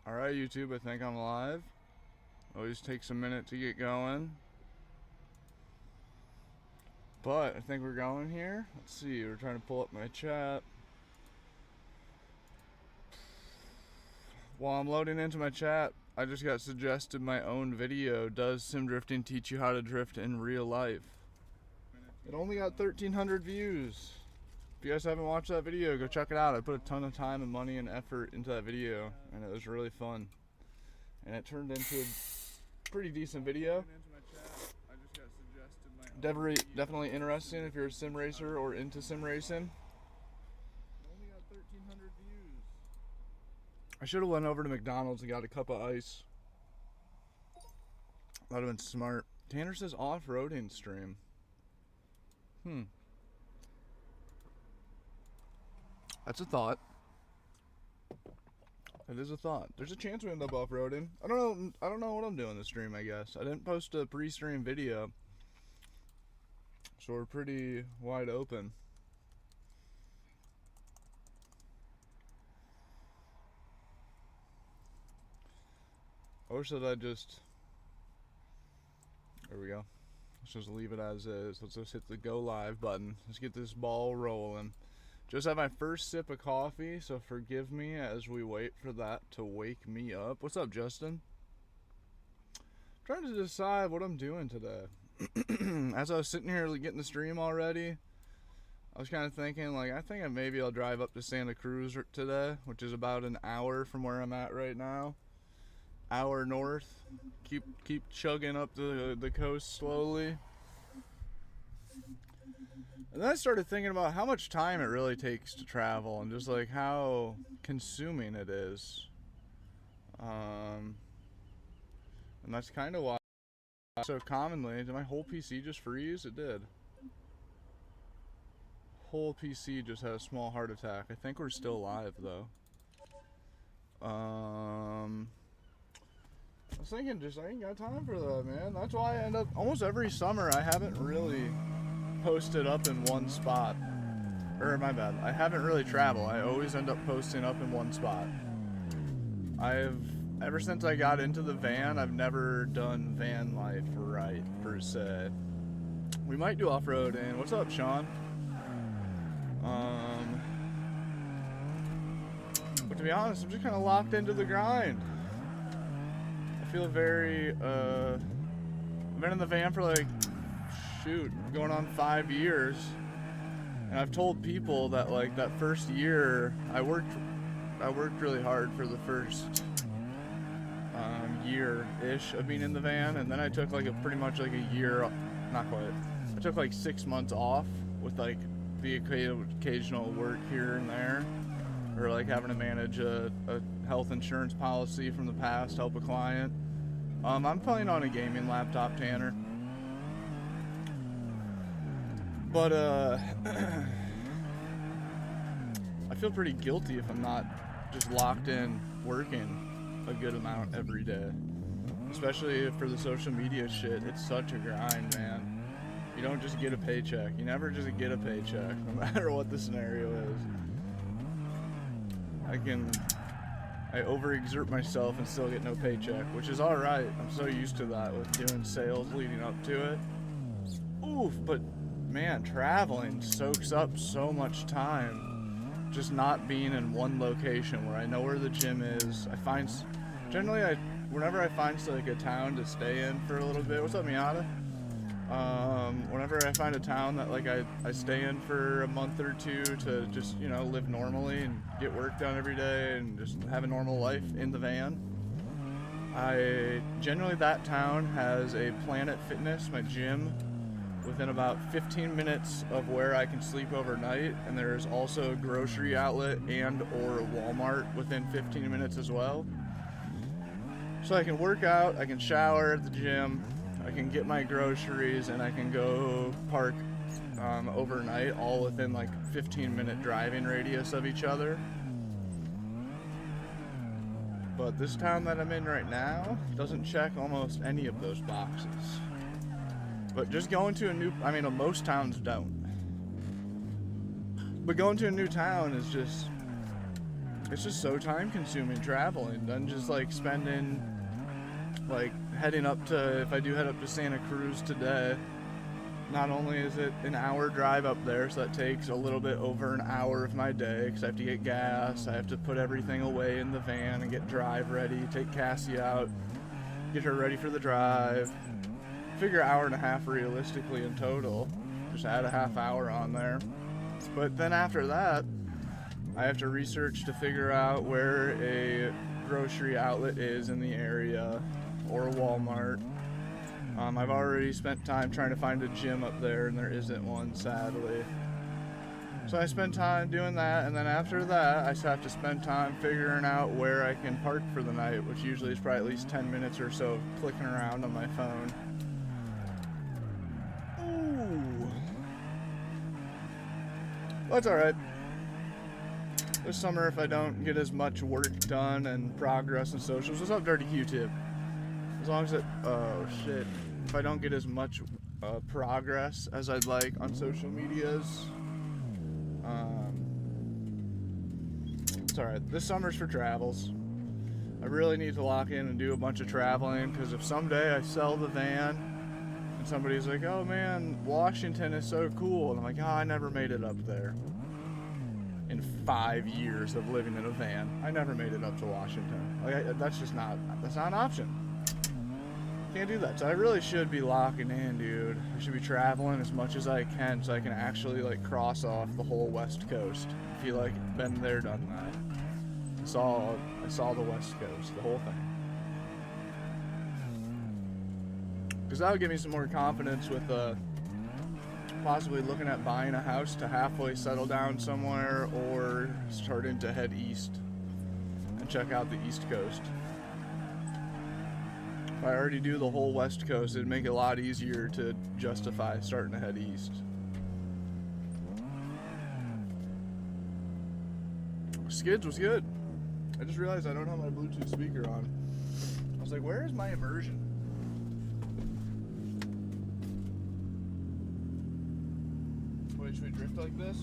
Alright, YouTube, I think I'm live. Always takes a minute to get going. But I think we're going here. Let's see, we're trying to pull up my chat. While I'm loading into my chat, I just got suggested my own video. Does sim drifting teach you how to drift in real life? It only got 1,300 views. If you guys haven't watched that video, go check it out. I put a ton of time and money and effort into that video, and it was really fun. And it turned into a pretty decent video. Definitely interesting if you're a sim racer or into sim racing. Only got 1,300 views. I should have went over to McDonald's and got a cup of ice. That would have been smart. Tanner says off-roading stream. That's a thought. It is a thought. There's a chance we end up off-roading. I don't know what I'm doing this stream, I guess. I didn't post a pre-stream video, so we're pretty wide open. I wish that I just... There we go. Let's just leave it as is. Let's just hit the go live button. Let's get this ball rolling. Just had my first sip of coffee, so forgive me as we wait for that to wake me up. What's up, Justin? I'm trying to decide what I'm doing today. As I was sitting here getting the stream already, I was kind of thinking, like, I think maybe I'll drive up to Santa Cruz today, which is about an hour from where I'm at right now. Hour north. Keep chugging up the coast slowly. And then I started thinking about how much time it really takes to travel and just like how consuming it is. And that's kind of why so commonly, did my whole PC just freeze? It did. Whole PC just had a small heart attack. I think we're still live though. I was thinking I ain't got time for that, man. That's why I end up, almost every summer I haven't really posted up in one spot. Or my bad, I haven't really traveled. I always end up posting up in one spot. Ever since I got into the van, I've never done van life right, per se. We might do off-roading. What's up, Sean? But to be honest, I'm just kind of locked into the grind. I feel very, I've been in the van for like, shoot, going on 5 years, and I've told people that like that first year I worked really hard for the first year-ish of being in the van, and then I took like pretty much like a year, not quite, I took like 6 months off with like the occasional work here and there, or like having to manage a health insurance policy from the past, help a client. I'm playing on a gaming laptop, Tanner. But, I feel pretty guilty if I'm not just locked in working a good amount every day. Especially for the social media shit, it's such a grind, man. You don't just get a paycheck. You never just get a paycheck, no matter what the scenario is. I overexert myself and still get no paycheck, which is alright. I'm so used to that with doing sales leading up to it. Oof, but man, traveling soaks up so much time. Just not being in one location where I know where the gym is. Whenever I find like a town to stay in for a little bit. What's up, Miata? Whenever I find a town that like I stay in for a month or two to just, you know, live normally and get work done every day and just have a normal life in the van. Generally that town has a Planet Fitness, my gym, within about 15 minutes of where I can sleep overnight, and there's also a grocery outlet and or a Walmart within 15 minutes as well. So I can work out, I can shower at the gym, I can get my groceries, and I can go park overnight, all within like 15-minute driving radius of each other. But this town that I'm in right now doesn't check almost any of those boxes. But just going to a new, I mean, most towns don't. But going to a new town is just, it's just so time consuming traveling than just like spending, like heading up to, if I do head up to Santa Cruz today, not only is it an hour drive up there, so that takes a little bit over an hour of my day because I have to get gas, I have to put everything away in the van and get drive ready, take Cassie out, get her ready for the drive, figure an hour and a half realistically in total, just add a half hour on there. But then after that, I have to research to figure out where a grocery outlet is in the area or a Walmart. I've already spent time trying to find a gym up there and there isn't one, sadly. So I spend time doing that, and then after that I just have to spend time figuring out where I can park for the night, which usually is probably at least 10 minutes or so of clicking around on my phone. Ooh. That's alright. This summer, if I don't get as much work done and progress in socials, what's up, Dirty Q-Tip? As long as it, oh shit, if I don't get as much progress as I'd like on social medias, it's alright. This summer's for travels. I really need to lock in and do a bunch of traveling, because if someday I sell the van and somebody's like, oh man, Washington is so cool, and I'm like, oh, I never made it up there. In 5 years of living in a van, I never made it up to Washington. Like, that's not an option. Can't do that. So I really should be locking in, dude. I should be traveling as much as I can so I can actually like cross off the whole West Coast. I feel like been there, done that. I saw the West Coast, the whole thing. Because that would give me some more confidence with possibly looking at buying a house to halfway settle down somewhere, or starting to head east and check out the East Coast. If I already do the whole West Coast, it'd make it a lot easier to justify starting to head east. Skids was good. I just realized I don't have my Bluetooth speaker on. I was like, where is my immersion? Wait, should we drift like this?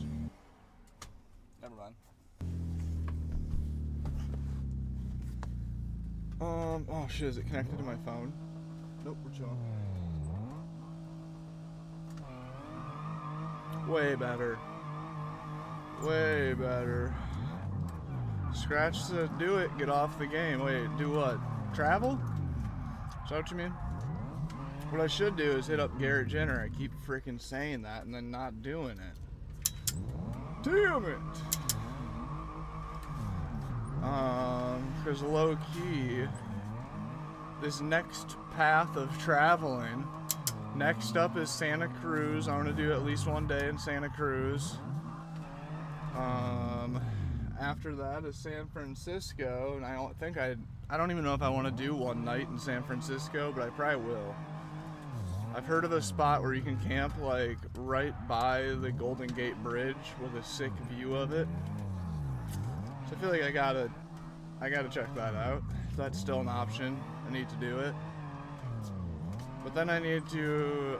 Never mind. Oh shit, is it connected to my phone? Nope, we're chilling. Way better. Way better. Scratch to do it, get off the game. Wait, do what? Travel? Is that what you mean? What I should do is hit up Garrett Jenner. I keep freaking saying that and then not doing it. Damn it! Because low key, this next path of traveling, next up is Santa Cruz. I want to do at least one day in Santa Cruz. After that is San Francisco, and I don't even know if I want to do one night in San Francisco, but I probably will. I've heard of a spot where you can camp like right by the Golden Gate Bridge with a sick view of it. So I feel like I gotta check that out. If that's still an option, I need to do it. But then I need to,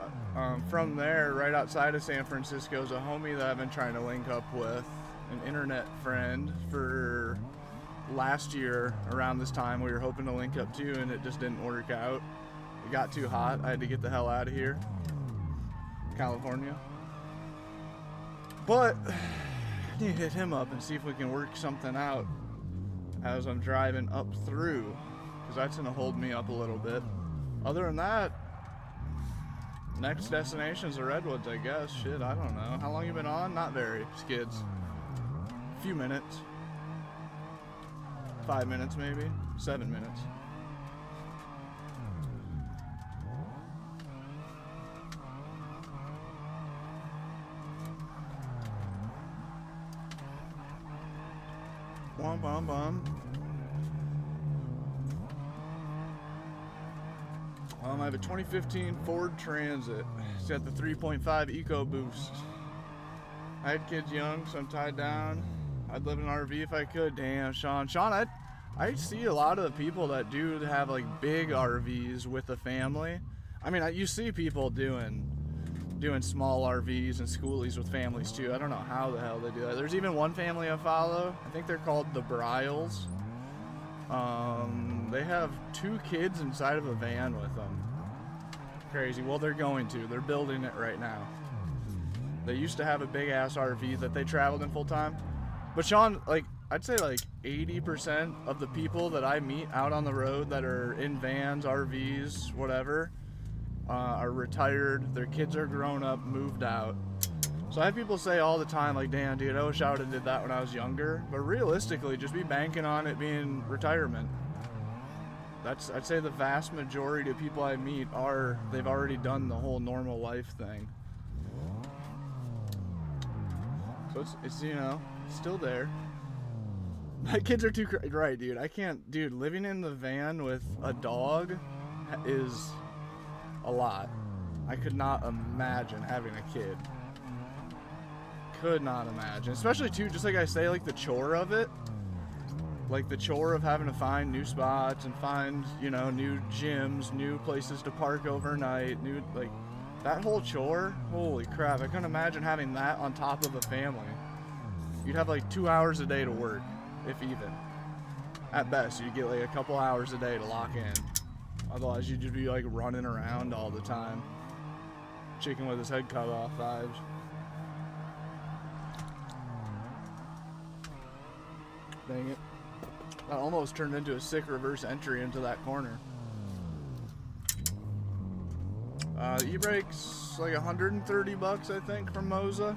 from there, right outside of San Francisco, is a homie that I've been trying to link up with, an internet friend, for last year around this time. We were hoping to link up too, and it just didn't work out. It got too hot. I had to get the hell out of here, California. But I need to hit him up and see if we can work something out as I'm driving up through, because that's going to hold me up a little bit. Other than that, next destination is the Redwoods, I guess. Shit, I don't know. How long you been on? Not very, Skids. A few minutes. 5 minutes maybe. 7 minutes. Bum, bum, bum. I have a 2015 Ford Transit. It's got the 3.5 EcoBoost. I had kids young, so I'm tied down. I'd live in an RV if I could. Damn, Sean, I see a lot of the people that do have like big RVs with a family. I mean, you see people doing doing small RVs and schoolies with families too. I don't know how the hell they do that. There's even one family I follow. I think they're called the Bryles. They have 2 kids inside of a van with them. Crazy. Well, they're going to. They're building it right now. They used to have a big ass RV that they traveled in full time. But Sean, like, I'd say like 80% of the people that I meet out on the road that are in vans, RVs, whatever, are retired. Their kids are grown up, moved out. So I have people say all the time, like, damn, dude, I wish I would have did that when I was younger. But realistically, just be banking on it being retirement. I'd say the vast majority of people I meet they've already done the whole normal life thing. So it's you know, it's still there. My kids are too right, dude. I can't, dude, living in the van with a dog is a lot. I could not imagine having a kid. Could not imagine. Especially too, just like I say, like the chore of it. Like the chore of having to find new spots and find, you know, new gyms, new places to park overnight, new, like, that whole chore, holy crap. I couldn't imagine having that on top of a family. You'd have like 2 hours a day to work, if even. At best, you'd get like a couple hours a day to lock in. Otherwise, you'd just be like running around all the time. Chicken with his head cut off vibes. Dang it. That almost turned into a sick reverse entry into that corner. E-brake's like 130 bucks, I think, from Moza.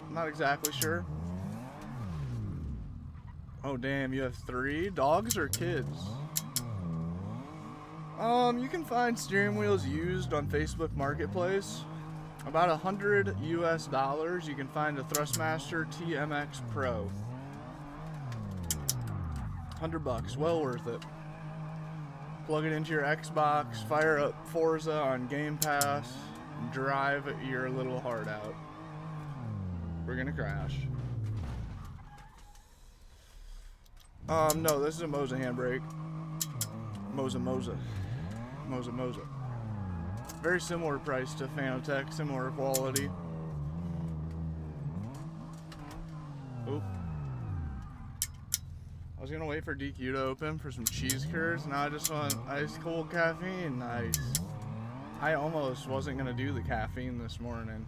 I'm not exactly sure. Oh, damn, you have 3 dogs or kids? You can find steering wheels used on Facebook Marketplace. About $100 US, you can find a Thrustmaster TMX Pro. 100 bucks, well worth it. Plug it into your Xbox, fire up Forza on Game Pass, and drive your little heart out. We're gonna crash. No, this is a Moza handbrake. Moza. Very similar price to Fanatec, similar quality. Oop. I was gonna wait for DQ to open for some cheese curds. Now I just want ice cold caffeine. Nice. I almost wasn't gonna do the caffeine this morning,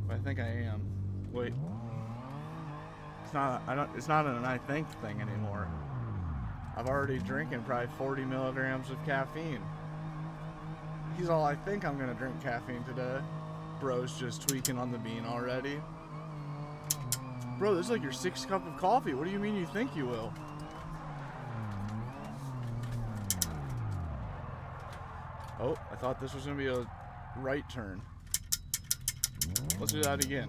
but I think I am. Wait. It's not an I think thing anymore. I've already drinking probably 40 milligrams of caffeine. He's all, I think I'm gonna drink caffeine today. Bro's just tweaking on the bean already. Bro, this is like your 6th cup of coffee. What do you mean you think you will? Oh, I thought this was gonna be a right turn. Let's do that again.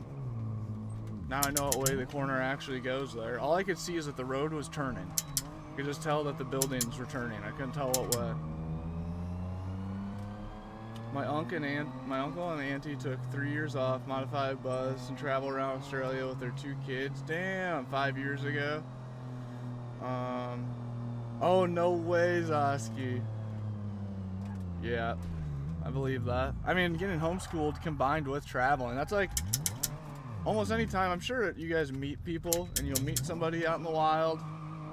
Now I know what way the corner actually goes there. All I could see is that the road was turning. I could just tell that the buildings were turning. I couldn't tell what way. My uncle and auntie took 3 years off, modified bus, and traveled around Australia with their 2 kids. Damn, 5 years ago. Oh, no way, Zosky. Yeah, I believe that. I mean, getting homeschooled combined with traveling, that's like almost any time. I'm sure you guys meet people and you'll meet somebody out in the wild,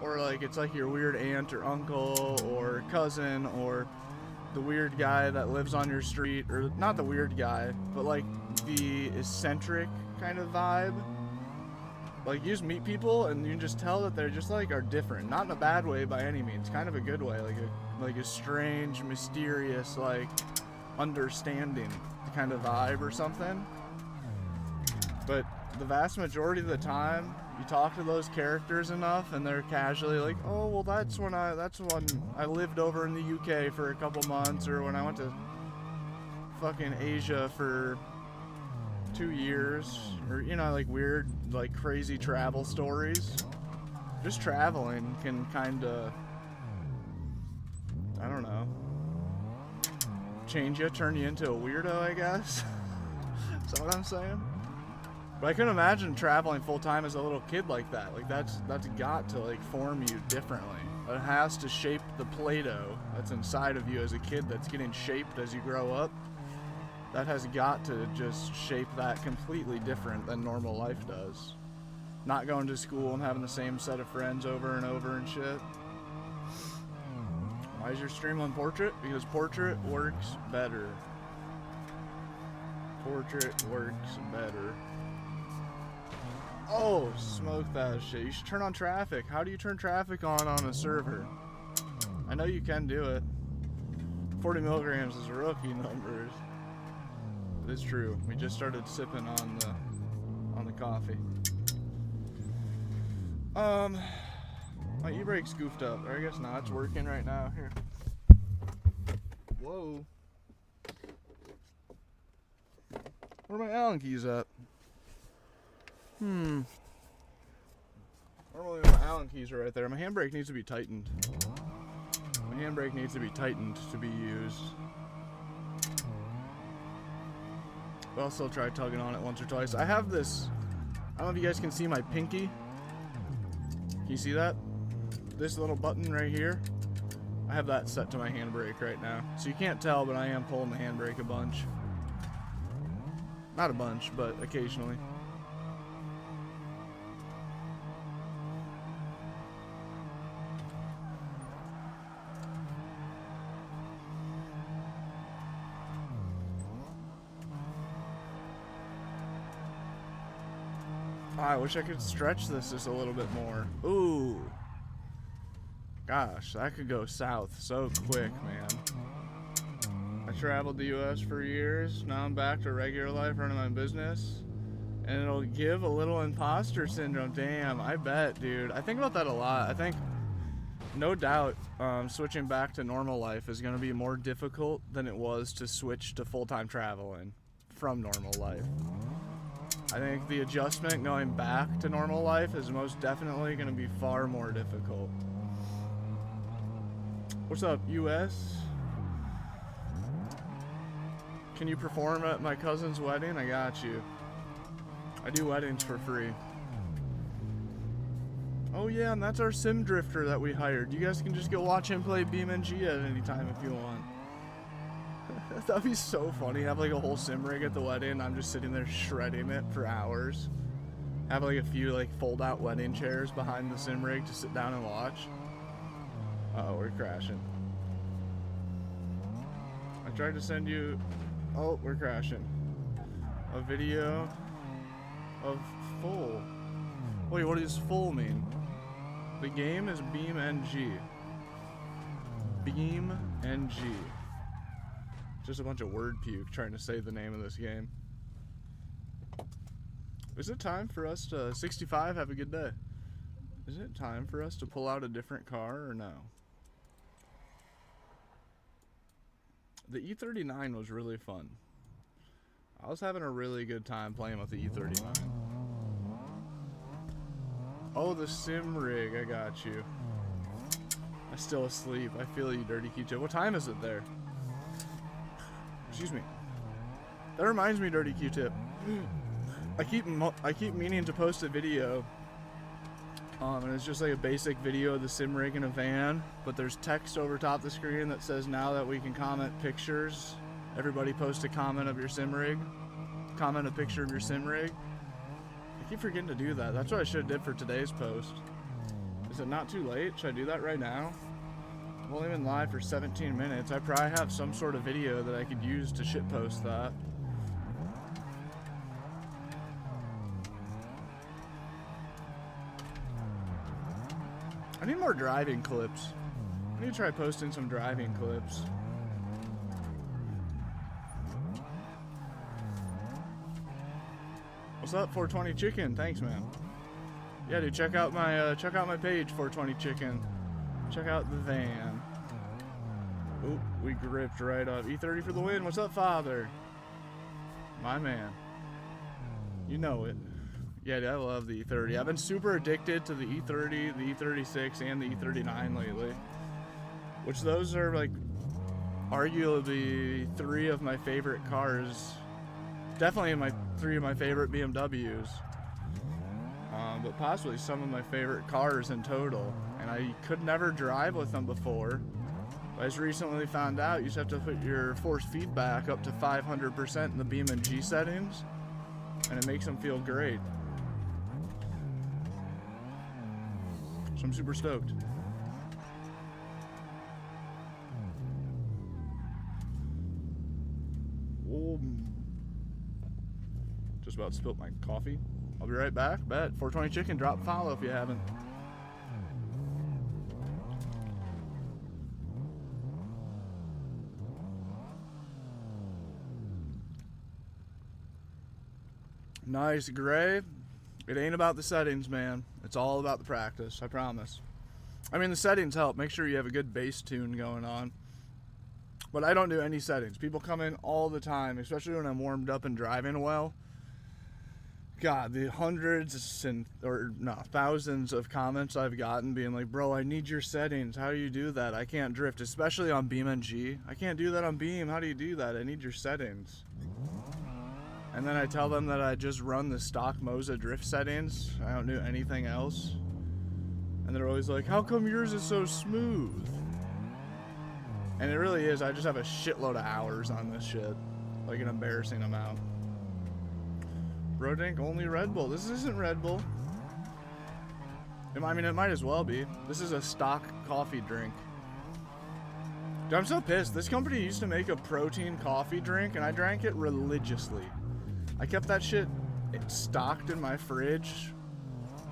or like it's like your weird aunt or uncle or cousin or the weird guy that lives on your street, or not the weird guy, but like the eccentric kind of vibe. Like you just meet people and you can just tell that they're just like are different, not in a bad way by any means, kind of a good way, like a strange, mysterious, like understanding kind of vibe or something. But the vast majority of the time, you talk to those characters enough and they're casually like, oh, well, that's when I lived over in the UK for a couple months, or when I went to fucking Asia for 2 years, or, you know, like weird, like crazy travel stories. Just traveling can kind of, I don't know, change you, turn you into a weirdo, I guess. Is that what I'm saying? But I couldn't imagine traveling full time as a little kid like that. Like that's got to like form you differently. It has to shape the Play-Doh that's inside of you as a kid that's getting shaped as you grow up. that has got to just shape that completely different than normal life does. Not going to school and having the same set of friends over and over and shit. Why is your stream on portrait? Because portrait works better. Portrait works better. Oh, smoke that shit. You should turn on traffic. How do you turn traffic on a server? I know you can do it. 40 milligrams is rookie numbers. It's true. We just started sipping on the coffee. My e-brake's goofed up. Or I guess not. It's working right now. Here. Whoa. Where are my Allen keys at? Normally my Allen keys are right there. My handbrake needs to be tightened. My handbrake needs to be tightened to be used. But I'll still try tugging on it once or twice. I have this, I don't know if you guys can see my pinky. Can you see that? This little button right here. I have that set to my handbrake right now. So you can't tell, but I am pulling the handbrake a bunch. Not a bunch, but occasionally. I wish I could stretch this just a little bit more. Ooh. Gosh, that could go south so quick, man. I traveled the US for years. Now I'm back to regular life running my business. And it'll give a little imposter syndrome. Damn, I bet, dude. I think about that a lot. I think, no doubt, switching back to normal life is going to be more difficult than it was to switch to full-time traveling from normal life. I think the adjustment going back to normal life is most definitely going to be far more difficult. What's up, US? Can you perform at my cousin's wedding? I got you. I do weddings for free. Oh yeah, and that's our sim drifter that we hired. You guys can just go watch him play BeamNG at any time if you want. That'd be so funny. Have like a whole sim rig at the wedding and I'm just sitting there shredding it for hours. Have like a few like fold out wedding chairs behind the sim rig to sit down and watch. Uh-oh, we're crashing. I tried to send you... Oh, we're crashing. A video of full. Wait, what does full mean? The game is BeamNG. BeamNG. Just a bunch of word puke trying to say the name of this game. Is it time for us to... 65, have a good day. Is it time for us to pull out a different car or no? The E39 was really fun. I was having a really good time playing with the E39. Oh, the sim rig, I got you. I'm still asleep. I feel you, Dirty Q-Tip. What time is it there? Excuse me. That reminds me, Dirty Q-Tip. I keep meaning to post a video. And it's just like a basic video of the sim rig in a van, but there's text over top the screen that says now that we can comment pictures. Everybody post a comment of your sim rig. Comment a picture of your sim rig. I keep forgetting to do that. That's what I should have did for today's post. Is it not too late? Should I do that right now? I've only been live for 17 minutes. I probably have some sort of video that I could use to shitpost that. I need more driving clips. I need to try posting some driving clips. What's up, 420 Chicken? Thanks, man. Yeah, dude, check out my page, 420 Chicken. Check out the van. Oop, we gripped right up. E30 for the win. What's up, father? My man. You know it. Yeah, dude, I love the E30. I've been super addicted to the E30, the E36, and the E39 lately. Which those are like arguably three of my favorite cars. Definitely three of my favorite BMWs. But possibly some of my favorite cars in total. And I could never drive with them before. I just recently found out you just have to put your force feedback up to 500% in the BeamNG settings, and it makes them feel great. So I'm super stoked. Whoa. Just about spilt my coffee. I'll be right back. Bet 420 Chicken, drop a follow if you haven't. Nice, Gray. It ain't about the settings, man. It's all about the practice, I promise. I mean, the settings help. Make sure you have a good bass tune going on. But I don't do any settings. People come in all the time, especially when I'm warmed up and driving well. God, the hundreds and, or no, thousands of comments I've gotten being like, bro, I need your settings. How do you do that? I can't drift, especially on BeamNG. I can't do that on Beam. How do you do that? I need your settings. And then I tell them that I just run the stock Moza drift settings. I don't do anything else. And they're always like, how come yours is so smooth? And it really is. I just have a shitload of hours on this shit. Like an embarrassing amount. Brodink, only Red Bull. This isn't Red Bull. I mean, it might as well be. This is a stock coffee drink. Dude, I'm so pissed. This company used to make a protein coffee drink, and I drank it religiously. I kept that shit stocked in my fridge.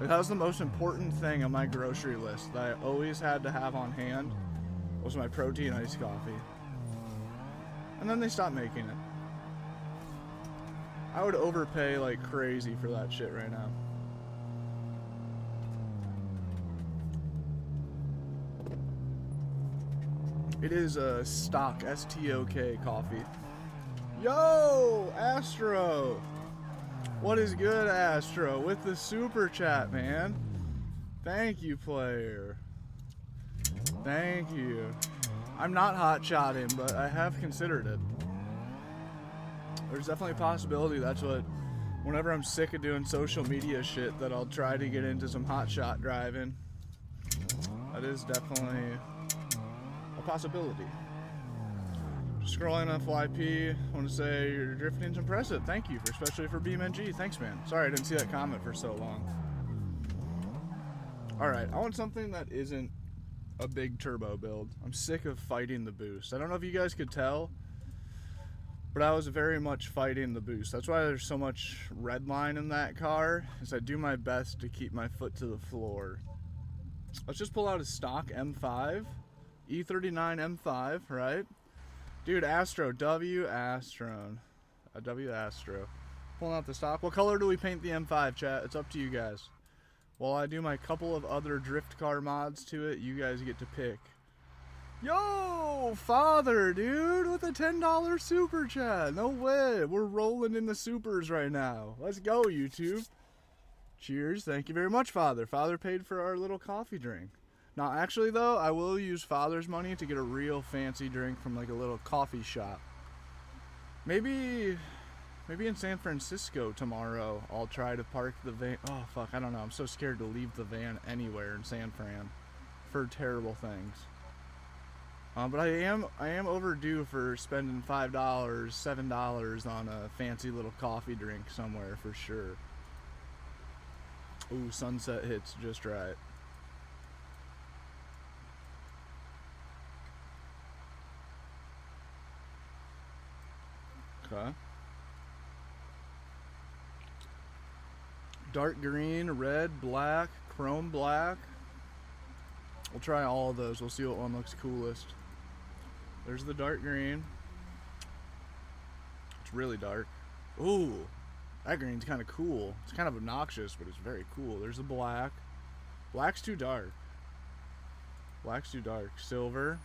That was the most important thing on my grocery list that I always had to have on hand was my protein iced coffee. And then they stopped making it. I would overpay like crazy for that shit right now. It is a stock, S-T-O-K coffee. Yo, Astro! What is good, Astro? With the super chat, man. Thank you, player. Thank you. I'm not hot-shotting, but I have considered it. There's definitely a possibility that's what, whenever I'm sick of doing social media shit, that I'll try to get into some hotshot driving. That is definitely a possibility. Scrolling on FlyP, I want to say your drifting's impressive. Thank you, especially for BeamNG. Thanks, man. Sorry I didn't see that comment for so long. Alright, I want something that isn't a big turbo build. I'm sick of fighting the boost. I don't know if you guys could tell, but I was very much fighting the boost. That's why there's so much red line in that car, is I do my best to keep my foot to the floor. Let's just pull out a stock M5, E39 M5, right? Dude, Astro, W Astro. W Astro. Pulling out the stock. What color do we paint the M5, chat? It's up to you guys. While I do my couple of other drift car mods to it, you guys get to pick. Yo, Father, dude, with a $10 super chat. No way. We're rolling in the supers right now. Let's go, YouTube. Cheers. Thank you very much, Father. Father paid for our little coffee drink. Now, actually, though, I will use Father's money to get a real fancy drink from, like, a little coffee shop. Maybe in San Francisco tomorrow, I'll try to park the van. Oh, fuck, I don't know. I'm so scared to leave the van anywhere in San Fran for terrible things. But I am overdue for spending $5, $7 on a fancy little coffee drink somewhere for sure. Ooh, sunset hits just right. Okay. Dark green, red, black, chrome black. We'll try all of those. We'll see what one looks coolest. There's the dark green. It's really dark. Ooh, that green's kind of cool. It's kind of obnoxious, but it's very cool. There's the black. Black's too dark. Black's too dark. Silver.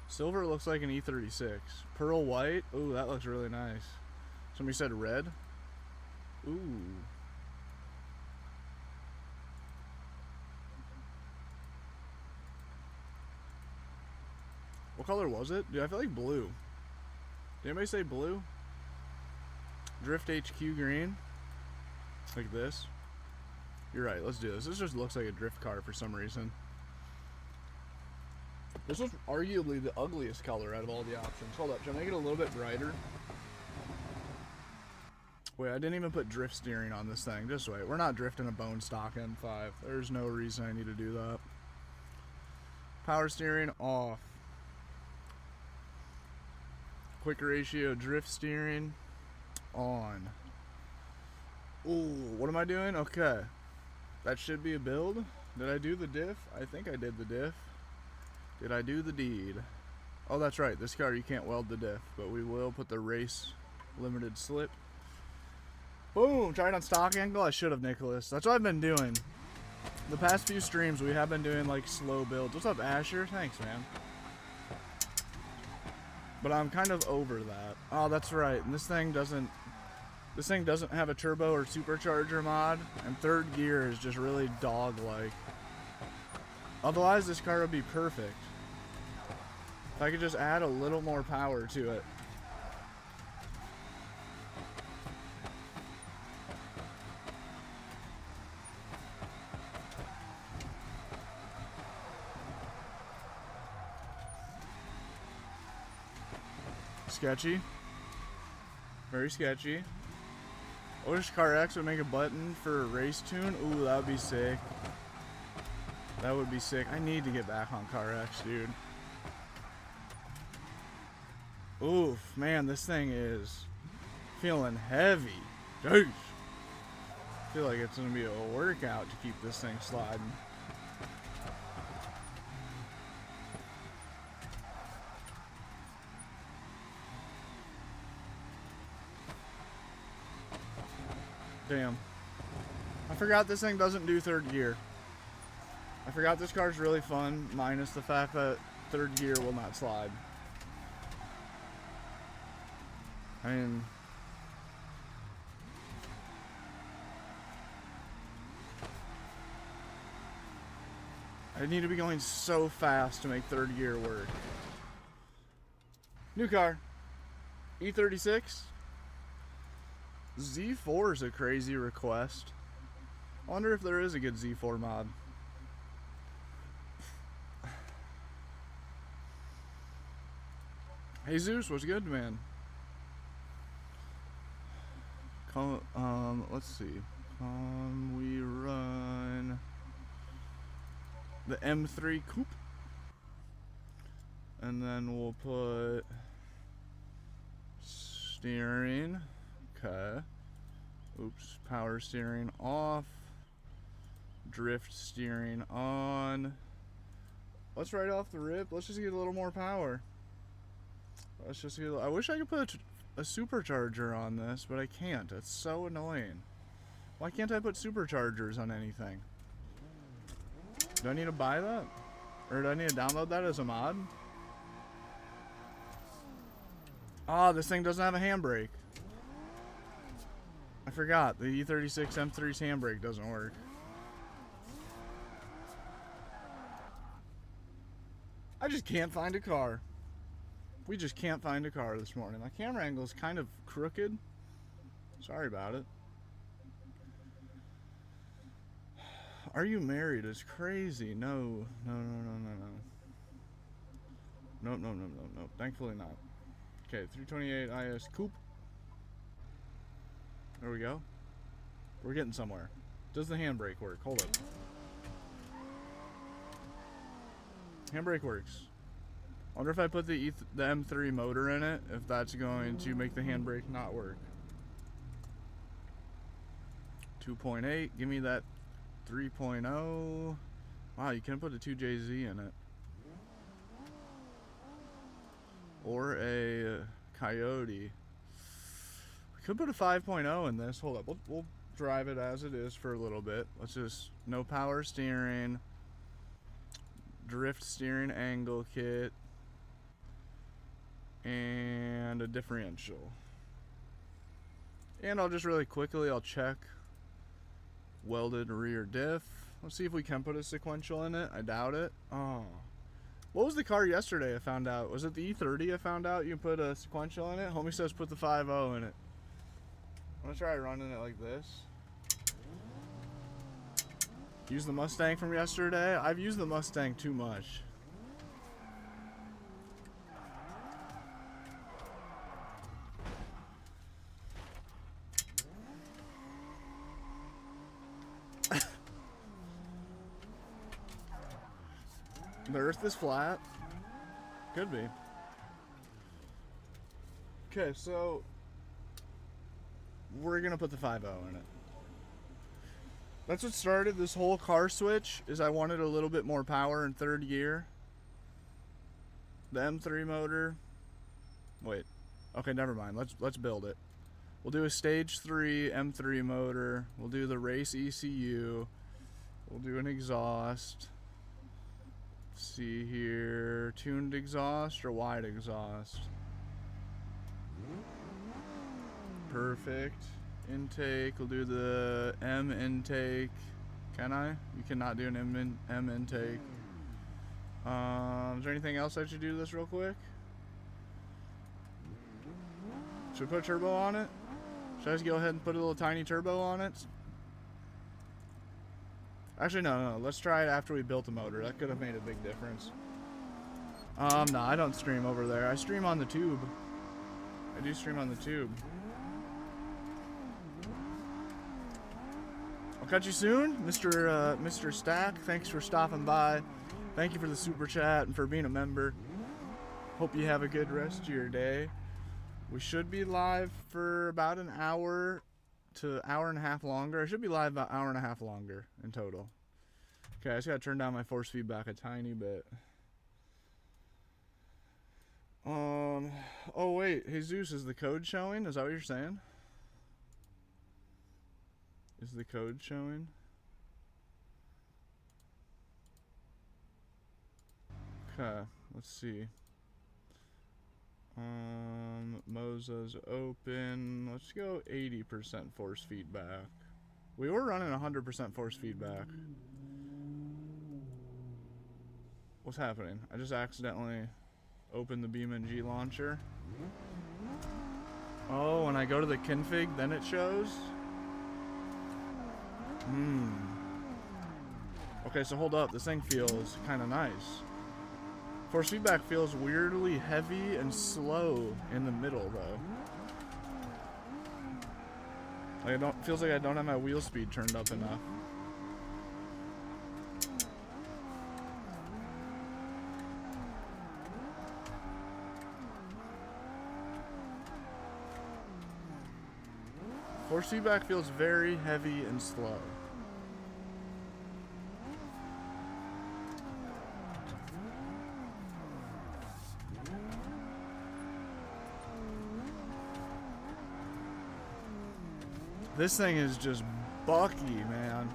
Silver looks like an E36. Pearl white. Ooh, that looks really nice. Somebody said red. Ooh. What color was it? Dude, I feel like blue. Did anybody say blue? Drift HQ green. Like this. You're right, let's do this. This just looks like a drift car for some reason. This was arguably the ugliest color out of all the options. Hold up, should I make it a little bit brighter? Wait, I didn't even put drift steering on this thing. Just wait, we're not drifting a bone stock M5. There's no reason I need to do that. Power steering off. Quick ratio drift steering on. Ooh, what am I doing? Okay. That should be a build. Did I do the diff? I think I did the diff. Did I do the deed? Oh, that's right. This car, you can't weld the diff, but we will put the race limited slip. Boom! Try it on stock angle. I should have, Nicholas. That's what I've been doing. The past few streams, we have been doing like slow builds. What's up, Asher? Thanks, man. But I'm kind of over that. Oh, that's right. And this thing doesn't have a turbo or supercharger mod, and third gear is just really dog-like. Otherwise, this car would be perfect. If I could just add a little more power to it. Sketchy. Very sketchy. I wish CarX would make a button for a race tune. Ooh, that would be sick. That would be sick. I need to get back on CarX, dude. Oof, man, this thing is feeling heavy. Jeez. I feel like it's going to be a workout to keep this thing sliding. Damn. I forgot this thing doesn't do third gear. I forgot this car's really fun, minus the fact that third gear will not slide. I mean, I need to be going so fast to make third gear work. New car. E36. Z4 is a crazy request. I wonder if there is a good Z4 mod. Hey Zeus, what's good, man? Let's see. We run the M3 coupe, and then we'll put steering. Okay. Oops. Power steering off. Drift steering on. Let's right off the rip. Let's just get a little more power. Let's just get. I wish I could put a supercharger on this, but I can't. It's so annoying. Why can't I put superchargers on anything? Do I need to buy that? Or do I need to download that as a mod? Ah, this thing doesn't have a handbrake. I forgot. The E36 M3's handbrake doesn't work. I just can't find a car. We just can't find a car this morning. My camera angle is kind of crooked. Sorry about it. Are you married? It's crazy. No. Nope. Thankfully not. Okay, 328 IS coupe. There we go. We're getting somewhere. Does the handbrake work? Hold up. Handbrake works. I wonder if I put the M3 motor in it, if that's going to make the handbrake not work. 2.8. Give me that 3.0. Wow, you can put a 2JZ in it. Or a Coyote. We could put a 5.0 in this. Hold up. We'll drive it as it is for a little bit. Let's just... No power steering. Drift steering angle kit. And a differential. And I'll just really quickly, I'll check welded rear diff. Let's see if we can put a sequential in it. I doubt it. Oh. What was the car yesterday I found out? Was it the E30 I found out you can put a sequential in it? Homie says put the 5.0 in it. I'm gonna try running it like this. Use the Mustang from yesterday. I've used the Mustang too much. The Earth is flat. Could be. Okay, so we're gonna put the 5.0 in it. That's what started this whole car switch, is I wanted a little bit more power in third gear. The M3 motor. Wait. Okay, never mind. Let's build it. We'll do a stage 3 M3 motor. We'll do the race ECU. We'll do an exhaust. Let's see here. Tuned exhaust or wide exhaust? Perfect. Intake. We'll do the M intake. Can I? You cannot do an M intake. Is there anything else I should do to this real quick? Should we put a turbo on it? Should I just go ahead and put a little tiny turbo on it? Actually, no. Let's try it after we built the motor. That could have made a big difference. No, I don't stream over there. I stream on the tube. I do stream on the tube. I'll catch you soon, Mr. Stack. Thanks for stopping by. Thank you for the super chat and for being a member. Hope you have a good rest of your day. We should be live for about an hour to hour and a half longer. I should be live about an hour and a half longer in total. Okay, I just gotta turn down my force feedback a tiny bit. Oh wait, Jesus, is the code showing? Is that what you're saying? Is the code showing? Okay, let's see. Moza's open. Let's go 80% force feedback. We were running 100% force feedback. What's happening? I just accidentally opened the BeamNG launcher. Oh, when I go to the config, then it shows? Okay, so hold up. This thing feels kind of nice. Force feedback feels weirdly heavy and slow in the middle, though. Like feels like I don't have my wheel speed turned up enough. Force feedback feels very heavy and slow. This thing is just bucky, man.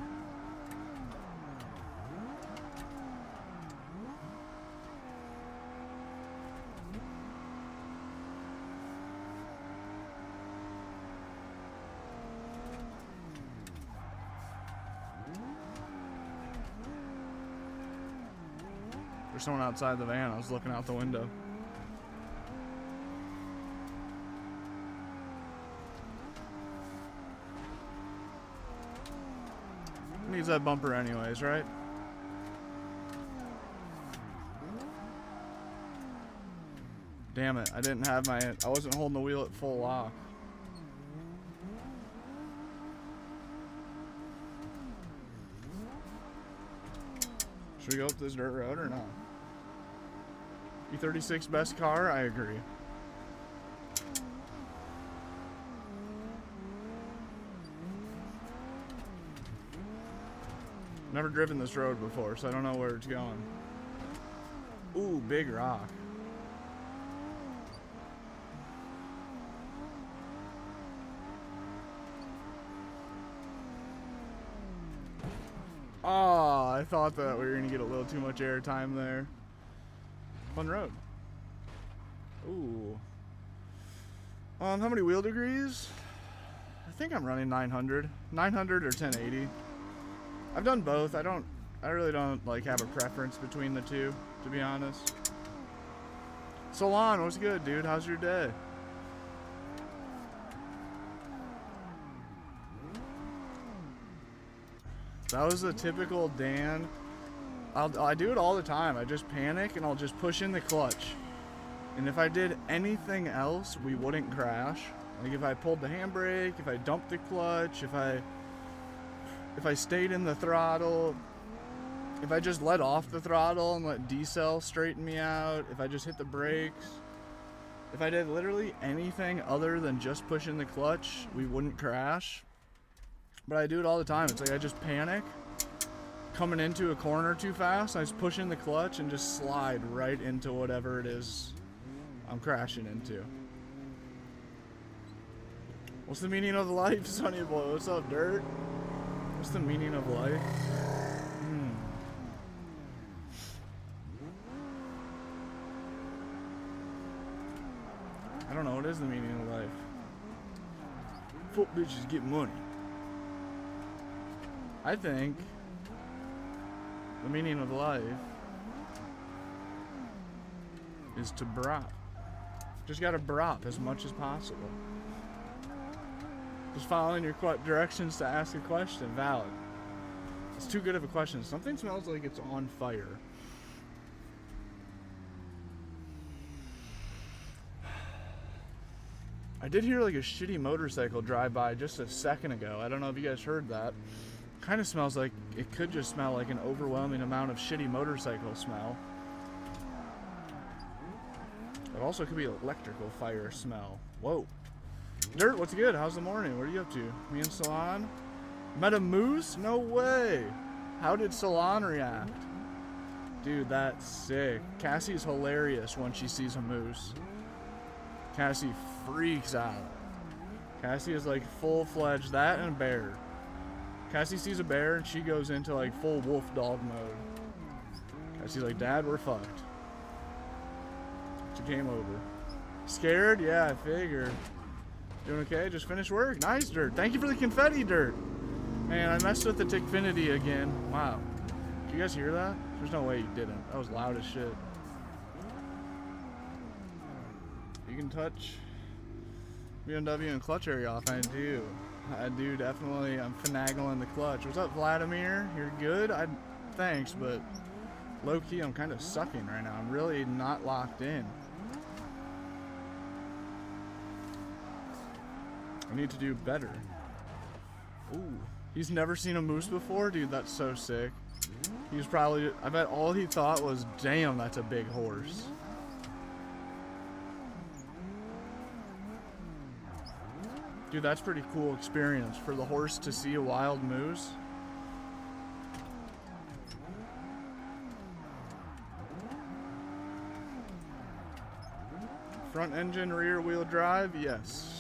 There's someone outside the van. I was looking out the window. Needs that bumper anyways, right? Damn it, I didn't have I wasn't holding the wheel at full lock. Should we go up this dirt road or not? E36 best car? I agree. Never driven this road before, so I don't know where it's going. Ooh, big rock. Oh, I thought that we were gonna get a little too much air time there. Fun road. Ooh. How many wheel degrees? I think I'm running 900. 900 or 1080. I've done both. I really don't like have a preference between the two, to be honest. Solon, what's good, dude? How's your day? That was a typical Dan. I do it all the time. I just panic and I'll just push in the clutch. And if I did anything else, we wouldn't crash. Like if I pulled the handbrake, if I dumped the clutch, if I stayed in the throttle, if I just let off the throttle and let decel straighten me out, if I just hit the brakes, if I did literally anything other than just pushing the clutch, we wouldn't crash. But I do it all the time. It's like I just panic coming into a corner too fast. I just push in the clutch and just slide right into whatever it is I'm crashing into. What's the meaning of life, Sonny Boy? What's up, Dirt? What's the meaning of life? I don't know. What is the meaning of life? Fuck bitches get money. I think the meaning of life is to brop. Just gotta brop as much as possible. Just following your directions to ask a question. Valid. It's too good of a question. Something smells like it's on fire. I did hear like a shitty motorcycle drive by just a second ago. I don't know if you guys heard that. Kind of smells like it could just smell like an overwhelming amount of shitty motorcycle smell. It also could be electrical fire smell. Whoa. Dirt, what's good? How's the morning? What are you up to? Me and Salon? Met a moose? No way. How did Salon react? Dude, that's sick. Cassie's hilarious when she sees a moose. Cassie freaks out. Cassie is like full-fledged that and a bear. Cassie sees a bear and she goes into like full wolf dog mode. Cassie's like, Dad, we're fucked. It's a game over. Scared? Yeah, I figured. Doing okay? Just finished work? Nice, Dirt. Thank you for the confetti, Dirt. Man, I messed with the Tickfinity again. Wow. Did you guys hear that? There's no way you didn't. That was loud as shit. You can touch BMW and clutch area off. I do. I do, definitely. I'm finagling the clutch. What's up, Vladimir? You're good? Thanks, but low-key, I'm kind of sucking right now. I'm really not locked in. I need to do better. Ooh. He's never seen a moose before? Dude, that's so sick. He was probably... I bet all he thought was, damn, that's a big horse. Dude, that's pretty cool experience for the horse to see a wild moose. Front engine, rear wheel drive, yes.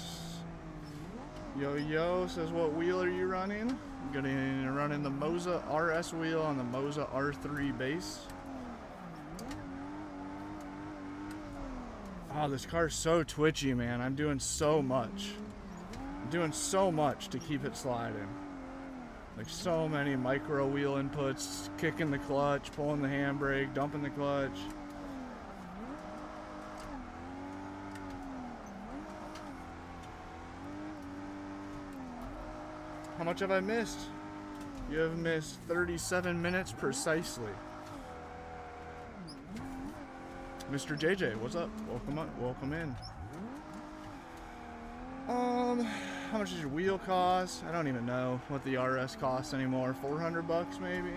Yo says, what wheel are you running? I'm gonna run in the Moza RS wheel on the Moza R3 base. Oh, this car's so twitchy, man. I'm doing so much. I'm doing so much to keep it sliding. Like so many micro wheel inputs, kicking the clutch, pulling the handbrake, dumping the clutch. How much have I missed? You have missed 37 minutes precisely. Mr. JJ, what's up? Welcome in. How much does your wheel cost? I don't even know what the RS costs anymore. 400 bucks maybe?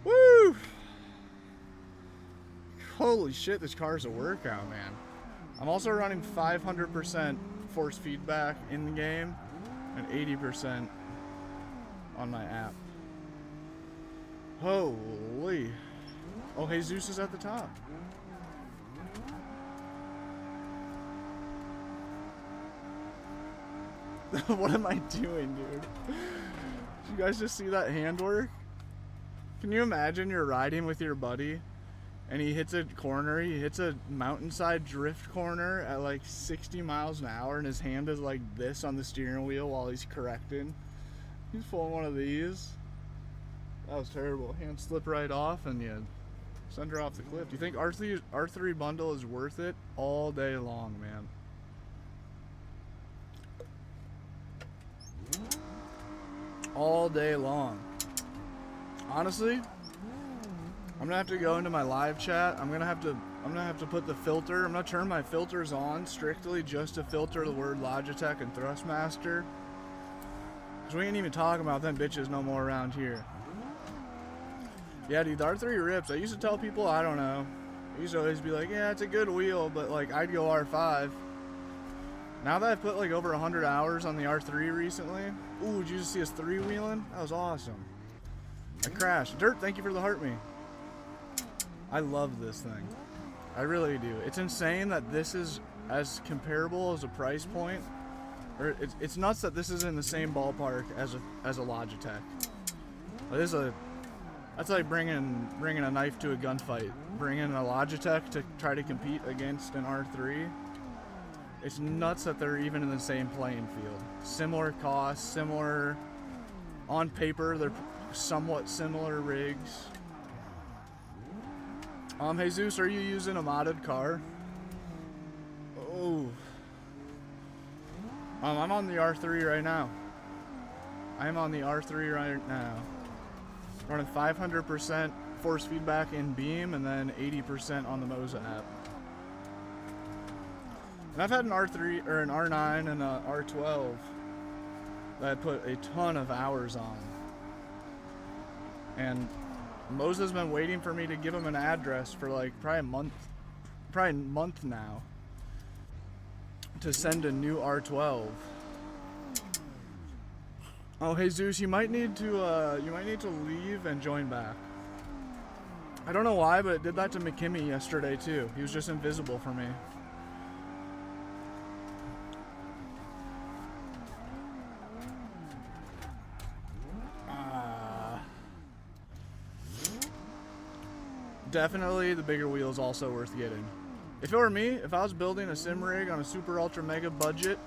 Woo! Holy shit, this car's a workout, man. I'm also running 500% force feedback in the game and 80% on my app. Holy. Oh, Jesus is at the top. What am I doing, dude? Did you guys just see that handwork? Can you imagine you're riding with your buddy and he hits a corner, he hits a mountainside drift corner at like 60 miles an hour and his hand is like this on the steering wheel while he's correcting. He's pulling one of these. That was terrible. Hand slip right off and you send her off the cliff. Do you think R3 bundle is worth it? All day long, man. All day long. Honestly, I'm gonna have to go into my live chat. I'm gonna have to put the filter. I'm gonna turn my filters on strictly just to filter the word Logitech and Thrustmaster. Cause we ain't even talking about them bitches no more around here. Yeah, dude, the R3 rips. I used to tell people, I don't know. I used to always be like, yeah, it's a good wheel, but like I'd go R5. Now that I've put like over 100 hours on the R3 recently. Ooh, did you just see us three-wheeling? That was awesome. I crashed. Dirt, thank you for the heart me. I love this thing. I really do. It's insane that this is as comparable as a price point. Or it's nuts that this is in the same ballpark as a Logitech. That's like bringing a knife to a gunfight. Bringing a Logitech to try to compete against an R3. It's nuts that they're even in the same playing field. Similar costs, similar on paper. They're somewhat similar rigs. Jesus, are you using a modded car? Oh. I'm on the R3 right now. I'm on the R3 right now. Running 500% force feedback in Beam and then 80% on the Moza app. And I've had an R3 or an R9 and an R12 that I put a ton of hours on. And Moza's been waiting for me to give him an address for like probably a month now to send a new R12. Oh, hey Zeus, you might need to leave and join back. I don't know why, but it did that to McKimmy yesterday too. He was just invisible for me. Definitely the bigger wheel is also worth getting. If it were me, if I was building a sim rig on a super ultra mega budget,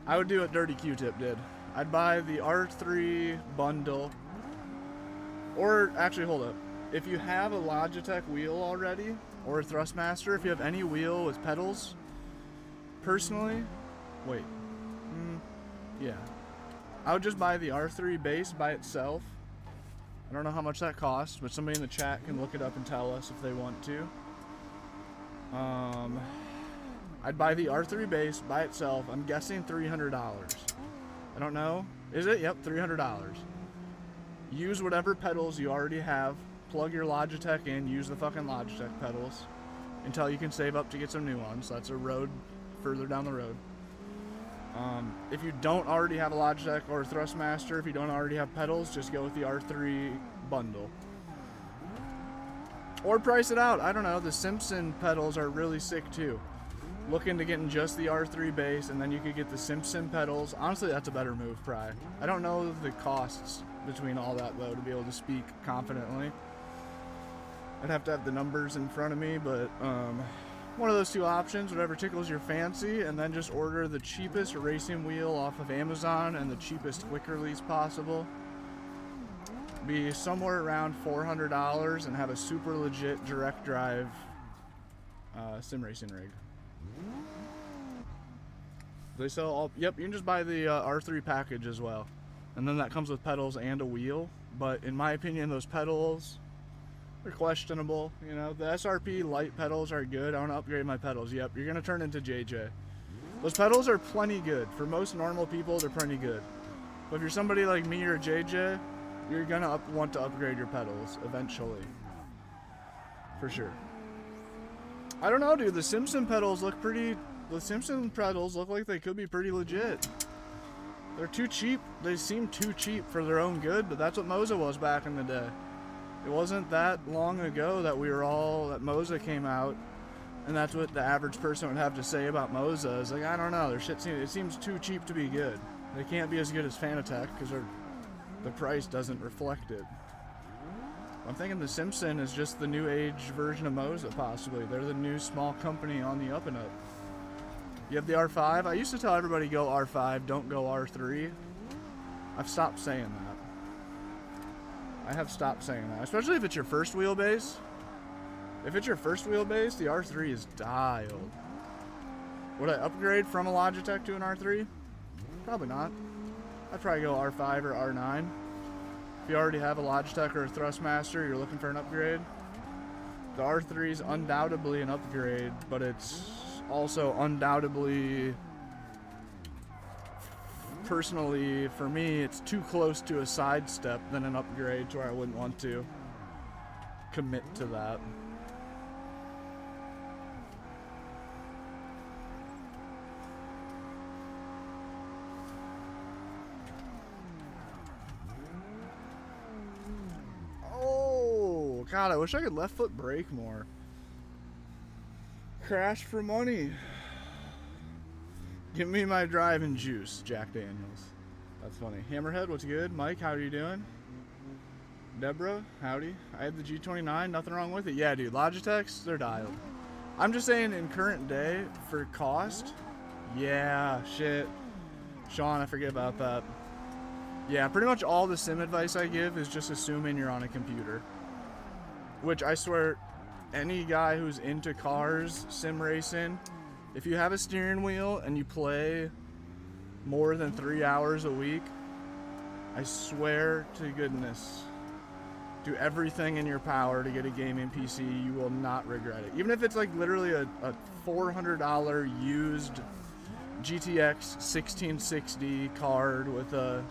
I would do what Dirty Q-Tip did. I'd buy the R3 bundle, or actually hold up. If you have a Logitech wheel already, or a Thrustmaster, if you have any wheel with pedals, personally, yeah. I would just buy the R3 base by itself. I don't know how much that costs, but somebody in the chat can look it up and tell us if they want to. I'd buy the R3 base by itself. I'm guessing $300. I don't know. Is it? Yep, $300. Use whatever pedals you already have. Plug your Logitech in. Use the fucking Logitech pedals until you can save up to get some new ones. That's a road further down the road. If you don't already have a Logitech or a Thrustmaster, if you don't already have pedals, just go with the R3 bundle. Or price it out. I don't know. The Simpson pedals are really sick too. Look into getting just the R3 base, and then you could get the Simpson pedals. Honestly, that's a better move, Pry. I don't know the costs between all that, though, to be able to speak confidently. I'd have to have the numbers in front of me, but one of those two options, whatever tickles your fancy, and then just order the cheapest racing wheel off of Amazon and the cheapest quick release possible. Be somewhere around $400 and have a super legit direct drive sim racing rig. They sell all, yep, you can just buy the R3 package as well. And then that comes with pedals and a wheel. But in my opinion, those pedals are questionable. You know, the SRP light pedals are good. I want to upgrade my pedals. Yep, you're going to turn into JJ. Those pedals are plenty good. For most normal people, they're plenty good. But if you're somebody like me or JJ, you're going to want to upgrade your pedals eventually. For sure. I don't know, dude. The Simpson pedals look pretty... The Simpson pedals look like they could be pretty legit. They're too cheap. They seem too cheap for their own good, but that's what Moza was back in the day. It wasn't that long ago that that Moza came out, and that's what the average person would have to say about Moza. It's like, I don't know, it seems too cheap to be good. They can't be as good as Fanatec because the price doesn't reflect it. I'm thinking the Simpson is just the new age version of Moza, possibly. They're the new small company on the up and up. You have the R5. I used to tell everybody go R5, don't go R3. I've stopped saying that. I have stopped saying that, especially if it's your first wheelbase. If it's your first wheelbase, the R3 is dialed. Would I upgrade from a Logitech to an R3? Probably not. I'd probably go R5 or R9. If you already have a Logitech or a Thrustmaster, you're looking for an upgrade. The R3 is undoubtedly an upgrade, but it's also undoubtedly, personally, for me, it's too close to a sidestep than an upgrade to where I wouldn't want to. commit to that. Oh, God, I wish I could left foot brake more. Crash for money. Give me my driving juice, Jack Daniels. That's funny. Hammerhead, what's good? Mike, how are you doing? Deborah, howdy. I had the G29, nothing wrong with it. Yeah, dude, Logitechs, they're dialed. I'm just saying in current day, for cost, yeah, shit. Sean, I forget about that. Yeah, pretty much all the sim advice I give is just assuming you're on a computer. Which I swear, any guy who's into cars, sim racing, if you have a steering wheel and you play more than 3 hours a week, I swear to goodness, do everything in your power to get a gaming PC. You will not regret it. Even if it's like literally a $400 used GTX 1660 card with a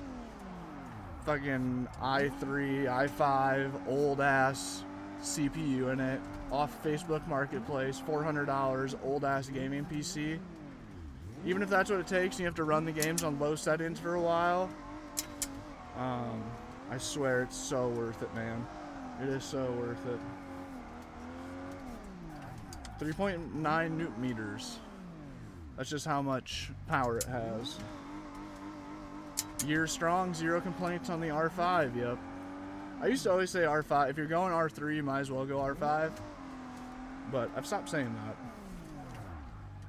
fucking i3, i5, old ass CPU in it, off Facebook Marketplace, $400, old ass gaming PC. Even if that's what it takes, and you have to run the games on low settings for a while. I swear it's so worth it, man. It is so worth it. 3.9 newton meters. That's just how much power it has. Year strong, 0 complaints on the R5, yep. I used to always say R5. If you're going R3, you might as well go R5. But I've stopped saying that.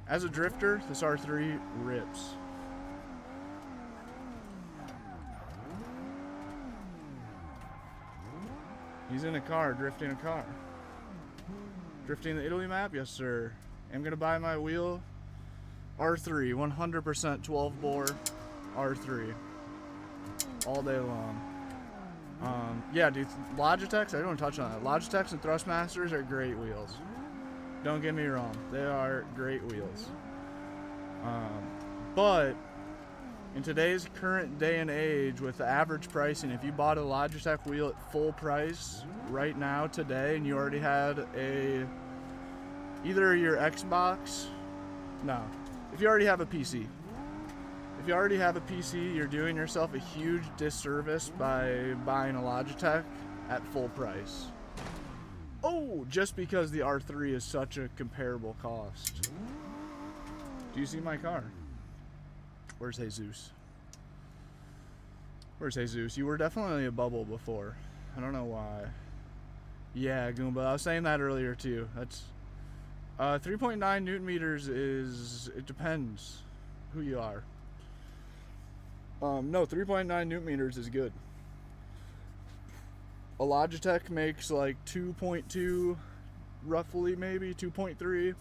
As a drifter, this R3 rips. He's in a car, drifting a car. Drifting the Italy map? Yes, sir. I'm gonna buy my wheel. R3, 100% 12 bore R3. All day long. Yeah, dude, Logitechs, I don't touch on that. Logitechs and Thrustmasters are great wheels. Don't get me wrong, they are great wheels. But in today's current day and age, with the average pricing, if you bought a Logitech wheel at full price right now today, and you already had either your Xbox, no, if you already have a PC. If you already have a PC, you're doing yourself a huge disservice by buying a Logitech at full price. Oh, just because the R3 is such a comparable cost. Do you see my car? Where's Jesus? Where's Jesus? You were definitely a bubble before. I don't know why. Yeah, Goomba. I was saying that earlier too. That's 3.9 newton meters is, it depends who you are. No, 3.9 newton meters is good. A Logitech makes like 2.2, roughly, maybe 2.3.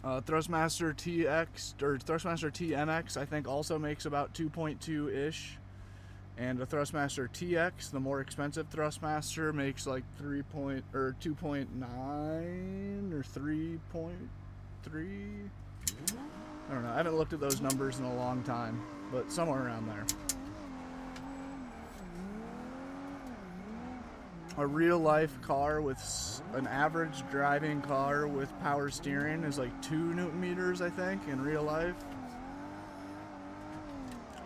Thrustmaster TX or Thrustmaster TMX, I think, also makes about 2.2 ish, and a Thrustmaster TX, the more expensive Thrustmaster, makes like 2.9 or 3.3. I don't know. I haven't looked at those numbers in a long time, but somewhere around there. A real life car with an average driving car with power steering is like 2 newton meters, I think, in real life.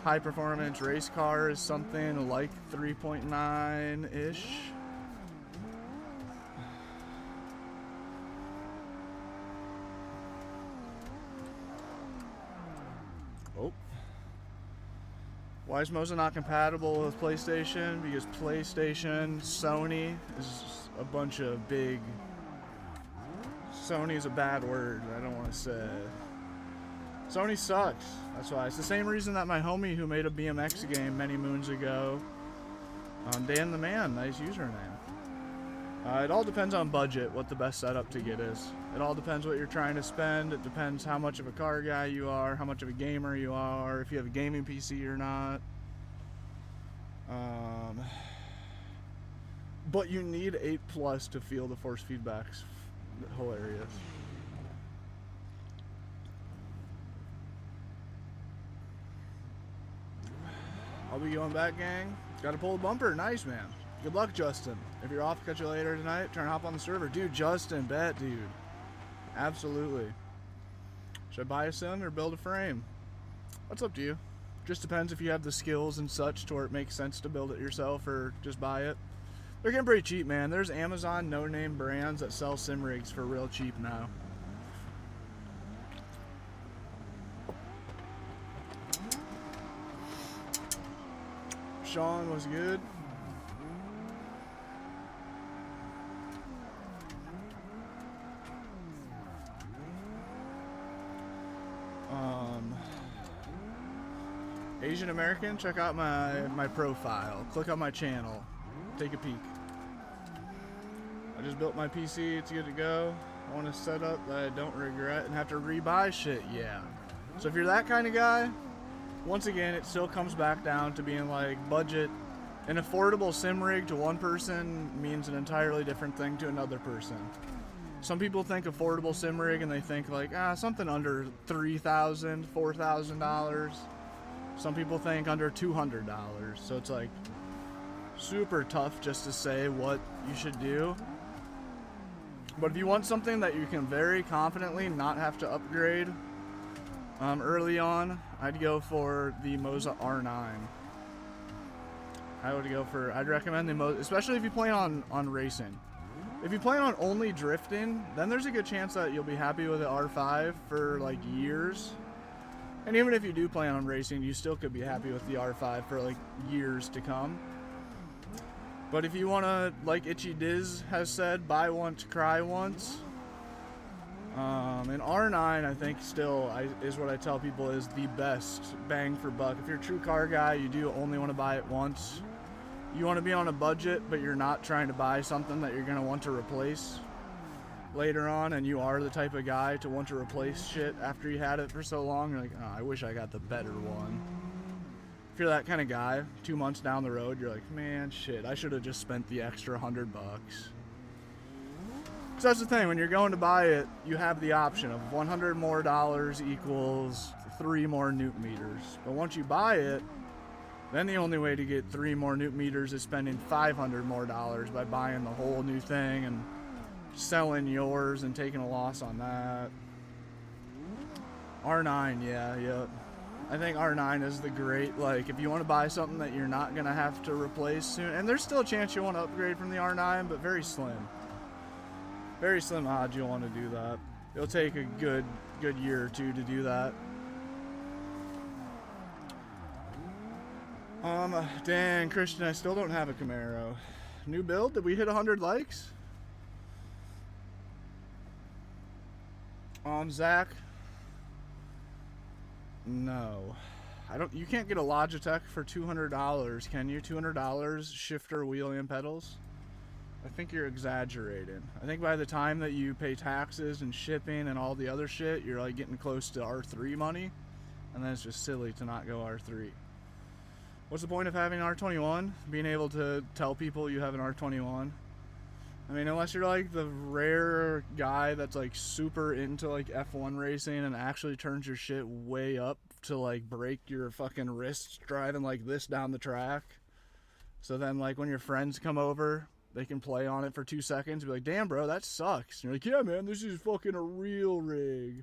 High performance race car is something like 3.9 ish. Oh. Why is Moza not compatible with PlayStation? Because PlayStation, Sony is a bunch of big... Sony's a bad word, I don't want to say. Sony sucks, that's why. It's the same reason that my homie who made a BeamNG game many moons ago, Dan the Man, nice username. It all depends on budget, what the best setup to get is. It all depends what you're trying to spend. It depends how much of a car guy you are, how much of a gamer you are, if you have a gaming PC or not. But you need 8+ to feel the force feedback's hilarious. I'll be going back, gang. Gotta pull the bumper. Nice, man. Good luck, Justin. If you're off, catch you later tonight. Try and hop on the server. Dude, Justin, bet, dude. Absolutely. Should I buy a sim or build a frame? That's up to you. Just depends if you have the skills and such to where it makes sense to build it yourself or just buy it. They're getting pretty cheap, man. There's Amazon no-name brands that sell sim rigs for real cheap now. Sean was good. Asian American, check out my profile. Click on my channel. Take a peek. I just built my PC. It's good to go. I want a setup that I don't regret and have to rebuy shit. Yeah. So if you're that kind of guy, once again, it still comes back down to being like budget. An affordable sim rig to one person means an entirely different thing to another person. Some people think affordable sim rig and they think like, something under $3,000, $4,000. Some people think under $200. So it's like super tough just to say what you should do. But if you want something that you can very confidently not have to upgrade early on, I'd go for the Moza R9. I'd recommend the Moza, especially if you plan on racing. If you plan on only drifting, then there's a good chance that you'll be happy with the R5 for like years. And even if you do plan on racing, you still could be happy with the R5 for like years to come. But if you want to, like Itchy Diz has said, buy once, cry once. An R9, I think, still is what I tell people is the best bang for buck. If you're a true car guy, you do only want to buy it once. You want to be on a budget, but you're not trying to buy something that you're going to want to replace later on, and you are the type of guy to want to replace shit after you had it for so long. You're like, oh, I wish I got the better one. If you're that kind of guy, 2 months down the road, you're like, man, shit, I should have just spent the extra $100. So that's the thing, when you're going to buy it, you have the option of $100 more equals 3 more newton meters. But once you buy it, then the only way to get 3 more newton meters is spending $500 more by buying the whole new thing and selling yours and taking a loss on that. R9, yeah. I think R9 is the great, like, if you want to buy something that you're not going to have to replace soon, and there's still a chance you want to upgrade from the R9, but very slim. Very slim odds you'll want to do that. It'll take a good year or two to do that. Dan, Christian, I still don't have a Camaro. New build? Did we hit 100 likes? Zach? No. You can't get a Logitech for $200, can you? $200 shifter, wheel, and pedals? I think you're exaggerating. I think by the time that you pay taxes and shipping and all the other shit, you're like getting close to R3 money, and then it's just silly to not go R3. What's the point of having an R21? Being able to tell people you have an R21? I mean, unless you're like the rare guy that's like super into like F1 racing and actually turns your shit way up to like break your fucking wrists driving like this down the track. So then like when your friends come over, they can play on it for 2 seconds and be like, damn bro, that sucks. And you're like, yeah man, this is fucking a real rig.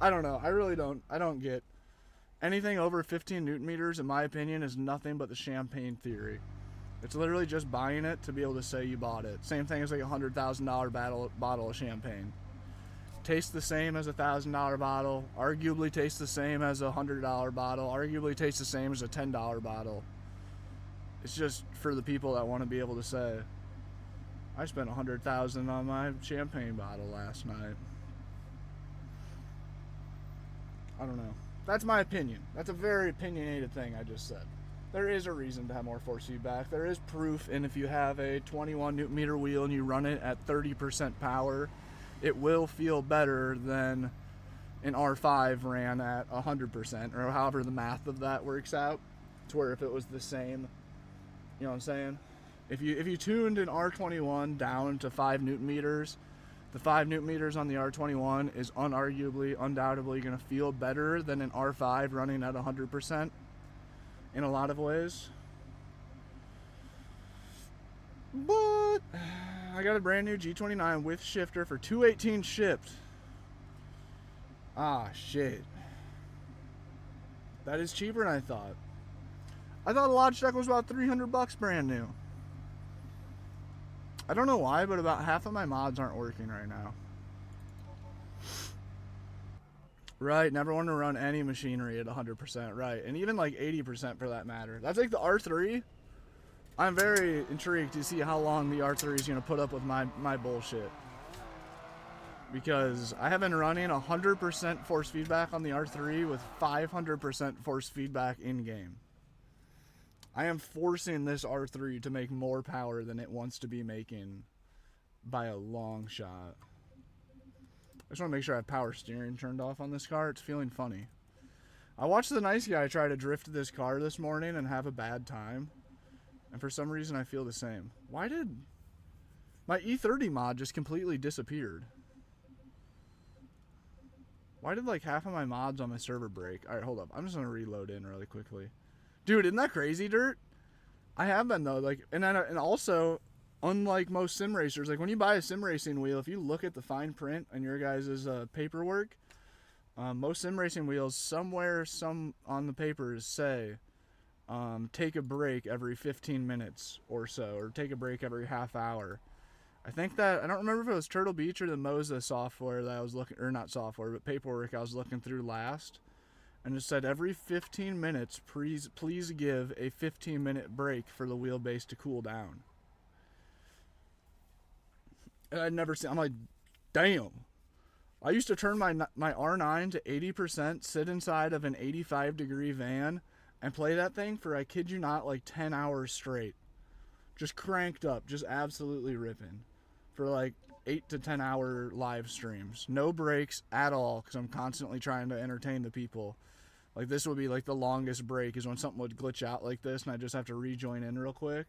I don't know. I don't get anything over 15 newton meters, in my opinion, is nothing but the champagne theory. It's literally just buying it to be able to say you bought it. Same thing as like a $100,000 bottle of champagne. Tastes the same as a $1,000 bottle. Arguably tastes the same as a $100 bottle. Arguably tastes the same as a $10 bottle. It's just for the people that want to be able to say, I spent $100,000 on my champagne bottle last night. I don't know. That's my opinion. That's a very opinionated thing I just said. There is a reason to have more force feedback. There is proof, and if you have a 21 newton meter wheel and you run it at 30% power, it will feel better than an R5 ran at 100%, or however the math of that works out, to where if it was the same, you know what I'm saying? If you tuned an R21 down to 5 newton meters, the 5 newton meters on the R21 is undoubtedly going to feel better than an R5 running at 100% in a lot of ways. But I got a brand new G29 with shifter for $218 shipped. Ah, shit. That is cheaper than I thought. I thought a Logitech was about $300 brand new. I don't know why, but about half of my mods aren't working right now. Right, never want to run any machinery at 100%, right. And even like 80% for that matter. That's like the R3. I'm very intrigued to see how long the R3 is going to put up with my bullshit. Because I have been running 100% force feedback on the R3 with 500% force feedback in-game. I am forcing this R3 to make more power than it wants to be making by a long shot. I just want to make sure I have power steering turned off on this car. It's feeling funny. I watched the nice guy try to drift this car this morning and have a bad time. And for some reason I feel the same. Why did my E30 mod just completely disappeared? Why did like half of my mods on my server break? Alright, hold up. I'm just going to reload in really quickly. Dude, isn't that crazy, Dirt? I have been though. Like, and also, unlike most sim racers, like when you buy a sim racing wheel, if you look at the fine print on your guys' paperwork, most sim racing wheels somewhere on the papers say take a break every 15 minutes or so, or take a break every half hour. I think that, I don't remember if it was Turtle Beach or the Moza software that I was looking, or not software, but paperwork I was looking through last. And it said every 15 minutes, please give a 15-minute break for the wheelbase to cool down. And I'd never seen, I'm like, damn. I used to turn my R9 to 80%, sit inside of an 85-degree van, and play that thing for, I kid you not, like 10 hours straight. Just cranked up, just absolutely ripping. For like 8 to 10 hour live streams. No breaks at all, because I'm constantly trying to entertain the people. Like this would be like the longest break is when something would glitch out like this and I just have to rejoin in real quick.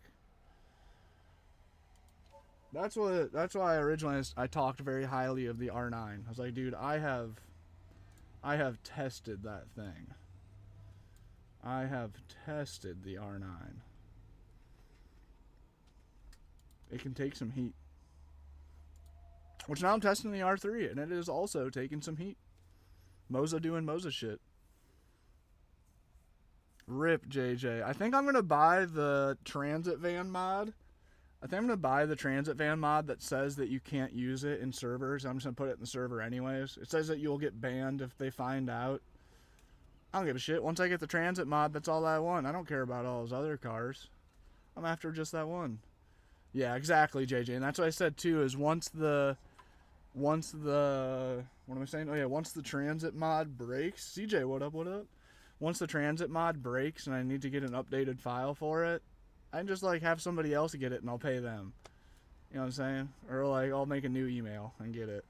That's why originally I talked very highly of the R9. I was like, dude, I have tested that thing. I have tested the R9. It can take some heat. Which now I'm testing the R3 and it is also taking some heat. Moza doing Moza shit. Rip, JJ. I think I'm going to buy the transit van mod. I think I'm going to buy the transit van mod that says that you can't use it in servers. I'm just going to put it in the server anyways. It says that you'll get banned if they find out. I don't give a shit. Once I get the transit mod, that's all I want. I don't care about all those other cars. I'm after just that one. Yeah, exactly, JJ. And that's what I said too, is once the what am I saying? Oh yeah, once the transit mod breaks. CJ, what up, what up? Once the transit mod breaks and I need to get an updated file for it, I can just like have somebody else get it and I'll pay them. You know what I'm saying? Or like I'll make a new email and get it.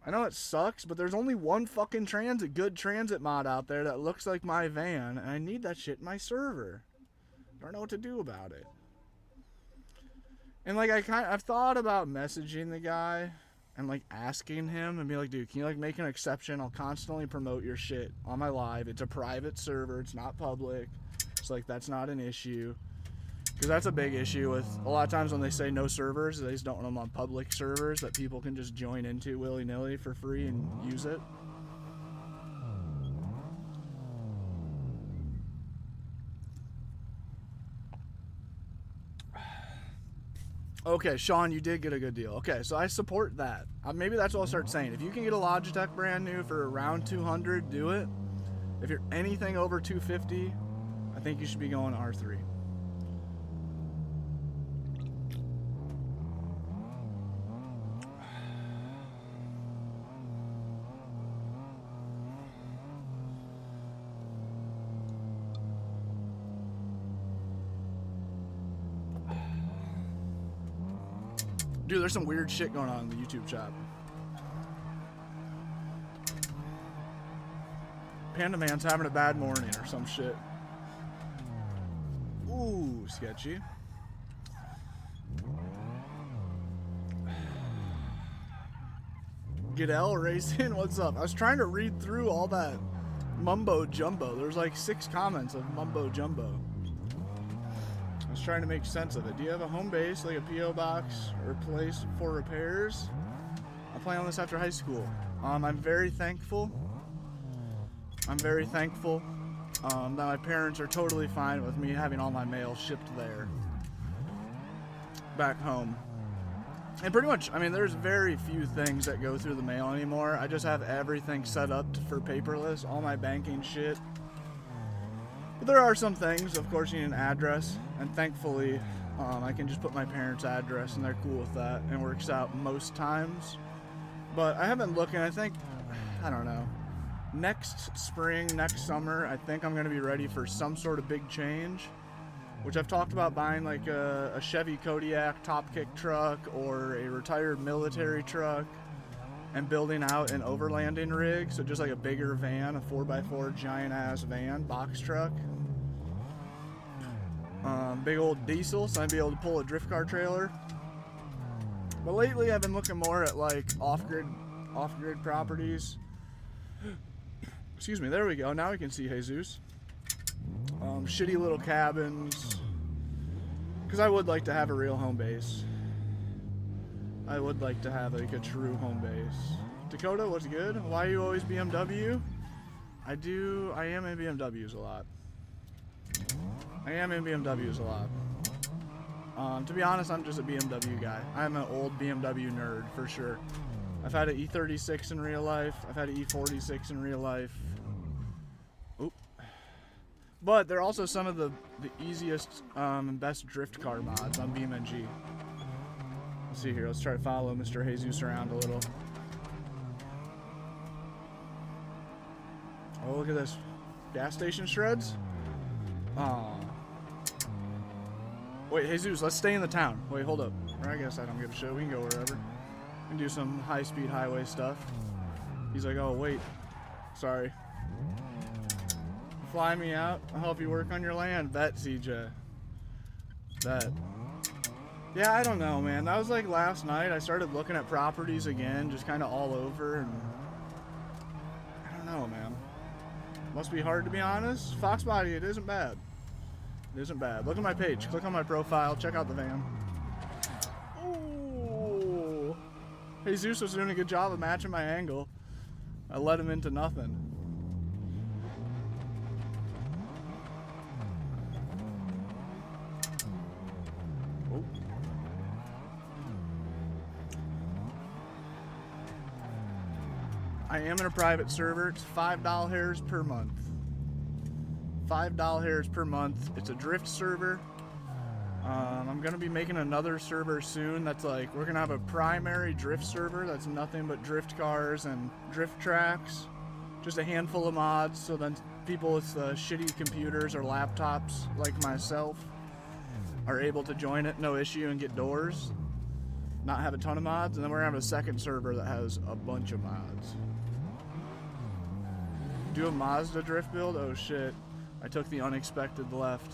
I know it sucks, but there's only one fucking good transit mod out there that looks like my van, and I need that shit in my server. I don't know what to do about it. And like I've thought about messaging the guy and like asking him and be like, dude, can you like make an exception? I'll constantly promote your shit on my live. It's a private server, it's not public. It's like that's not an issue. Because that's a big issue with a lot of times when they say no servers, they just don't want them on public servers that people can just join into willy-nilly for free and use it. Okay, Sean, you did get a good deal. Okay, so I support that. Maybe that's what I'll start saying. If you can get a Logitech brand new for around 200, do it. If you're anything over 250, I think you should be going R3. Dude, there's some weird shit going on in the YouTube chat. Panda Man's having a bad morning or some shit. Ooh, sketchy. Goodell Racing, what's up? I was trying to read through all that mumbo jumbo. There's like 6 comments of mumbo jumbo. I was was trying to make sense of it. Do you have a home base, like a P.O. box or place for repairs? I plan on this after high school. I'm very thankful. That my parents are totally fine with me having all my mail shipped there, back home. And pretty much, I mean, there's very few things that go through the mail anymore. I just have everything set up for paperless, all my banking shit. But there are some things, of course, you need an address, and thankfully, I can just put my parents' address, and they're cool with that, and it works out most times. But I have been looking, I think, I don't know, next spring, next summer, I think I'm going to be ready for some sort of big change, which I've talked about buying like a Chevy Kodiak top kick truck or a retired military truck and building out an overlanding rig, so just like a bigger van, a 4x4 giant ass van, box truck. Big old diesel, so I'd be able to pull a drift car trailer. But lately I've been looking more at like off-grid properties. Excuse me, there we go. Now we can see Jesus. Shitty little cabins. Because I would like to have a real home base. I would like to have like a true home base. Dakota, what's good? Why are you always BMW? I am in BMWs a lot. To be honest, I'm just a BMW guy. I'm an old BMW nerd for sure. I've had an E36 in real life. I've had an E46 in real life. Oop. But they're also some of the easiest and best drift car mods on BeamNG. Let's see here. Let's try to follow Mr. Jesus around a little. Oh, look at this. Gas station shreds? Aw. Wait, Jesus, let's stay in the town. Wait, hold up. Or I guess I don't give a shit. We can go wherever. We can do some high-speed highway stuff. He's like, oh, wait. Sorry. Fly me out. I'll help you work on your land. Bet, CJ. Bet. Yeah, I don't know, man. That was like last night. I started looking at properties again, just kind of all over, and I don't know, man. Must be hard to be honest. Fox Body, it isn't bad. It isn't bad. Look at my page. Click on my profile. Check out the van. Ooh. Jesus was doing a good job of matching my angle. I led him into nothing. Oh. I am in a private server. It's $5 per month. $5 per month. It's a drift server. I'm gonna be making another server soon that's like, we're gonna have a primary drift server that's nothing but drift cars and drift tracks. Just a handful of mods, so then people with shitty computers or laptops like myself are able to join it, no issue, and get doors. Not have a ton of mods, and then we're gonna have a second server that has a bunch of mods. Do a Mazda drift build? Oh shit. I took the unexpected left.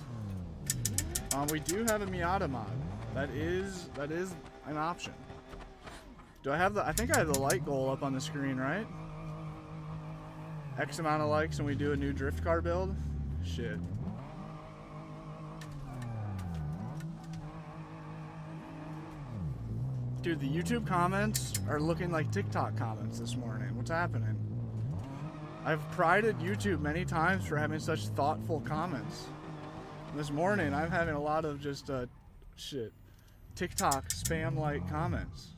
We do have a Miata mod. That is an option. Do I have I think I have the like goal up on the screen, right? X amount of likes and we do a new drift car build? Shit. Dude, the YouTube comments are looking like TikTok comments this morning. What's happening? I've prided YouTube many times for having such thoughtful comments. This morning, I'm having a lot of just, TikTok spam-like comments.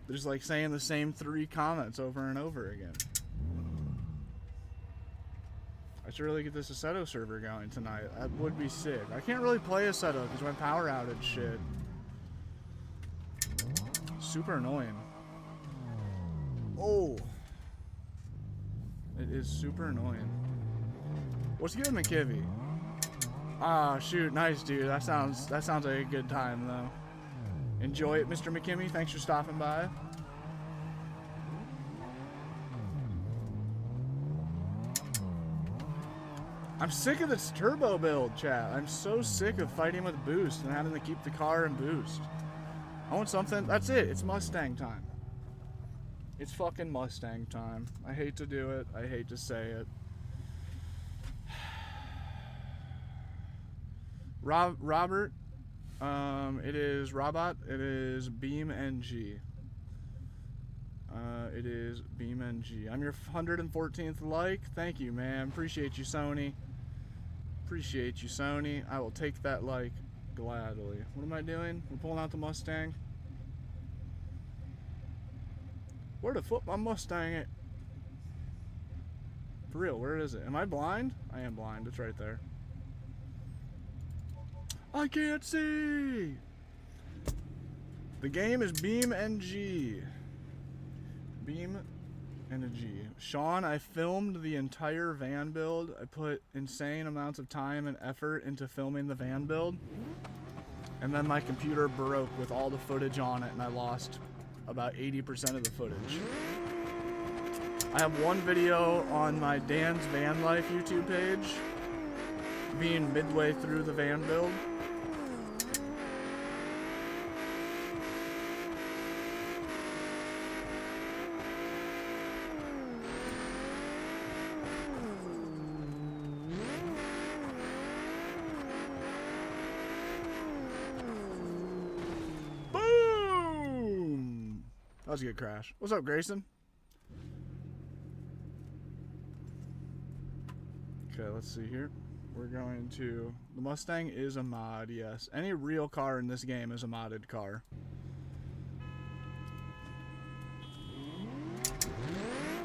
They're just like saying the same 3 comments over and over again. I should really get this Assetto server going tonight. That would be sick. I can't really play Assetto because my power outage shit. Super annoying. Oh. It is super annoying. What's good, McKivy? Ah, shoot, nice, dude. That sounds like a good time, though. Enjoy it, Mr. McKimmy. Thanks for stopping by. I'm sick of this turbo build, chat. I'm so sick of fighting with boost and having to keep the car in boost. I want something. That's it. It's Mustang time. It's fucking Mustang time. I hate to do it. I hate to say it. Robert. It is Robot. It is BeamNG. It is BeamNG. I'm your 114th like. Thank you, man. Appreciate you, Sony. Appreciate you, Sony. I will take that like gladly. What am I doing? We're pulling out the Mustang. Where the fuck my Mustang at? For real, where is it? Am I blind? I am blind. It's right there. I can't see! The game is BeamNG. BeamNG. Sean, I filmed the entire van build. I put insane amounts of time and effort into filming the van build. And then my computer broke with all the footage on it and I lost about 80% of the footage. I have one video on my Dan's Van Life YouTube page, being midway through the van build. Boom! That was a good crash. What's up, Grayson? Okay, let's see here. We're going to... The Mustang is a mod, yes. Any real car in this game is a modded car.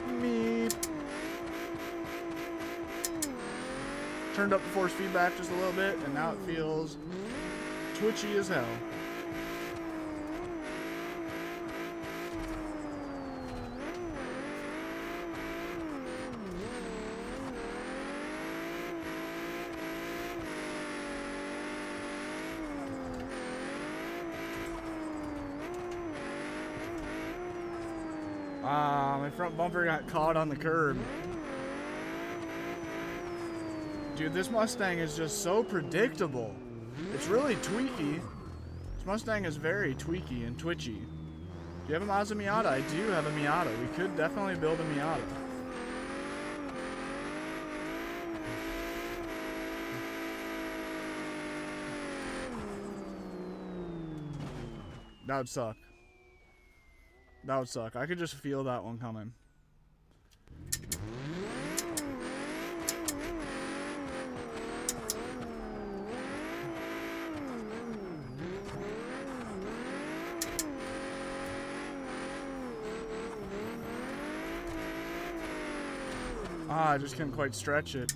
Meep. Turned up the force feedback just a little bit, and now it feels twitchy as hell. My front bumper got caught on the curb. Dude, this Mustang is just so predictable. It's really tweaky. This Mustang is very tweaky and twitchy. Do you have a Mazda Miata? I do have a Miata. We could definitely build a Miata. That would suck. That would suck. I could just feel that one coming. I just couldn't quite stretch it.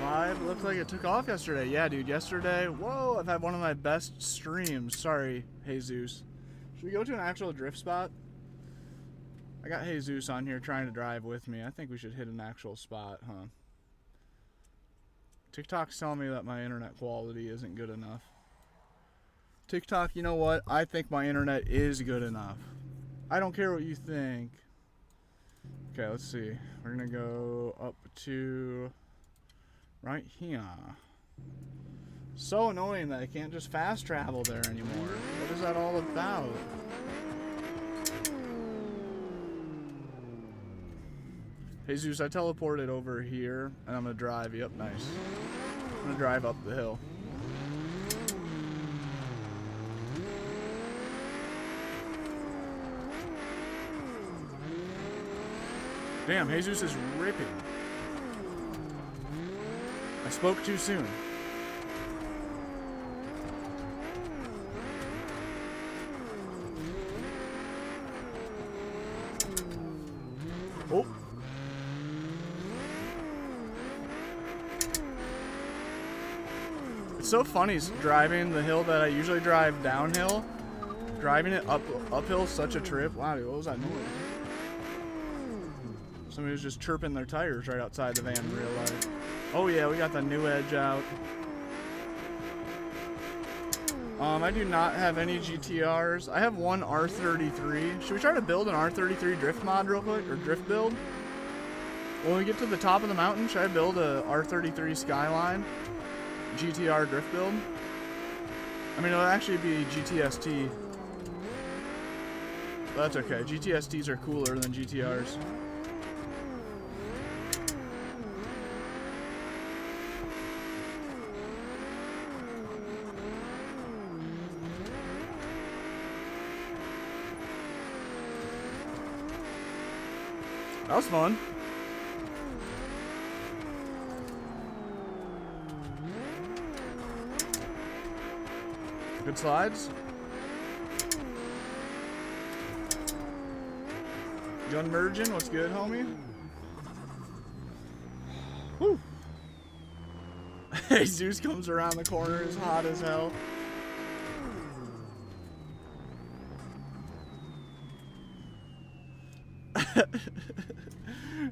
Live looked like it took off yesterday. Yeah, dude, yesterday. Whoa, I've had one of my best streams. Sorry, Jesus. Should we go to an actual drift spot? I got Jesus on here trying to drive with me. I think we should hit an actual spot, huh? TikTok's telling me that my internet quality isn't good enough. TikTok, you know what? I think my internet is good enough. I don't care what you think. Okay, let's see. We're gonna go up to right here. So annoying that I can't just fast travel there anymore. What is that all about? Jesus, I teleported over here and I'm gonna drive. Yep, nice. I'm gonna drive up the hill. Damn, Jesus is ripping. I spoke too soon. Oh. It's so funny driving the hill that I usually drive downhill. Driving it uphill is such a trip. Wow, dude, what was that noise? Somebody was just chirping their tires right outside the van in real life. Oh yeah, we got the new edge out. I do not have any GTRs. I have one R33. Should we try to build an R33 drift mod real quick, or drift build? When we get to the top of the mountain, should I build a R33 Skyline GTR drift build? I mean, it'll actually be GTST. But that's okay. GTSTs are cooler than GTRs. That was fun. Good slides. Gun Mergin, what's good, homie? Whew. Jesus comes around the corner, is hot as hell.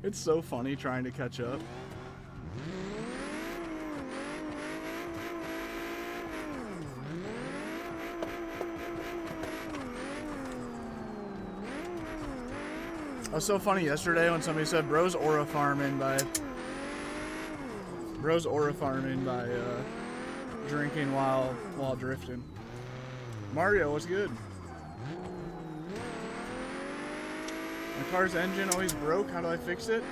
It's so funny trying to catch up. It was so funny yesterday when somebody said bro's aura farming by drinking while drifting. Mario, what's good? My car's engine always broke. How do I fix it?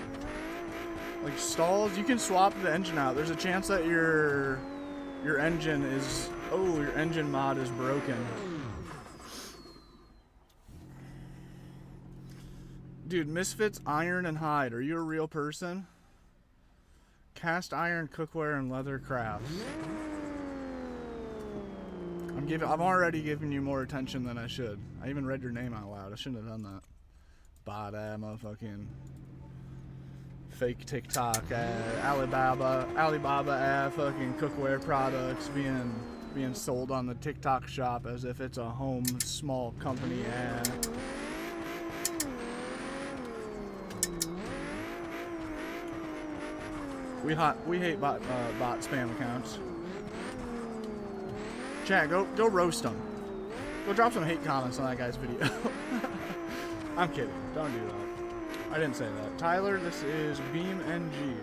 Like stalls, you can swap the engine out. There's a chance that your engine is your engine mod is broken. Dude, Misfits Iron and Hide. Are you a real person? Cast iron, cookware, and leather crafts. I'm already giving you more attention than I should. I even read your name out loud. I shouldn't have done that. Bot motherfucking fake TikTok Alibaba fucking cookware products being sold on the TikTok shop as if it's a home small company We hate bot spam accounts. Chat, go roast them. Go drop some hate comments on that guy's video. I'm kidding. Don't do that. I didn't say that. Tyler, this is BeamNG.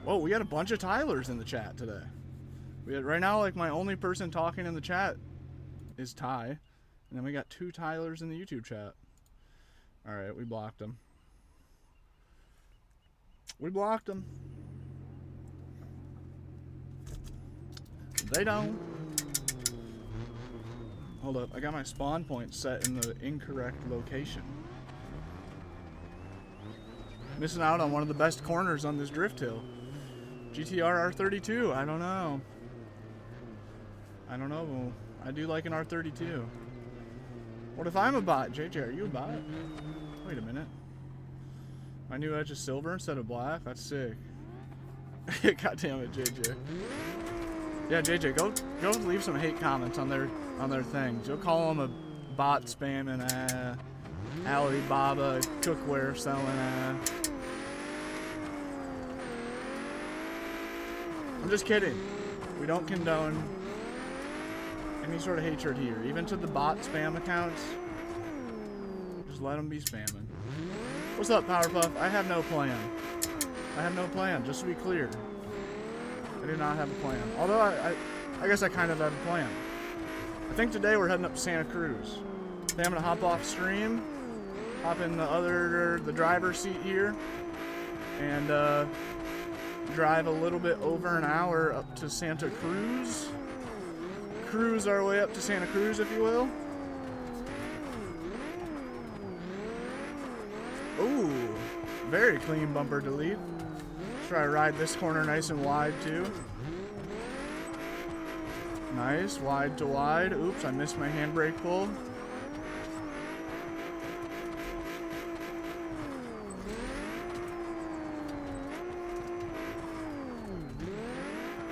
Whoa, we got a bunch of Tylers in the chat today. Right now, like, my only person talking in the chat is Ty. And then we got 2 Tylers in the YouTube chat. Alright, we blocked them. We blocked them. They don't. Hold up, I got my spawn point set in the incorrect location. Missing out on one of the best corners on this drift hill. GTR R32, I don't know. I do like an R32. What if I'm a bot? JJ, are you a bot? Wait a minute. My new edge is silver instead of black? That's sick. God damn it, JJ. Yeah, JJ, go leave some hate comments on their things. You'll call them a bot spamming Alibaba cookware selling I'm just kidding. We don't condone any sort of hatred here. Even to the bot spam accounts, just let them be spamming. What's up, Powerpuff? I have no plan. Just to be clear. I do not have a plan. Although I guess I kind of have a plan. I think today we're heading up to Santa Cruz. I'm gonna hop off stream, hop in the driver's seat here, and drive a little bit over an hour up to Santa Cruz. Cruise our way up to Santa Cruz, if you will. Ooh, very clean bumper delete. Try to ride this corner nice and wide too. Nice, wide to wide. Oops, I missed my handbrake pull.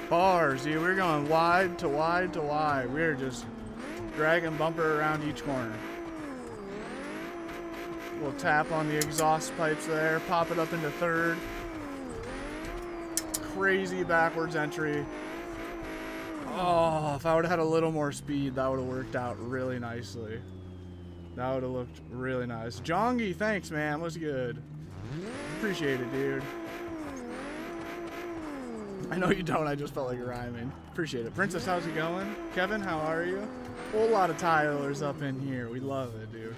Bars, dude, we're going wide to wide to wide. We're just dragging bumper around each corner. We'll tap on the exhaust pipes there, pop it up into third. Crazy backwards entry. Oh, if I would have had a little more speed, that would have worked out really nicely. That would have looked really nice. Jongi, thanks, man. What's good? Appreciate it, dude. I know you don't, I just felt like rhyming. Appreciate it. Princess, how's it going? Kevin, how are you? Whole lot of Tylers up in here. We love it, dude.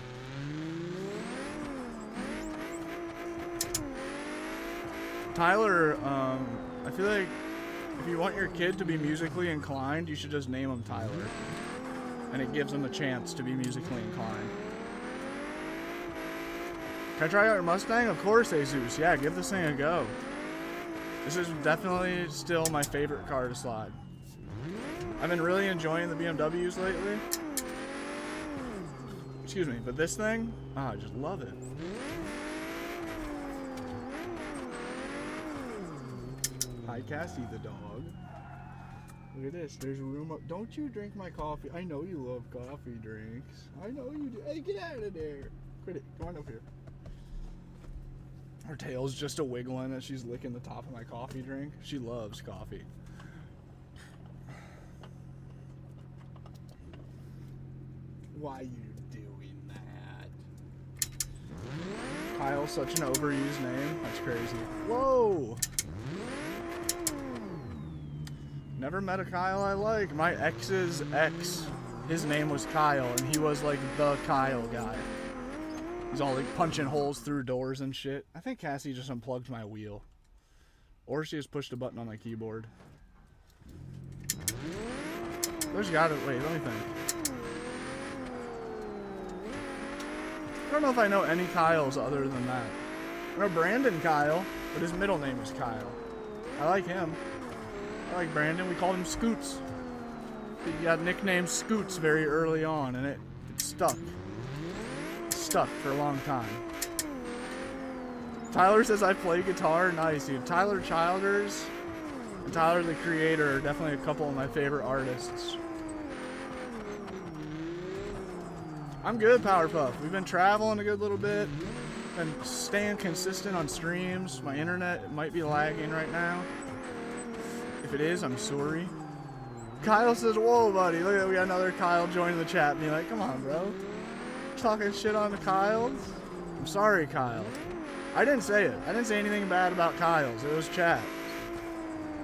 Tyler, I feel like if you want your kid to be musically inclined, you should just name him Tyler. And it gives him a chance to be musically inclined. Can I try out your Mustang? Of course, Jesus. Yeah, give this thing a go. This is definitely still my favorite car to slide. I've been really enjoying the BMWs lately. Excuse me, but this thing, I just love it. Hi, Cassie the dog. Look at this, there's room up. Don't you drink my coffee. I know you love coffee drinks. I know you do. Hey, get out of there. Quit it, come on over here. Her tail's just a wiggling as she's licking the top of my coffee drink. She loves coffee. Why you doing that? Kyle's such an overused name. That's crazy. Whoa! Never met a Kyle I like. My ex's ex, his name was Kyle, and he was like the Kyle guy. He's all like punching holes through doors and shit. I think Cassie just unplugged my wheel. Or she just pushed a button on my keyboard. There's gotta, wait, let me think. I don't know if I know any Kyles other than that. I know Brandon Kyle, but his middle name is Kyle. I like him. I like Brandon. We called him Scoots. He got nicknamed Scoots very early on, and it stuck. Stuck for a long time. Tyler says I play guitar. Nice, dude. Tyler Childers and Tyler the Creator are definitely a couple of my favorite artists. I'm good, Powerpuff. We've been traveling a good little bit. Been staying consistent on streams. My internet might be lagging right now. If it is, I'm sorry. Kyle says, whoa, buddy. Look at that. We got another Kyle joining the chat. Being like, come on, bro. Talking shit on the Kyles. I'm sorry, Kyle. I didn't say it. I didn't say anything bad about Kyles. It was chat.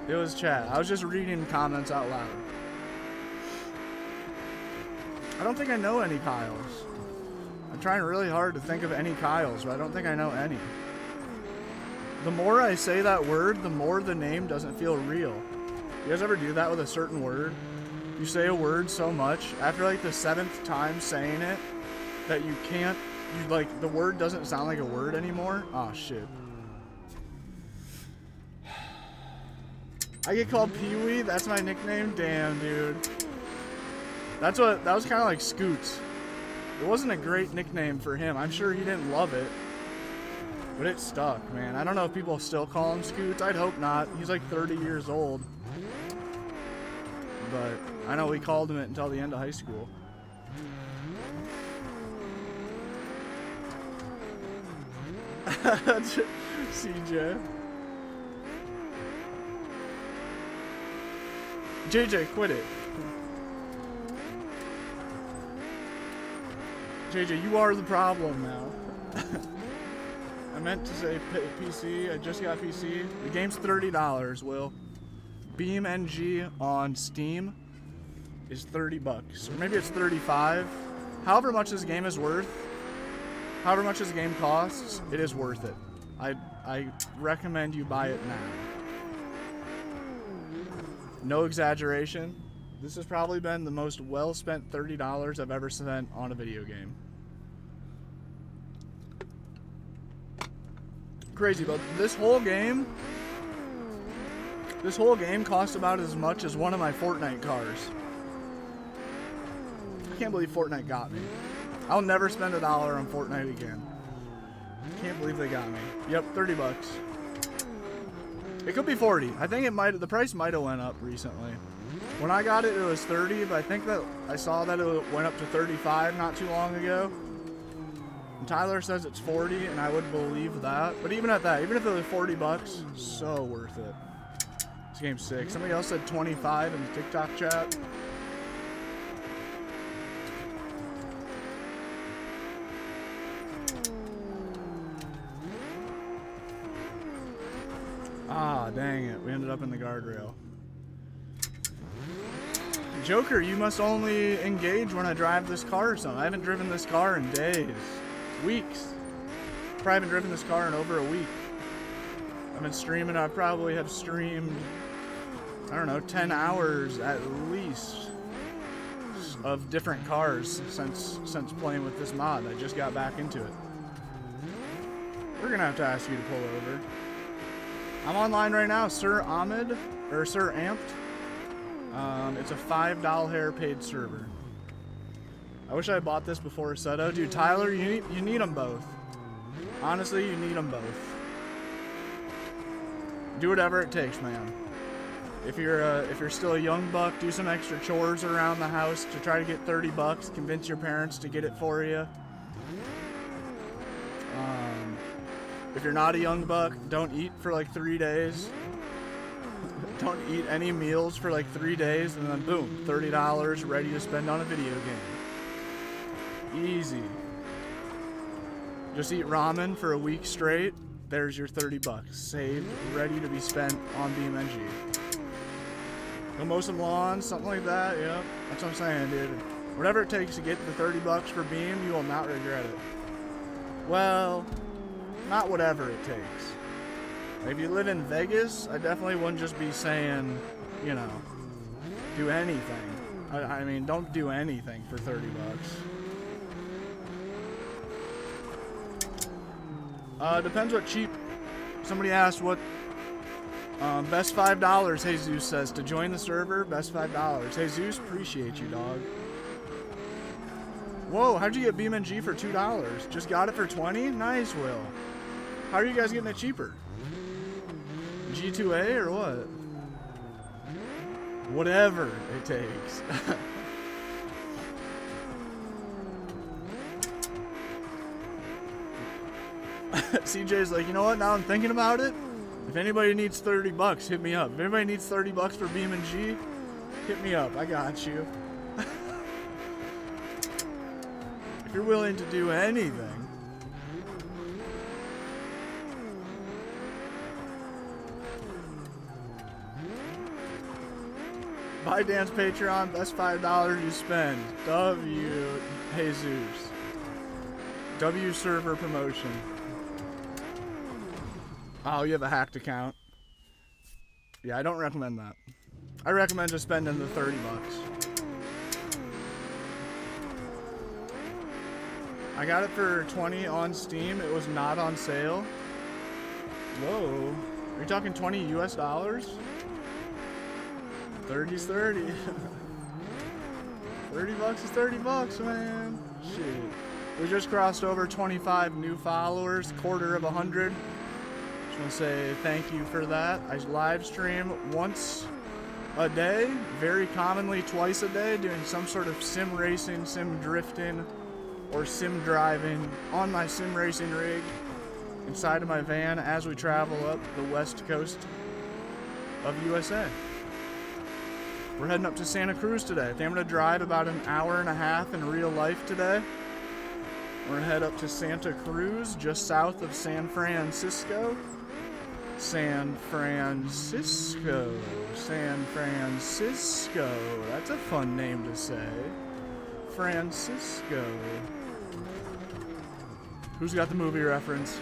It was chat. I was just reading comments out loud. I don't think I know any Kyles. I'm trying really hard to think of any Kyles, but I don't think I know any. The more I say that word, the more the name doesn't feel real. You guys ever do that with a certain word? You say a word so much, after like the 7th time saying it, that you can't, the word doesn't sound like a word anymore. Oh shit. I get called Pee-wee, that's my nickname? Damn, dude. That was kind of like Scoots. It wasn't a great nickname for him. I'm sure he didn't love it. But it stuck, man. I don't know if people still call him Scoots. I'd hope not. He's like 30 years old. But I know we called him it until the end of high school. CJ. JJ, quit it. JJ, you are the problem now. I meant to say PC. I just got PC. The game's $30, Will. BeamNG on Steam is $30. Or maybe it's 35. However much this game is worth, however much this game costs, it is worth it. I recommend you buy it now. No exaggeration. This has probably been the most well-spent $30 I've ever spent on a video game. Crazy, but this whole game cost about as much as one of my Fortnite cars. I can't believe Fortnite got me. I'll never spend $1 on Fortnite again. Can't believe they got me. Yep, $30. It could be 40. I think the price might have went up recently. When I got it, it was 30, but I think that I saw that it went up to 35 not too long ago. And Tyler says it's 40, and I would believe that. But even at that, even if it was $40, so worth it. This game's sick. Somebody else said 25 in the TikTok chat. Ah, dang it. We ended up in the guardrail. Joker, you must only engage when I drive this car or something. I haven't driven this car in days. Weeks. Probably haven't driven this car in over a week. I've been streaming. I probably have streamed, I don't know, 10 hours at least of different cars since playing with this mod. I just got back into it. We're gonna have to ask you to pull over. I'm online right now, Sir Ahmed, or Sir Amped. It's a $5 paid server. I wish I had bought this before Assetto. Dude, Tyler, you need them both. Honestly, you need them both. Do whatever it takes, man. If you're still a young buck, do some extra chores around the house to try to get 30 bucks. Convince your parents to get it for you. If you're not a young buck, don't eat for like 3 days. Don't eat any meals for like 3 days, and then boom, $30 ready to spend on a video game. Easy. Just eat ramen for a week straight. There's your 30 bucks saved, ready to be spent on BeamNG. Go mow some lawns, something like that. Yep, that's what I'm saying, dude. Whatever it takes to get the 30 bucks for Beam, you will not regret it. Well, not whatever it takes. If you live in Vegas, I definitely wouldn't just be saying, you know, do anything. I mean, don't do anything for 30 bucks. Depends what cheap. Somebody asked what best $5, Jesus says, to join the server. Best $5. Jesus, appreciate you, dog. Whoa, how'd you get BeamNG for $2? Just got it for 20? Nice, Will. How are you guys getting it cheaper? G2A or what? Whatever it takes. CJ's like, you know what? Now I'm thinking about it. If anybody needs 30 bucks, hit me up. If anybody needs 30 bucks for BeamNG, hit me up. I got you. If you're willing to do anything. ByteDance Patreon, best $5 you spend. W Jesus. W server promotion. Oh, you have a hacked account. Yeah, I don't recommend that. I recommend just spending the 30 bucks. I got it for 20 on Steam. It was not on sale. Whoa. Are you talking 20 US dollars? 30's 30. 30 bucks is 30 bucks, man. Shit. We just crossed over 25 new followers, quarter of 100. Just want to say thank you for that. I live stream once a day, very commonly twice a day, doing some sort of sim racing, sim drifting, or sim driving on my sim racing rig inside of my van as we travel up the west coast of USA. We're heading up to Santa Cruz today. I think I'm going to drive about an hour and a half in real life today. We're going to head up to Santa Cruz, just south of San Francisco. San Francisco. San Francisco. That's a fun name to say. Francisco. Who's got the movie reference?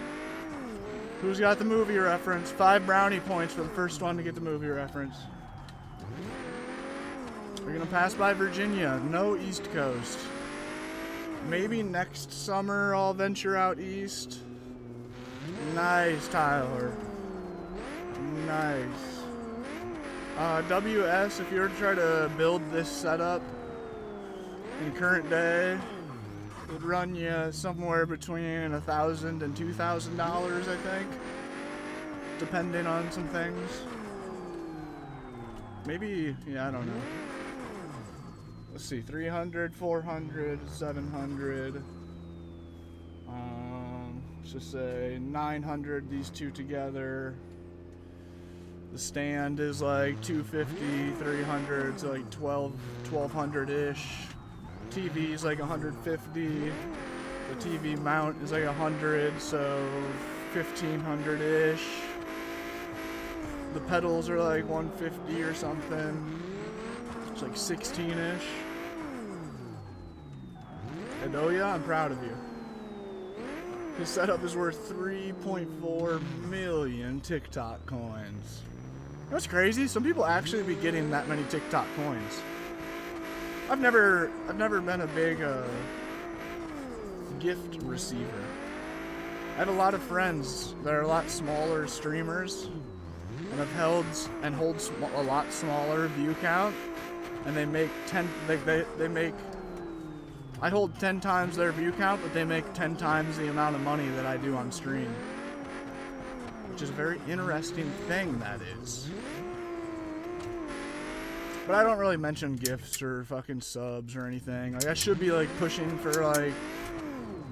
Who's got the movie reference? 5 brownie points for the first one to get the movie reference. We're gonna pass by Virginia. No East Coast. Maybe next summer I'll venture out east. Nice, Tyler. Nice. WS, if you were to try to build this setup in current day, it would run you somewhere between $1,000 and $2,000, I think, depending on some things. Maybe, yeah, I don't know. Let's see, 300, 400, 700. Let's just say 900, these two together. The stand is like 250, 300, so like 1200-ish. TV is like 150. The TV mount is like 100, so 1500-ish. The pedals are like 150 or something. It's like 16-ish. And oh yeah, I'm proud of you. His setup is worth 3.4 million TikTok coins. That's crazy. Some people actually be getting that many TikTok coins. I've never been a big gift receiver. I have a lot of friends that are a lot smaller streamers and have held and hold a lot smaller view count, and they make 10. They make. I hold 10 times their view count, but they make 10 times the amount of money that I do on stream, which is a very interesting thing. That is. But I don't really mention gifts or fucking subs or anything. Like, I should be like pushing for like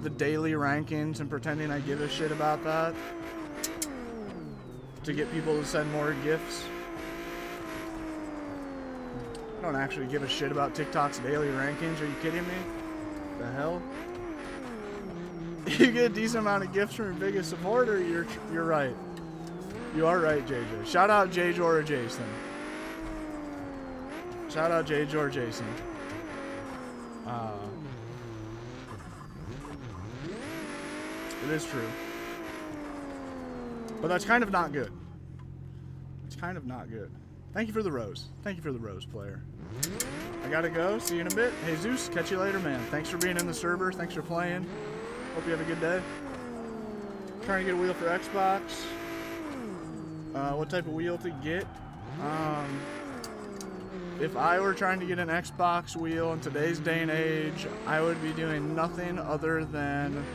the daily rankings and pretending I give a shit about that to get people to send more gifts. I don't actually give a shit about TikTok's daily rankings. Are you kidding me? The hell? You get a decent amount of gifts from your biggest supporter. You're right. You are right, JJ. Shout out JJ or Jason. Shout out JJ or Jason. It is true. But that's kind of not good. It's kind of not good. Thank you for the rose. Thank you for the rose, player. I gotta go. See you in a bit. Hey, Zeus, catch you later, man. Thanks for being in the server. Thanks for playing. Hope you have a good day. Trying to get a wheel for Xbox. What type of wheel to get? If I were trying to get an Xbox wheel in today's day and age, I would be doing nothing other than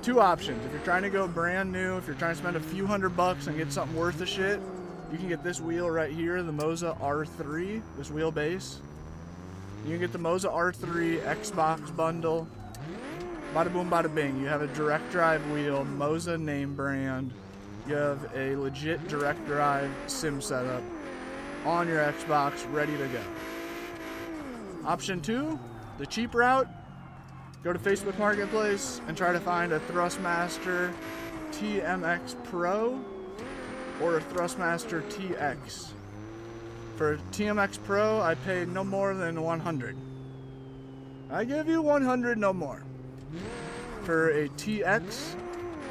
two options. If you're trying to go brand new, if you're trying to spend a few $100 and get something worth the shit, you can get this wheel right here, the Moza R3, this wheelbase. You can get the Moza R3 Xbox bundle. Bada boom, bada bing. You have a direct drive wheel, Moza name brand. You have a legit direct drive sim setup on your Xbox, ready to go. Option two, the cheap route. Go to Facebook Marketplace and try to find a Thrustmaster TMX Pro or a Thrustmaster TX. For a TMX Pro, I paid no more than 100. I give you 100, no more. For a TX,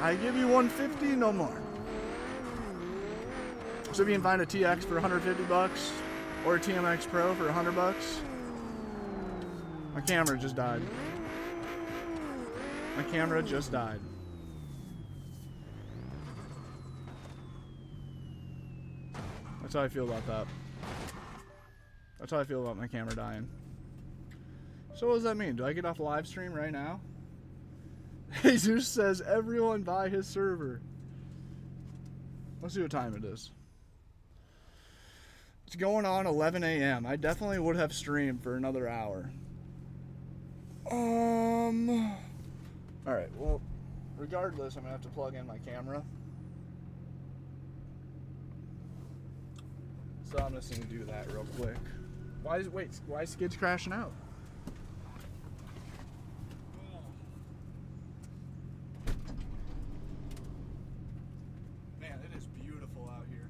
I give you 150, no more. So if you can find a TX for $150 or a TMX Pro for $100, my camera just died. My camera just died. That's how I feel about that. That's how I feel about my camera dying. So what does that mean? Do I get off live stream right now? Jesus says everyone buy his server. Let's see what time it is. It's going on 11 a.m. I definitely would have streamed for another hour. Alright, well, regardless, I'm going to have to plug in my camera. So I'm just going to do that real quick. Why is Skids crashing out? Man, it is beautiful out here.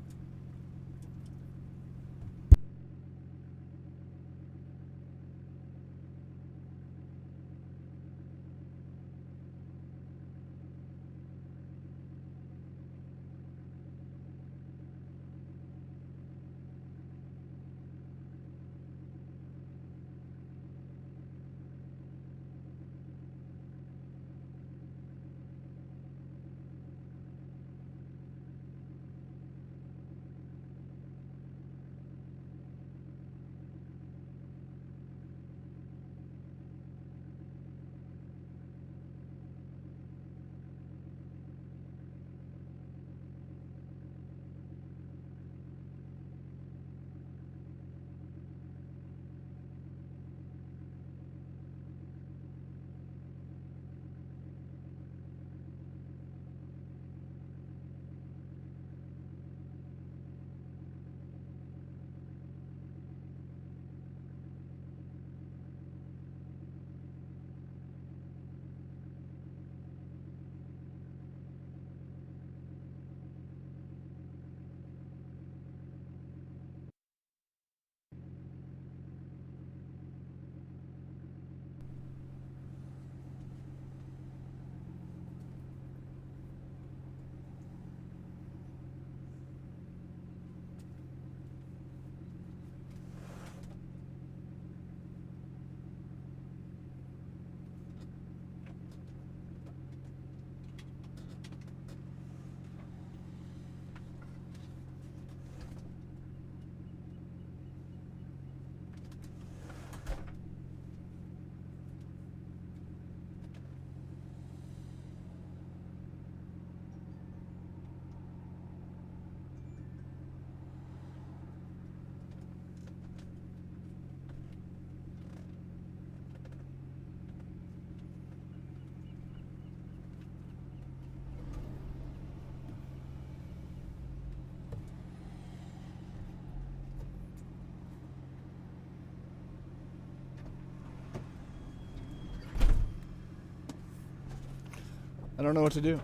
I don't know what to do.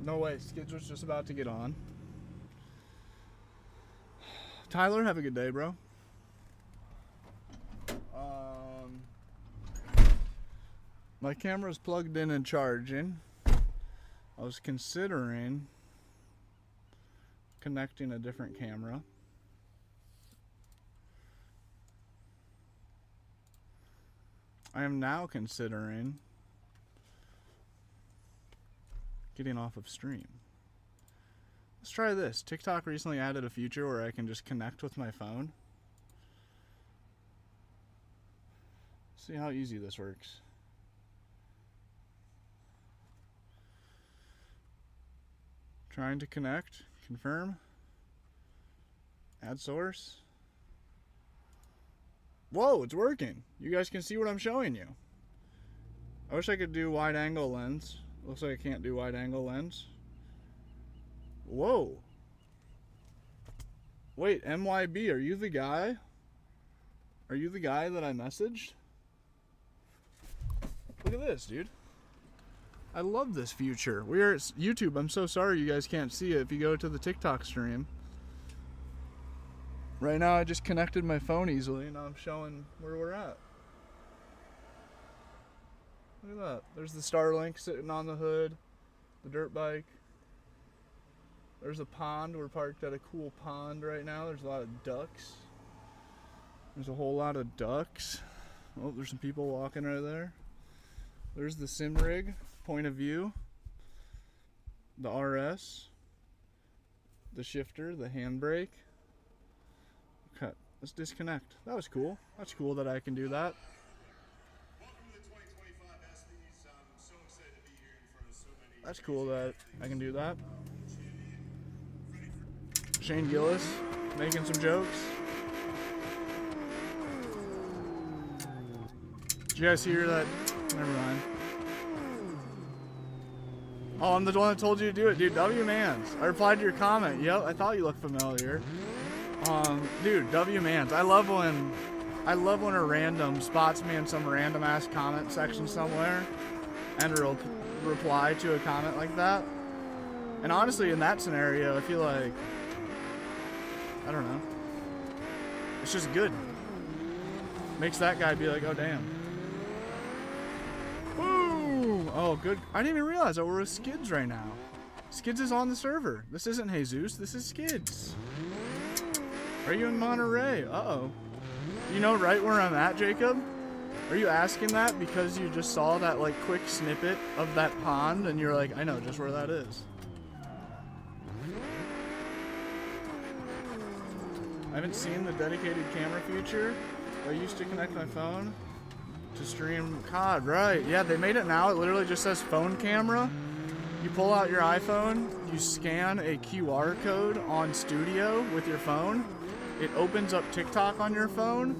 No way, Skids was just about to get on. Tyler, have a good day, bro. My camera's plugged in and charging. I was considering connecting a different camera. I am now considering getting off of stream. Let's try this. TikTok recently added a feature where I can just connect with my phone. See how easy this works. Trying to connect, confirm, add source. Whoa, it's working. You guys can see what I'm showing you. I wish I could do wide angle lens. Looks like I can't do wide angle lens. Whoa. Wait, MYB, are you the guy? Are you the guy that I messaged? Look at this, dude. I love this feature. We're at YouTube. I'm so sorry you guys can't see it if you go to the TikTok stream. Right now I just connected my phone easily and now I'm showing where we're at. Look at that. There's the Starlink sitting on the hood, the dirt bike. There's a pond. We're parked at a cool pond right now. There's a lot of ducks. There's a whole lot of ducks. Oh, there's some people walking right there. There's the sim rig, point of view, the RS, the shifter, the handbrake. Okay, let's disconnect. That was cool. That's cool that I can do that. That's cool that I can do that. Shane Gillis making some jokes. Did you guys hear that? Never mind. Oh, I'm the one that told you to do it, dude. W-Mans. I replied to your comment. Yep, I thought you looked familiar. Dude, W-Mans. I love when a random spots me in some random ass comment section somewhere and will reply to a comment like that. And honestly, in that scenario, I feel like, I don't know, it's just good. Makes that guy be like, oh damn. Woo! Oh, good. I didn't even realize that we're with Skids right now. Skids is on the server. This isn't Jesus. This is Skids. Are you in Monterey? Uh-oh. You know right where I'm at, Jacob? Are you asking that because you just saw that like quick snippet of that pond and you're like, I know just where that is. I haven't seen the dedicated camera feature. I used to connect my phone to stream COD, right? Yeah, they made it now. It literally just says phone camera. You pull out your iPhone, you scan a QR code on Studio with your phone. It opens up TikTok on your phone,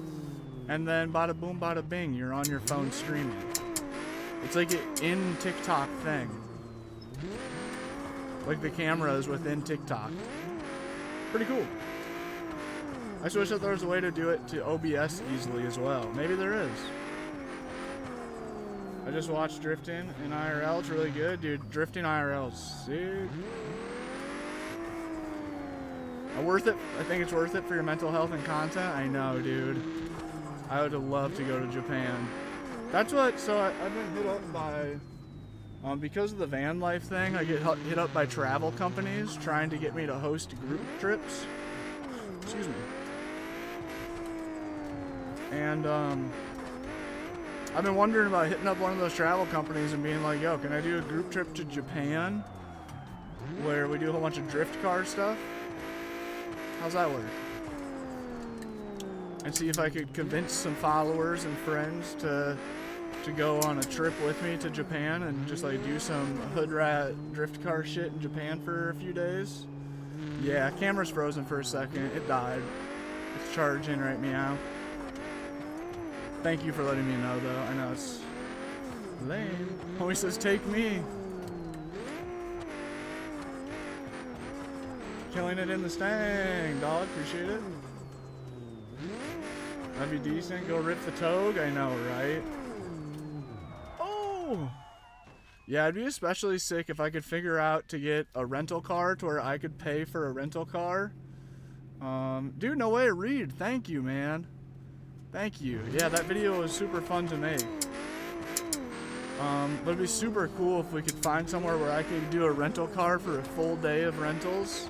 and then bada boom, bada bing, you're on your phone streaming. It's like an in TikTok thing. Like the camera is within TikTok. Pretty cool. I just wish that there was a way to do it to OBS easily as well. Maybe there is. I just watched Drifting in IRL. It's really good, dude. Drifting IRL is sick. Worth it. I think it's worth it for your mental health and content. I know, dude. I would love to go to Japan. That's what. So I've been hit up by, because of the van life thing. I get hit up by travel companies trying to get me to host group trips. Excuse me. And I've been wondering about hitting up one of those travel companies and being like, yo, can I do a group trip to Japan where we do a whole bunch of drift car stuff? How's that work? And see if I could convince some followers and friends to go on a trip with me to Japan and just like do some hood rat drift car shit in Japan for a few days. Yeah, camera's frozen for a second. It died. It's charging right meow. Thank you for letting me know though. I know it's lame. Homie says take me. Killing it in the stang, dog. Appreciate it. That'd be decent. Go rip the togue. I know, right? Oh! Yeah, I'd be especially sick if I could figure out to get a rental car to where I could pay for a rental car. Dude, no way, Reed. Thank you, man. Thank you. Yeah, that video was super fun to make. But it'd be super cool if we could find somewhere where I could do a rental car for a full day of rentals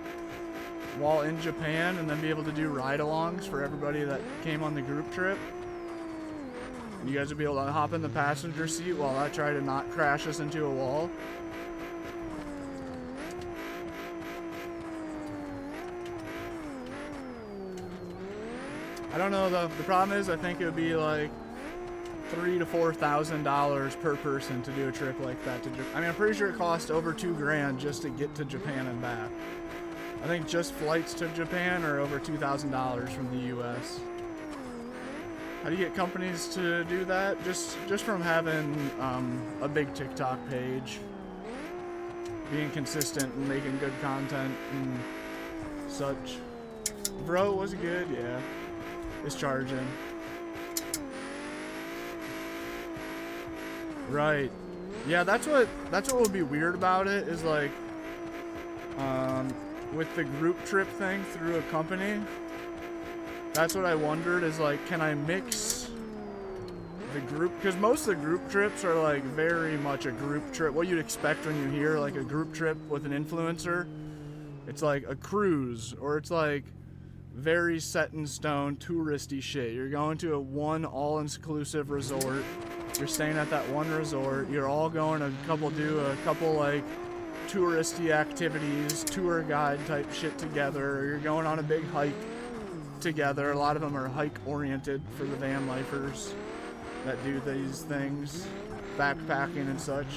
while in Japan, and then be able to do ride-alongs for everybody that came on the group trip. And you guys would be able to hop in the passenger seat while I try to not crash us into a wall. I don't know though. The problem is I think it would be like $3,000 to $4,000 per person to do a trip like that to Japan. I mean, I'm pretty sure it cost over $2,000 just to get to Japan and back. I think just flights to Japan are over $2,000 from the US. How do you get companies to do that? Just from having a big TikTok page, being consistent and making good content and such. Bro, was it good? Yeah. It's charging. Right. Yeah, that's what would be weird about it is like with the group trip thing through a company. That's what I wondered is like, can I mix the group, because most of the group trips are like very much a group trip. What you'd expect when you hear like a group trip with an influencer, it's like a cruise, or it's like very set in stone touristy shit. You're going to one all-inclusive resort. You're staying at that one resort. You're all going to do a couple like touristy activities, tour guide type shit together. Or you're going on a big hike together. A lot of them are hike oriented for the van lifers that do these things, backpacking and such.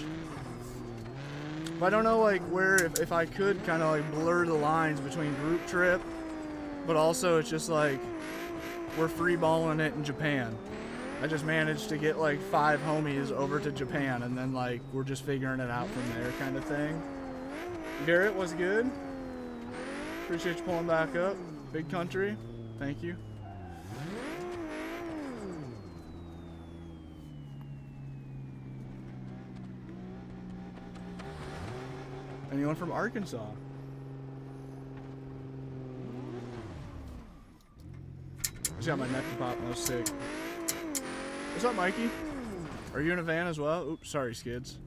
But I don't know like where, if I could kind of like blur the lines between group trip, but also it's just like we're freeballing it in Japan. I just managed to get like 5 homies over to Japan, and then like we're just figuring it out from there kind of thing. Garrett, was good. Appreciate you pulling back up. Big country. Thank you. Anyone from Arkansas? Just got my neck to pop and I was sick. What's up, Mikey? Are you in a van as well? Oops, sorry, skids.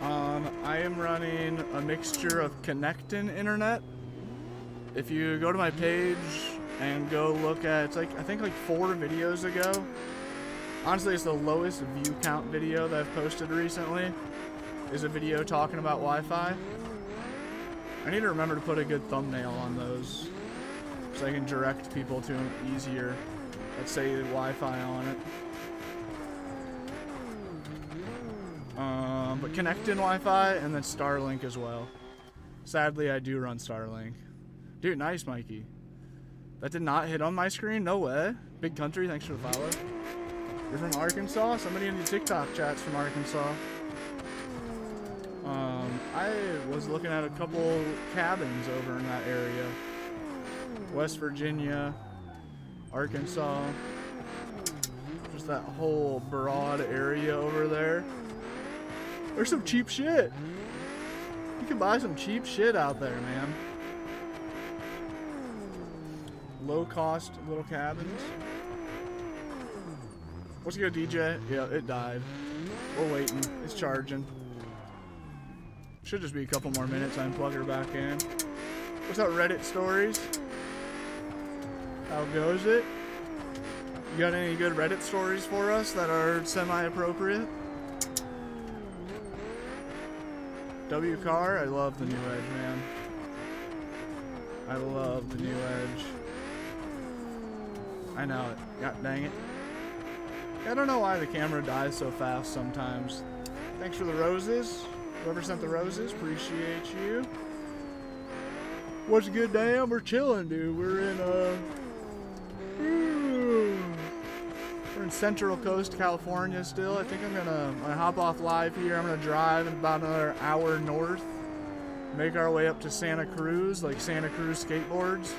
I am running a mixture of connecting internet. If you go to my page and go look at, it's like, I think like 4 videos ago. Honestly, it's the lowest view count video that I've posted recently. Is a video talking about Wi-Fi. I need to remember to put a good thumbnail on those so I can direct people to them easier. Let's say Wi-Fi on it. But connecting Wi-Fi and then Starlink as well. Sadly, I do run Starlink. Dude, nice, Mikey. That did not hit on my screen? No way. Big country, thanks for the follow. You're from Arkansas? Somebody in the TikTok chat's from Arkansas. I was looking at a couple cabins over in that area. West Virginia, Arkansas. Just that whole broad area over there. There's some cheap shit. You can buy some cheap shit out there, man. Low cost little cabins. What's good, DJ? Yeah, it died. We're waiting. It's charging. Should just be a couple more minutes. I unplug her back in. What's up, Reddit stories? How goes it? You got any good Reddit stories for us that are semi-appropriate? W Car, I love the new Edge, man. I love the new Edge. I know it. God dang it. I don't know why the camera dies so fast sometimes. Thanks for the roses. Whoever sent the roses, appreciate you. What's a good damn? We're chilling, dude. We're in Central Coast, California still. I think I'm gonna hop off live here. I'm gonna drive about another hour north. Make our way up to Santa Cruz, like Santa Cruz skateboards.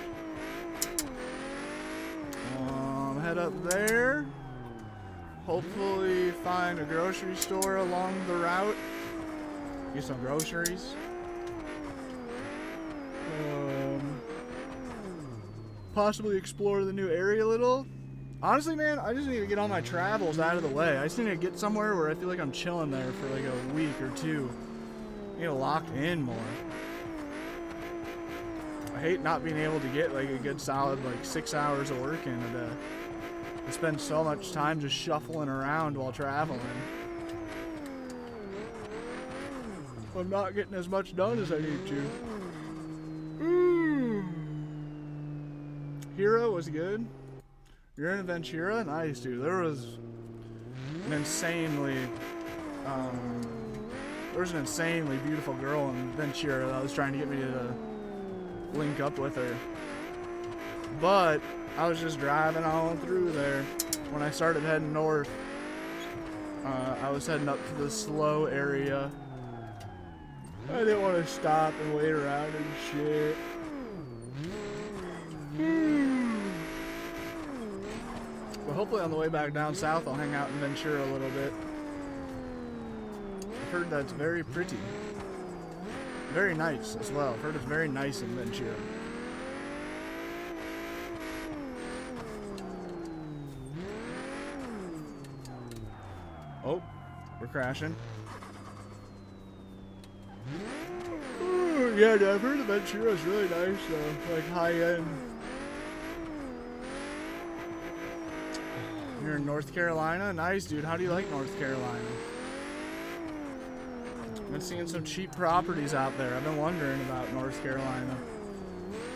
Head head up there. Hopefully find a grocery store along the route. Get some groceries. Possibly explore the new area a little. Honestly, man, I just need to get all my travels out of the way. I just need to get somewhere where I feel like I'm chilling there for like a week or two. I need to lock in more. I hate not being able to get like a good solid like 6 hours of work in a day. I spend so much time just shuffling around while traveling. I'm not getting as much done as I need to. Hero was good. You're in Ventura? Nice, dude. There was an insanely beautiful girl in Ventura that was trying to get me to link up with her. But I was just driving on through there. When I started heading north, I was heading up to the slow area. I didn't want to stop and wait around and shit. But hopefully on the way back down south, I'll hang out in Ventura a little bit. I've heard that's very pretty. Very nice as well. I've heard it's very nice in Ventura. Oh, we're crashing. Ooh, yeah, dude, I've heard Ventura is really nice though. Like high end. You're in North Carolina? Nice, dude. How do you like North Carolina? I've been seeing some cheap properties out there. I've been wondering about North Carolina.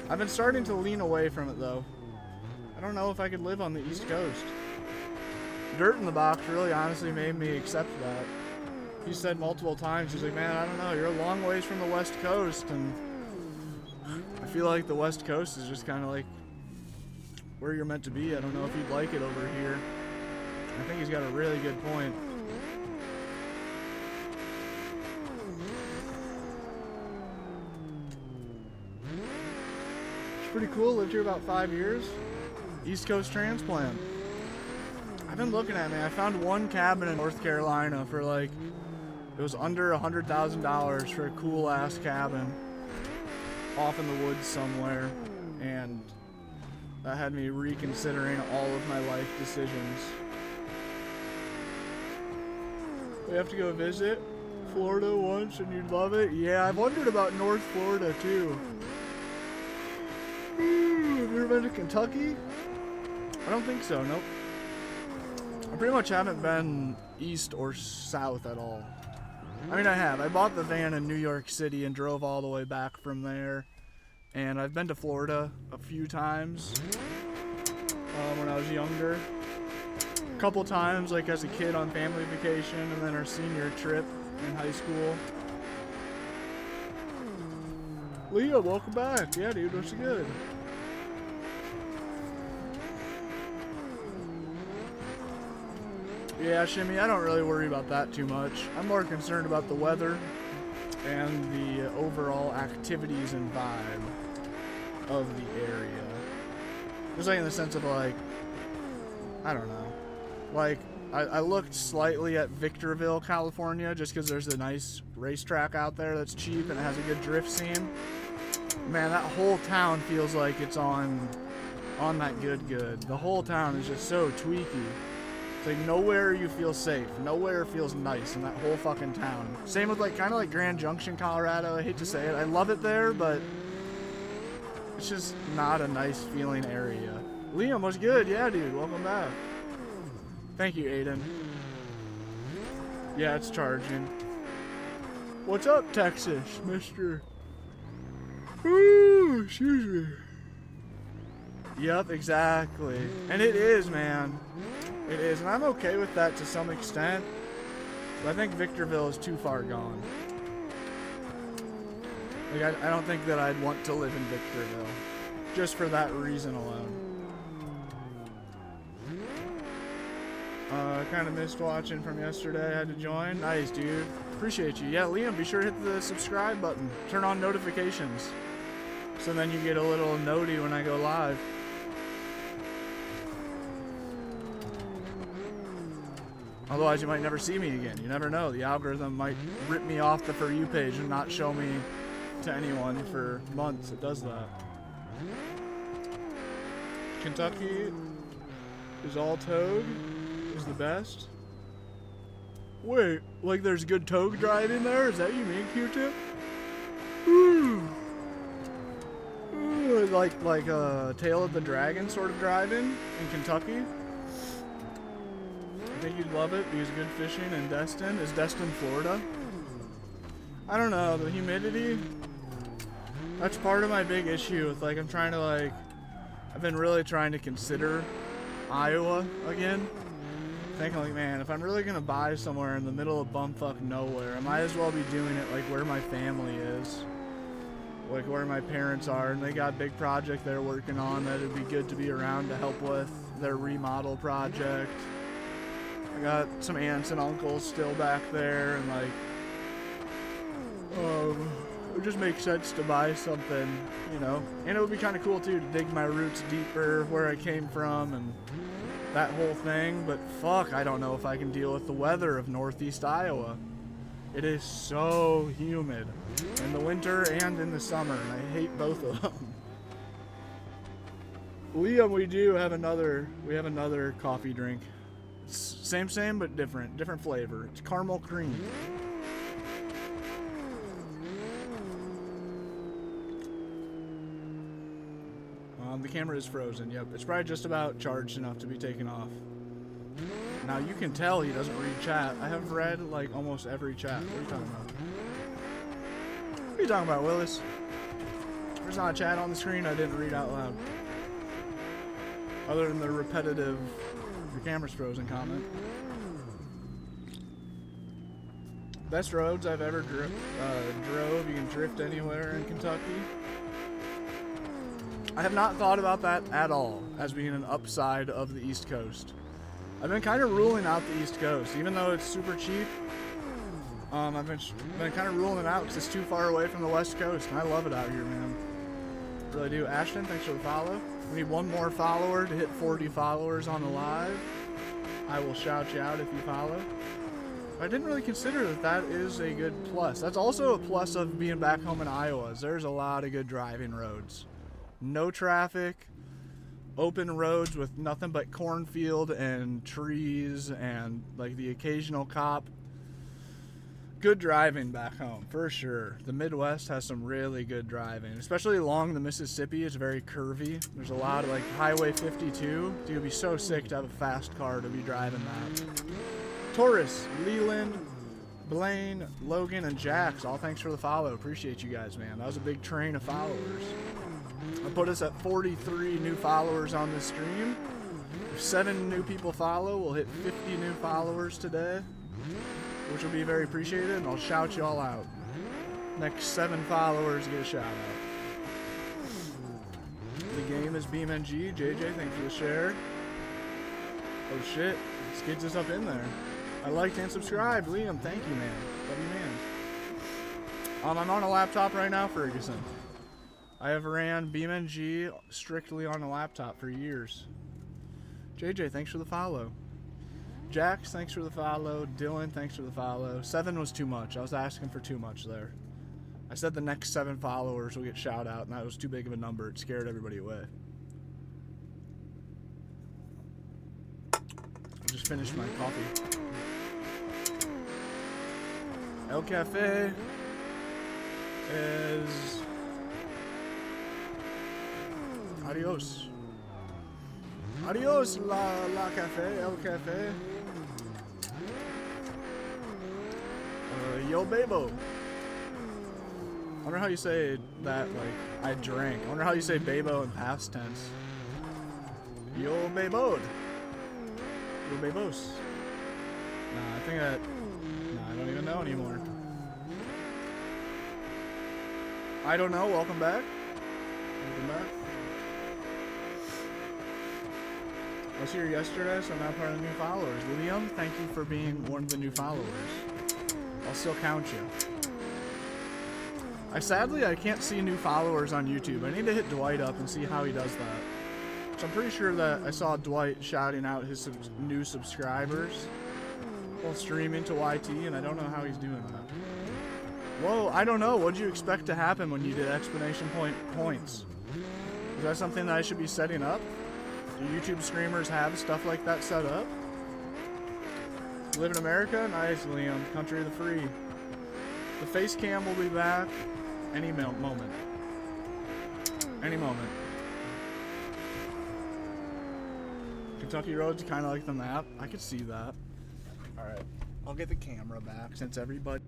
I've been starting to lean away from it, though. I don't know if I could live on the East Coast. Dirt in the Box really honestly made me accept that. He said multiple times, he's like, man, I don't know, you're a long ways from the West Coast, and I feel like the West Coast is just kind of like where you're meant to be. I don't know if you'd like it over here. I think he's got a really good point. It's pretty cool. Lived here about 5 years. East Coast transplant. I've been looking at, man. I found one cabin in North Carolina for like, it was under $100,000 for a cool ass cabin off in the woods somewhere, and that had me reconsidering all of my life decisions. We have to go visit Florida once and you'd love it. Yeah, I've wondered about North Florida too. Have you ever been to Kentucky? I don't think so, nope. I pretty much haven't been east or south at all. I mean, I have. I bought the van in New York City and drove all the way back from there. And I've been to Florida a few times when I was younger. A couple times, like as a kid on family vacation, and then our senior trip in high school. Leo, welcome back. Yeah, dude, what's good? Yeah, Shimmy, I don't really worry about that too much. I'm more concerned about the weather and the overall activities and vibe of the area. Just like in the sense of like, I don't know. Like, I looked slightly at Victorville, California, just because there's a nice racetrack out there that's cheap and it has a good drift scene. Man, that whole town feels like it's on that good. The whole town is just so tweaky. It's like nowhere you feel safe, nowhere feels nice in that whole fucking town. Same with like kind of like Grand Junction, Colorado. I hate to say it, I love it there, but it's just not a nice feeling area. Liam, what's good? Yeah, dude, welcome back. Thank you, Aiden. Yeah, it's charging. What's up, Texas, Mr. Ooh, excuse me. Yep, exactly. And it is, man. It is, and I'm okay with that to some extent. But I think Victorville is too far gone. Like, I don't think that I'd want to live in Victorville. Just for that reason alone. Kind of missed watching from yesterday. I had to join. Nice, dude. Appreciate you. Yeah, Liam, be sure to hit the subscribe button. Turn on notifications. So then you get a little notey when I go live. Otherwise, you might never see me again. You never know. The algorithm might rip me off the For You page and not show me to anyone for months. It does that. Kentucky is all togue. Is the best. Wait, like there's good togue driving there? Is that you mean, Q-Tip? Ooh. Ooh, like Tail of the Dragon sort of driving in Kentucky. I think you'd love it because good fishing in Destin. Is Destin, Florida? I don't know, the humidity, that's part of my big issue with, like, I'm trying to, like, I've been really trying to consider Iowa again. Thinking, like, man, if I'm really gonna buy somewhere in the middle of bumfuck nowhere, I might as well be doing it, like, where my family is. Like, where my parents are, and they got a big project they're working on that it'd be good to be around to help with their remodel project. I got some aunts and uncles still back there, and like, it just makes sense to buy something, you know. And it would be kind of cool too to dig my roots deeper, where I came from, and that whole thing. But fuck, I don't know if I can deal with the weather of Northeast Iowa. It is so humid in the winter and in the summer, and I hate both of them. Liam, we have another coffee drink. Same, but different flavor. It's caramel cream. The camera is frozen. Yep, it's probably just about charged enough to be taken off. Now you can tell he doesn't read chat. I have read like almost every chat. What are you talking about? What are you talking about, Willis? There's not a chat on the screen I didn't read out loud. Other than the repetitive "your camera's frozen" comment. Best roads I've ever drove. You can drift anywhere in Kentucky. I have not thought about that at all as being an upside of the East Coast. I've been kind of ruling out the East Coast, even though it's super cheap. I've been kind of ruling it out because it's too far away from the West Coast, and I love it out here, man. Really do. Ashton, thanks for the follow. We need one more follower to hit 40 followers on the live. I will shout you out if you follow. I didn't really consider that is a good plus. That's also a plus of being back home in Iowa. There's a lot of good driving roads. No traffic, open roads with nothing but cornfield and trees and like the occasional cop. Good driving back home, for sure. The Midwest has some really good driving, especially along the Mississippi. It's very curvy. There's a lot of like Highway 52. Dude, it'd be so sick to have a fast car to be driving that. Taurus, Leland, Blaine, Logan, and Jax, all thanks for the follow. Appreciate you guys, man. That was a big train of followers. I put us at 43 new followers on this stream. If 7 new people follow, we'll hit 50 new followers today, which will be very appreciated, and I'll shout you all out. Next 7 followers get a shout out. The game is BeamNG. JJ, thanks for the share. Oh shit, Skids is up in there. I liked and subscribed. Liam, thank you, man. Love you, man. I'm on a laptop right now, Ferguson. I have ran BeamNG strictly on a laptop for years. JJ, thanks for the follow. Jax, thanks for the follow. Dylan, thanks for the follow. 7 was too much. I was asking for too much there. I said the next 7 followers will get shout out, and that was too big of a number. It scared everybody away. I just finished my coffee. El Cafe is... Adios. Adios, la cafe, el cafe. Yo, babo. I wonder how you say that, like, I drank. I wonder how you say babo in past tense. Yo, baboed. Yo, babos. Nah, I think that... Nah, I don't even know anymore. I don't know. Welcome back. Welcome back. I was here yesterday, so I'm now part of the new followers. Liam, thank you for being one of the new followers. I'll still count you. Sadly, I can't see new followers on YouTube. I need to hit Dwight up and see how he does that. So I'm pretty sure that I saw Dwight shouting out his new subscribers. while streaming to YT, and I don't know how he's doing that. Whoa, I don't know. What'd you expect to happen when you did exclamation point points? Is that something that I should be setting up? Do YouTube streamers have stuff like that set up? Live in America? Nice, Liam. Country of the free. The face cam will be back any moment. Any moment. Kentucky roads kind of like the map. I could see that. Alright. I'll get the camera back since everybody...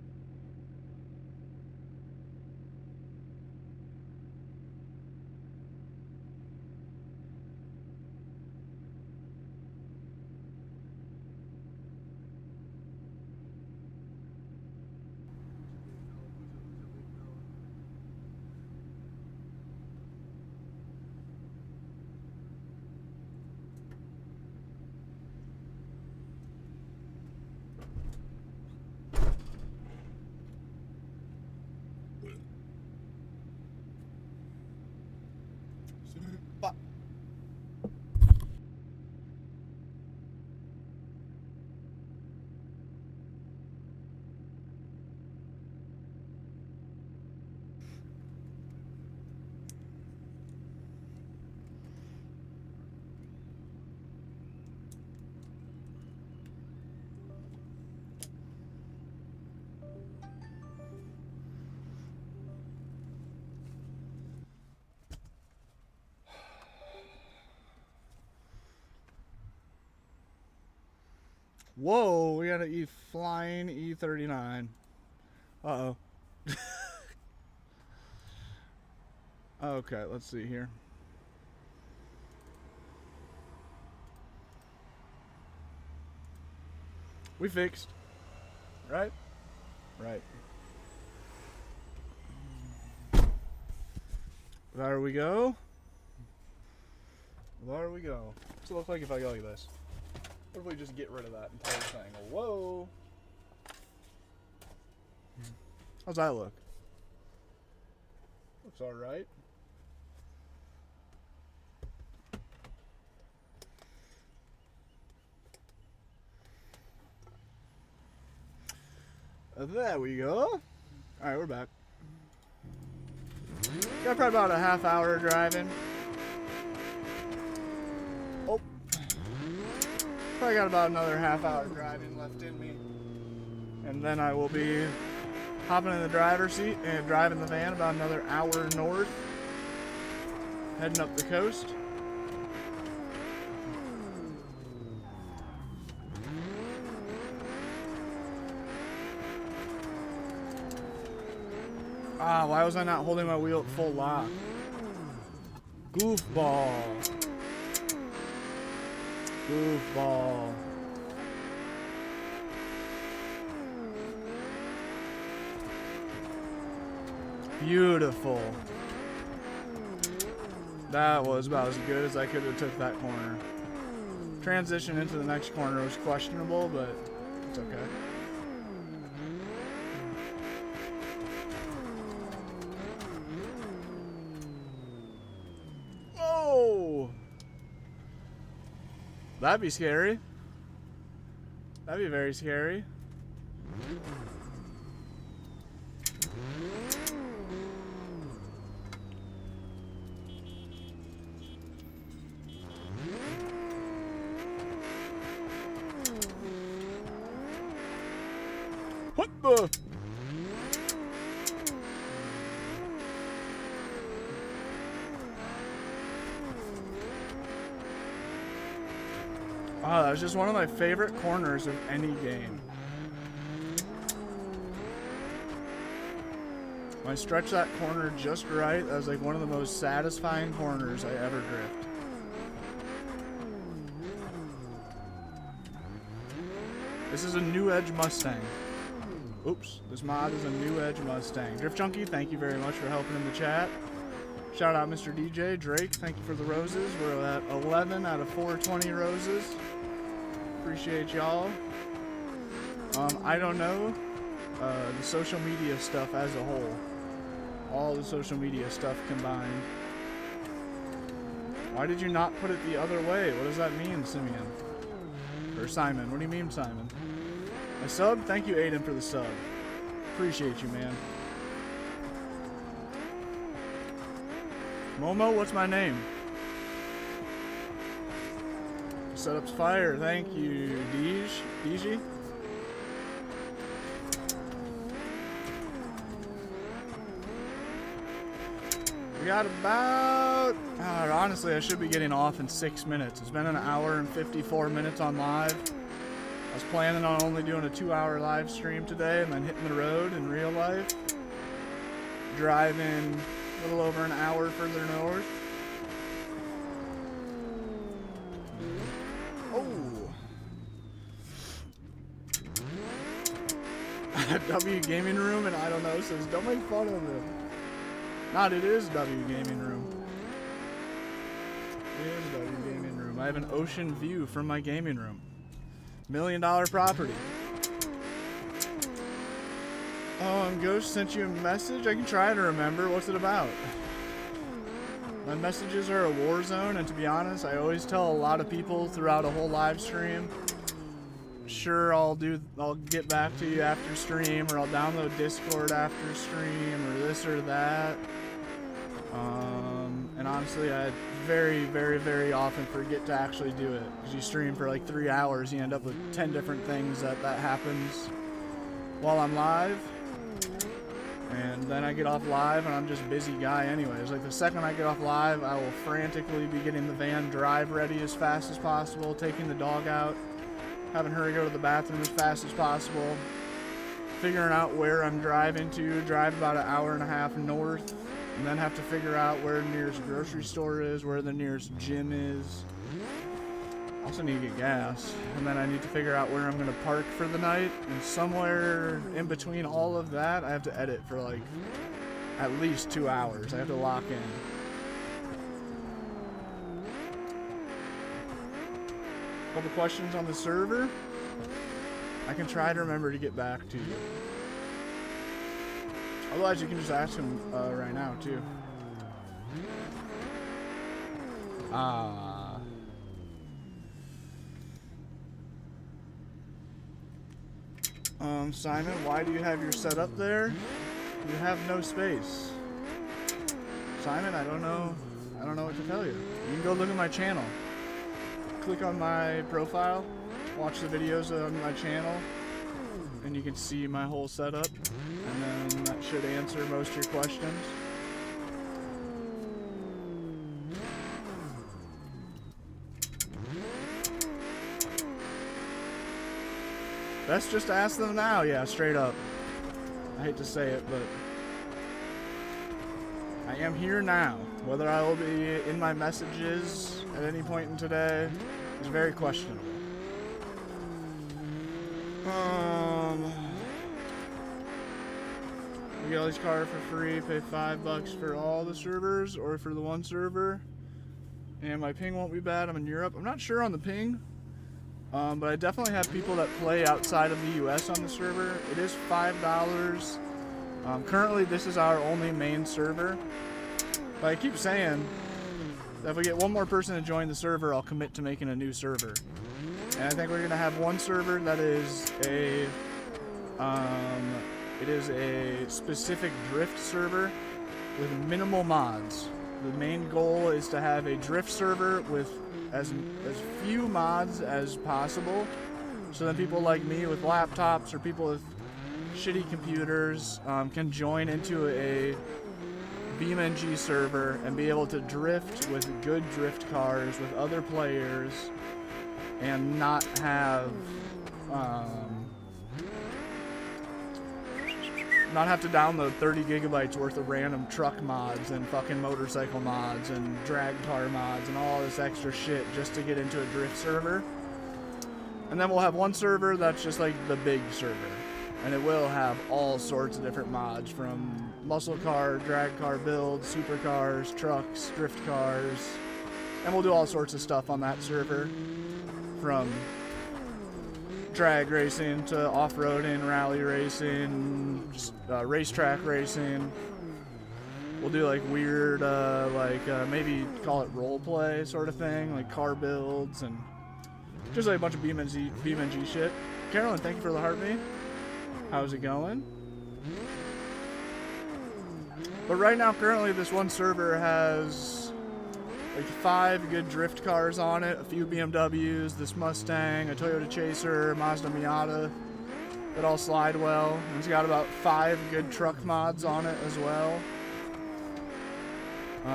Whoa, we got an flying E39. Uh-oh. Okay, let's see here. We fixed. Right? Right. There we go. There we go. What's it look like if I go like this? What if we just get rid of that entire thing? Whoa. How's that look? Looks alright. There we go. Alright, we're back. Got probably about a half hour driving. Oh. Probably got about another half hour driving left in me. And then I will be hopping in the driver's seat and driving the van about another hour north. Heading up the coast. Ah, why was I not holding my wheel at full lock? Goofball. Goofball. Beautiful. That was about as good as I could have took that corner. Transition into the next corner was questionable, but it's okay. That'd be scary. That'd be very scary. What the? Oh, that was just one of my favorite corners of any game. When I stretched that corner just right, that was like one of the most satisfying corners I ever drift. This is a New Edge Mustang. Oops, this mod is a New Edge Mustang. Drift Junkie, thank you very much for helping in the chat. Shout out Mr. DJ. Drake, thank you for the roses. We're at 11 out of 420 roses. Appreciate y'all. I don't know the social media stuff as a whole. All the social media stuff combined. Why did you not put it the other way? What does that mean, Simeon? Or Simon? What do you mean, Simon? A sub? Thank you, Aiden, for the sub. Appreciate you, man. Momo, what's my name? Setup's fire. Thank you, DG. We got about... honestly, I should be getting off in 6 minutes. It's been an hour and 54 minutes on live. I was planning on only doing a 2-hour live stream today and then hitting the road in real life. Driving a little over an hour further north. Oh! W Gaming Room, and I don't know, says, don't make fun of him. Not, it is W Gaming Room. It is W Gaming Room. I have an ocean view from my gaming room. $1 million property. Oh, and Ghost sent you a message? I can try to remember. What's it about? My messages are a war zone, and to be honest, I always tell a lot of people throughout a whole live stream, sure, I'll get back to you after stream, or I'll download Discord after stream, or this or that. And honestly, I very, very, very often forget to actually do it. Because you stream for like 3 hours, you end up with 10 different things that happens while I'm live. And then I get off live and I'm just a busy guy anyways. Like the second I get off live, I will frantically be getting the van drive ready as fast as possible, taking the dog out, having her go to the bathroom as fast as possible, figuring out where I'm driving to, drive about an hour and a half north, and then have to figure out where the nearest grocery store is, where the nearest gym is. Also need to get gas, and then I need to figure out where I'm going to park for the night, and somewhere in between all of that, I have to edit for like at least 2 hours. I have to lock in. Couple questions on the server. I can try to remember to get back to you. Otherwise, you can just ask him right now, too. Simon, why do you have your setup there? You have no space. Simon, I don't know what to tell you. You can go look at my channel. Click on my profile, watch the videos on my channel, and you can see my whole setup, and then that should answer most of your questions. Best just ask them now, yeah, straight up. I hate to say it, but I am here now. Whether I will be in my messages at any point in today is very questionable. We get all these cars for free, pay $5 for all the servers, or for the one server. And my ping won't be bad, I'm in Europe. I'm not sure on the ping. But I definitely have people that play outside of the US on the server. It is $5. Currently, this is our only main server. But I keep saying that if we get one more person to join the server, I'll commit to making a new server. And I think we're gonna have one server that is a specific drift server with minimal mods. The main goal is to have a drift server with as few mods as possible, so then people like me with laptops or people with shitty computers can join into a BeamNG server and be able to drift with good drift cars with other players and not have to download 30 gigabytes worth of random truck mods and fucking motorcycle mods and drag car mods and all this extra shit just to get into a drift server. And then we'll have one server that's just like the big server. And it will have all sorts of different mods, from muscle car, drag car builds, supercars, trucks, drift cars. And we'll do all sorts of stuff on that server, from drag racing to off-roading, rally racing, just, racetrack racing. We'll do like weird, maybe call it role play sort of thing, like car builds and just like a bunch of BeamNG shit. Carolyn, thank you for the heartbeat. How's it going? But right now, currently, this one server has like 5 good drift cars on it, a few BMWs, this Mustang, a Toyota Chaser, Mazda Miata that all slide well. And it's got about 5 good truck mods on it as well.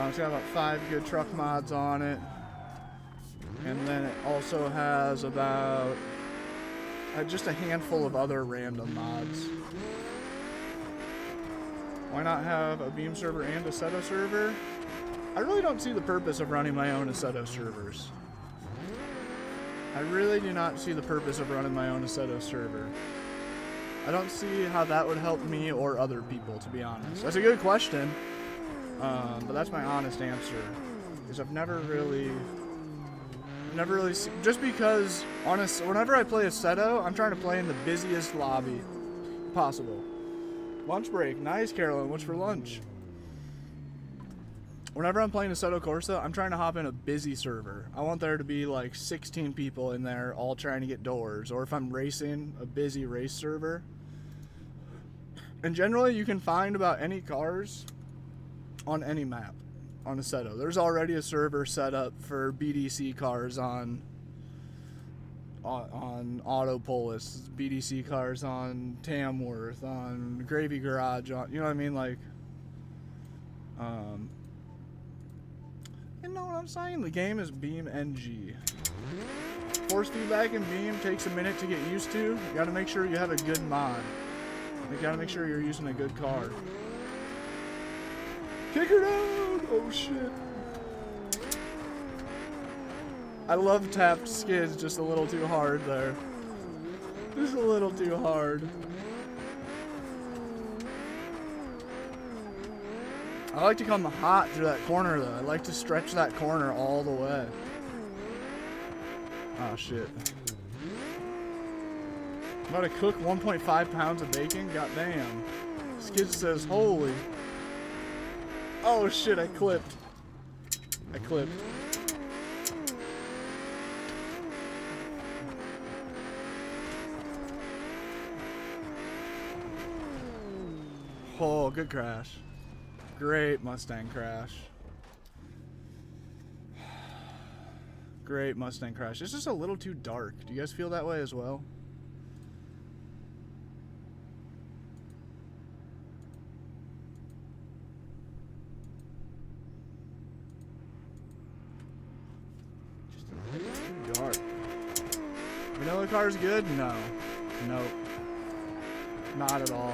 It's got about 5 good truck mods on it. And then it also has about just a handful of other random mods. Why not have a Beam server and a Assetto server? I really don't see the purpose of running my own Assetto servers. I really do not see the purpose of running my own Assetto server. I don't see how that would help me or other people, to be honest. That's a good question, but that's my honest answer. Because I've never really just because, whenever I play Assetto, I'm trying to play in the busiest lobby possible. Lunch break. Nice, Carolyn. What's for lunch? Whenever I'm playing Assetto Corsa, I'm trying to hop in a busy server. I want there to be like 16 people in there all trying to get doors. Or if I'm racing, a busy race server. And generally, you can find about any cars on any map on Assetto. There's already a server set up for BDC cars on Autopolis, BDC cars on Tamworth, on Gravy Garage, on, you know what I mean, like, you know what I'm saying? The game is BeamNG. Force feedback in Beam takes a minute to get used to. You gotta make sure you have a good mod. You gotta make sure you're using a good car. Kick her down! Oh shit. I love tapped skids just a little too hard there. Just a little too hard. I like to come hot through that corner though. I like to stretch that corner all the way. Oh shit. I'm about to cook 1.5 pounds of bacon? Goddamn. Skid says, holy. Oh shit, I clipped. Oh, good crash. Great Mustang crash. Great Mustang crash. It's just a little too dark. Do you guys feel that way as well? Just too dark. Vanilla car's good? No. Nope. Not at all.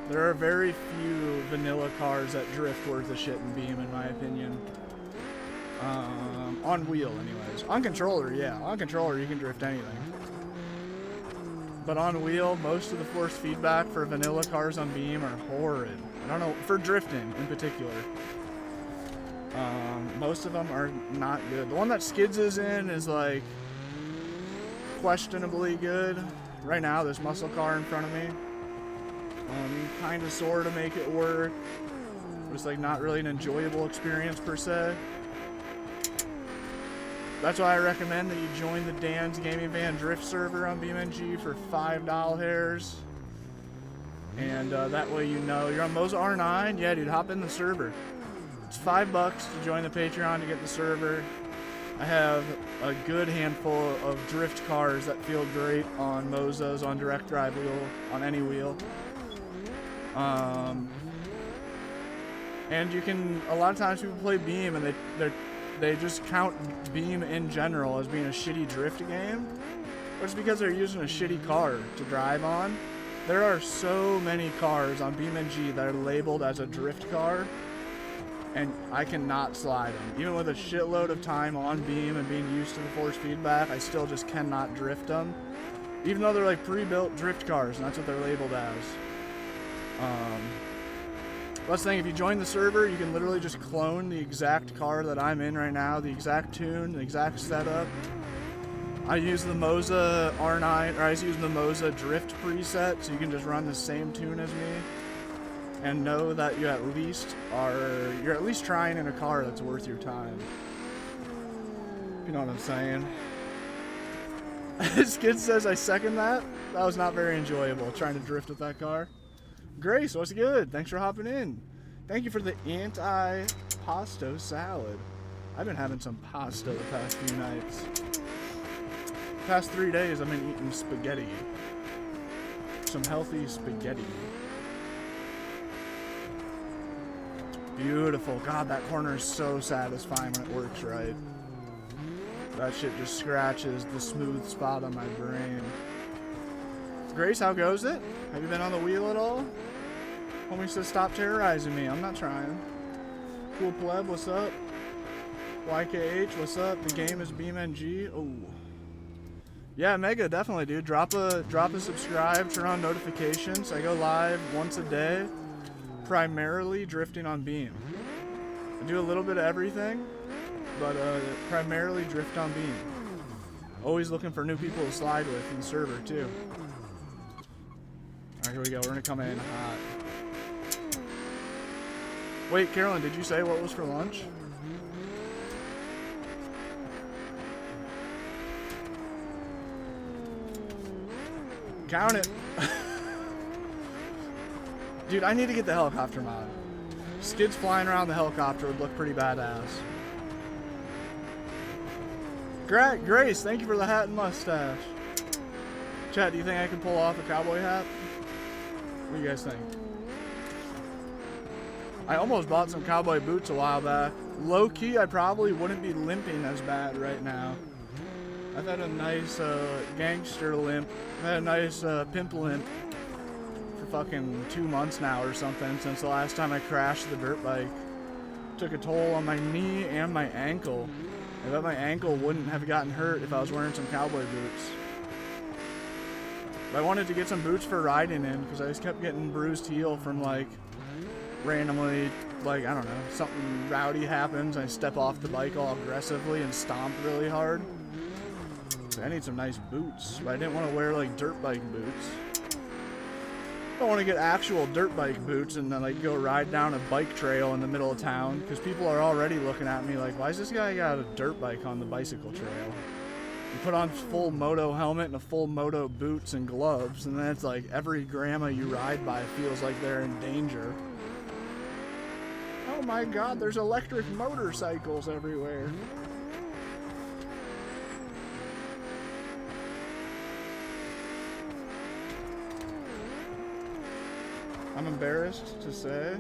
There are very few vanilla cars that drift worth a shit in Beam, in my opinion. On wheel, anyways. On controller, yeah. On controller, you can drift anything. But on wheel, most of the force feedback for vanilla cars on Beam are horrid. I don't know, for drifting in particular. Most of them are not good. The one that Skids is in is like questionably good. Right now, this muscle car in front of me. You kind of sort of make it work, but it's like not really an enjoyable experience per se. That's why I recommend that you join the Dan's Gaming Van Drift server on BeamNG for $5. And that way you know you're on Moza R9. Yeah, dude, hop in the server. It's $5 to join the Patreon to get the server. I have a good handful of drift cars that feel great on Mozas, on direct drive wheel, on any wheel. And you can, a lot of times people play Beam and they just count Beam in general as being a shitty drift game. But it's because they're using a shitty car to drive on. There are so many cars on BeamNG that are labeled as a drift car, and I cannot slide them. Even with a shitload of time on Beam and being used to the force feedback, I still just cannot drift them. Even though they're like pre-built drift cars, and that's what they're labeled as. Plus thing, if you join the server, you can literally just clone the exact car that I'm in right now, the exact tune, the exact setup. I use the Moza R9, or I use the Moza Drift preset, so you can just run the same tune as me and know that you're at least trying in a car that's worth your time. You know what I'm saying? Skid says I second that. That was not very enjoyable, trying to drift with that car. Grace, what's good? Thanks for hopping in. Thank you for the anti-pasto salad. I've been having some pasta the past few nights. The past 3 days I've been eating spaghetti. Some healthy spaghetti. Beautiful. God, that corner is so satisfying when it works right. That shit just scratches the smooth spot on my brain. Grace, how goes it? Have you been on the wheel at all? Homie says stop terrorizing me. I'm not trying. Cool Pleb, what's up? YKH, what's up? The game is BeamNG. Oh. Yeah, Mega, definitely, dude. Drop a subscribe, turn on notifications. I go live once a day, primarily drifting on Beam. I do a little bit of everything, but primarily drift on Beam. Always looking for new people to slide with in the server, too. Alright, here we go. We're gonna come in hot. Wait, Carolyn, did you say what was for lunch? Count it. Dude, I need to get the helicopter mod. Skids flying around the helicopter would look pretty badass. Grace, thank you for the hat and mustache. Chat, do you think I can pull off a cowboy hat? What do you guys think? I almost bought some cowboy boots a while back. Low key, I probably wouldn't be limping as bad right now. I've had a nice gangster limp. I've had a nice pimp limp for fucking 2 months now or something since the last time I crashed the dirt bike. Took a toll on my knee and my ankle. I bet my ankle wouldn't have gotten hurt if I was wearing some cowboy boots. But I wanted to get some boots for riding in because I just kept getting bruised heel from like randomly, like, I don't know, something rowdy happens. I step off the bike all aggressively and stomp really hard. So I need some nice boots, but I didn't want to wear like dirt bike boots. I don't want to get actual dirt bike boots and then like go ride down a bike trail in the middle of town because people are already looking at me like, why is this guy got a dirt bike on the bicycle trail? You put on full moto helmet and a full moto boots and gloves, and then it's like every grandma you ride by feels like they're in danger. Oh my god, there's electric motorcycles everywhere. I'm embarrassed to say.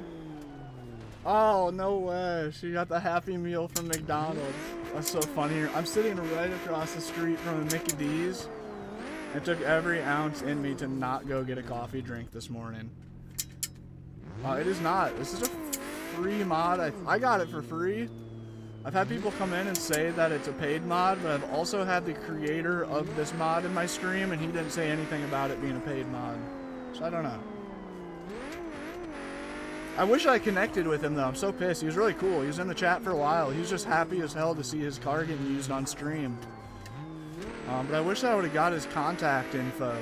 Oh, no way. She got the Happy Meal from McDonald's. That's so funny. I'm sitting right across the street from a Mickey D's. It took every ounce in me to not go get a coffee drink this morning. It is not. This is a free mod. I got it for free. I've had people come in and say that it's a paid mod, but I've also had the creator of this mod in my stream, and he didn't say anything about it being a paid mod. So I don't know. I wish I connected with him though. I'm so pissed. He was really cool. He was in the chat for a while. He was just happy as hell to see his car getting used on stream. But I wish I would have got his contact info,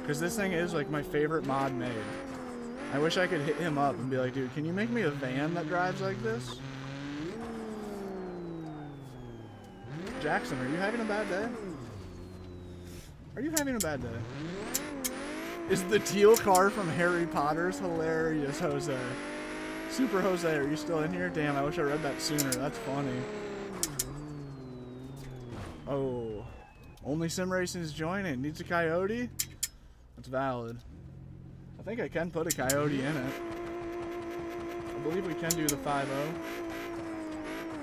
because this thing is like my favorite mod made. I wish I could hit him up and be like, dude, can you make me a van that drives like this? Jackson, are you having a bad day? Are you having a bad day? Is the teal car from Harry Potter's hilarious, Jose? Super Jose, are you still in here? Damn, I wish I read that sooner. That's funny. Oh. Only Sim Racing is joining. Needs a coyote? That's valid. I think I can put a coyote in it. I believe we can do the 5.0.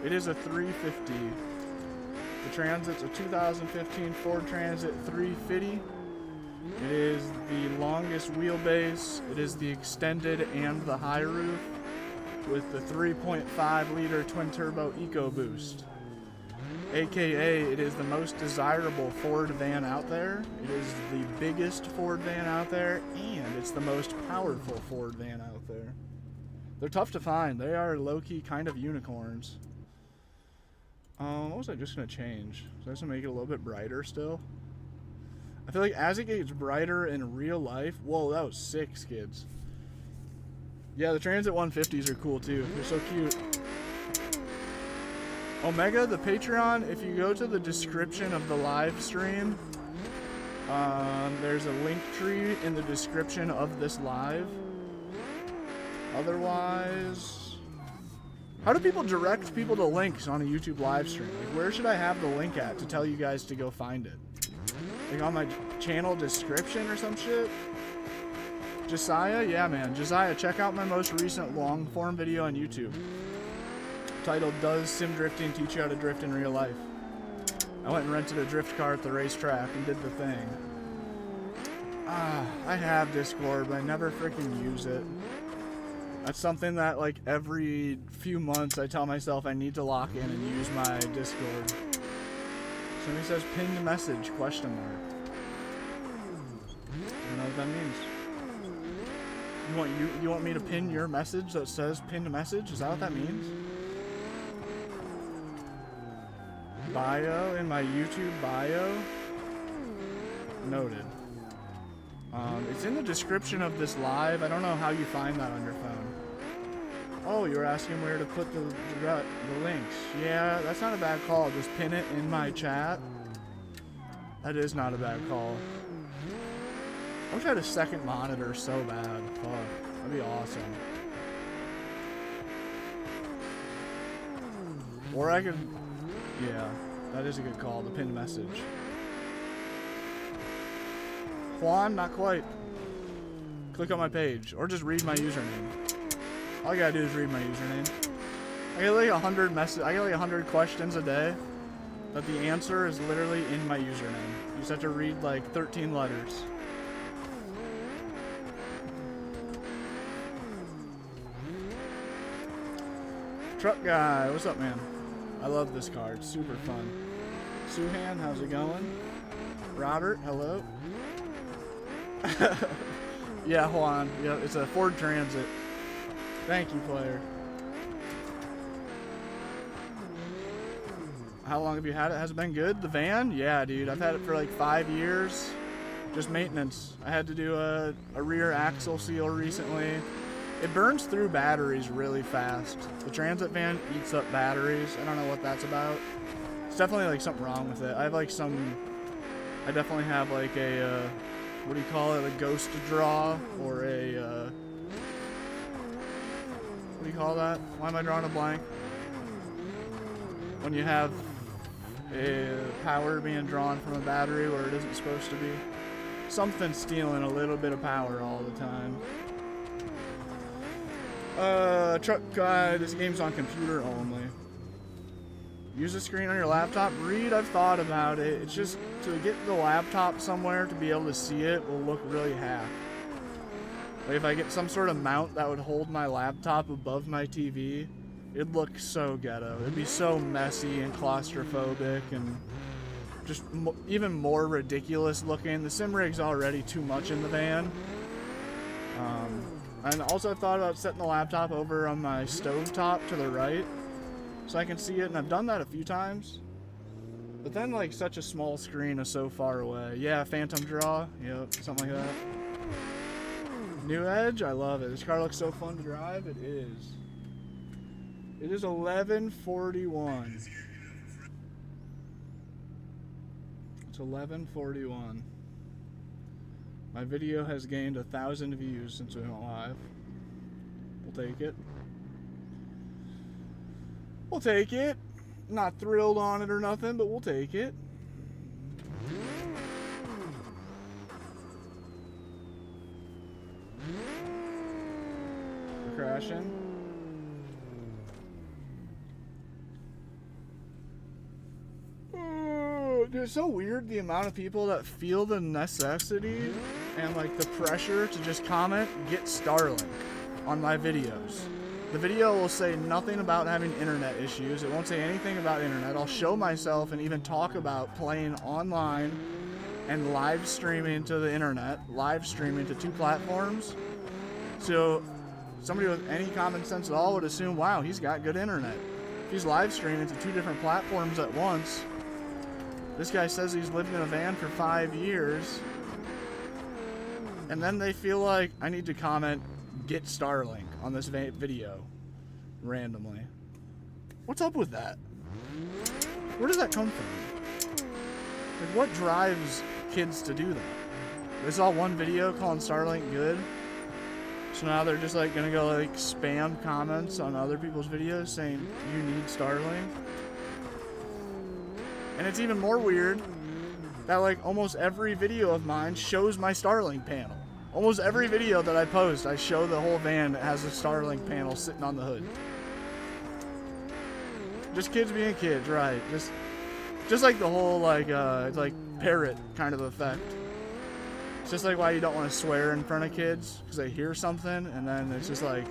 It is a 350. The Transit's a 2015 Ford Transit 350. It is the longest wheelbase, it is the extended and the high roof, with the 3.5 liter twin turbo EcoBoost. AKA, it is the most desirable Ford van out there, it is the biggest Ford van out there, and it's the most powerful Ford van out there. They're tough to find, they are low-key kind of unicorns. What was I just going to change? So I just going to make it a little bit brighter still. I feel like as it gets brighter in real life... Whoa, that was sick, Skids. Yeah, the Transit 150s are cool, too. They're so cute. Omega, the Patreon, if you go to the description of the live stream, There's a link tree in the description of this live. Otherwise, how do people direct people to links on a YouTube live stream? Like, where should I have the link at to tell you guys to go find it? Like on my channel description or some shit? Josiah? Yeah, man. Josiah, check out my most recent long form video on YouTube. Titled, Does Sim Drifting Teach You How to Drift in Real Life? I went and rented a drift car at the racetrack and did the thing. I have Discord, but I never freaking use it. That's something that, like, every few months I tell myself I need to lock in and use my Discord. Somebody says pinned message, question mark. I don't know what that means. You want me to pin your message that says pinned message? Is that what that means? Bio in my YouTube bio? Noted. It's in the description of this live. I don't know how you find that on your phone. Oh, you were asking where to put the links. Yeah, that's not a bad call. Just pin it in my chat. That is not a bad call. I wish I had a second monitor so bad. Fuck. That'd be awesome. Or I could... Yeah, that is a good call. The pinned message. Juan, not quite. Click on my page. Or just read my username. All I gotta do is read my username. I get like 100 questions a day, but the answer is literally in my username. You just have to read like 13 letters. Truck guy, what's up, man? I love this car. It's super fun. Suhan, how's it going? Robert, hello. Yeah, Juan. Yeah, it's a Ford Transit. Thank you, player. How long have you had it? Has it been good? The van? Yeah, dude. I've had it for like 5 years. Just maintenance. I had to do a rear axle seal recently. It burns through batteries really fast. The Transit van eats up batteries. I don't know what that's about. It's definitely like something wrong with it. I definitely have like a, what do you call it? A ghost draw or a, what do you call that? Why am I drawing a blank? When you have a power being drawn from a battery where it isn't supposed to be. Something stealing a little bit of power all the time. Truck guy, this game's on computer only. Use the screen on your laptop. Reed, I've thought about it. It's just, to get the laptop somewhere to be able to see it will look really hack. Like if I get some sort of mount that would hold my laptop above my TV, it'd look so ghetto. It'd be so messy and claustrophobic and just even more ridiculous looking. The sim rig's already too much in the van. And also I've thought about setting the laptop over on my stovetop to the right so I can see it, and I've done that a few times. But then like such a small screen is so far away. Yeah, Phantom Draw, yep, something like that. New Edge, I love it. This car looks so fun to drive. It is. It is 11:41. It's 11:41. My video has gained 1,000 views since we went live. We'll take it. We'll take it. Not thrilled on it or nothing, but we'll take it. We're crashing. Dude, it's so weird the amount of people that feel the necessity and like the pressure to just comment, get Starlink on my videos. The video will say nothing about having internet issues. It won't say anything about internet. I'll show myself and even talk about playing online and live streaming to the internet, live streaming to 2 platforms. So somebody with any common sense at all would assume, wow, he's got good internet. If he's live streaming to 2 different platforms at once, this guy says he's lived in a van for 5 years, and then they feel like I need to comment, get Starlink on this video randomly. What's up with that? Where does that come from? Like, what drives kids to do that. They saw one video calling Starlink good, so now they're just like gonna go like spam comments on other people's videos saying you need Starlink. And it's even more weird that like almost every video of mine shows my Starlink panel. Almost every video that I post, I show the whole van that has a Starlink panel sitting on the hood. Just kids being kids, right? Just like the whole like parrot kind of effect. It's just like why you don't want to swear in front of kids, because they hear something and then it's just like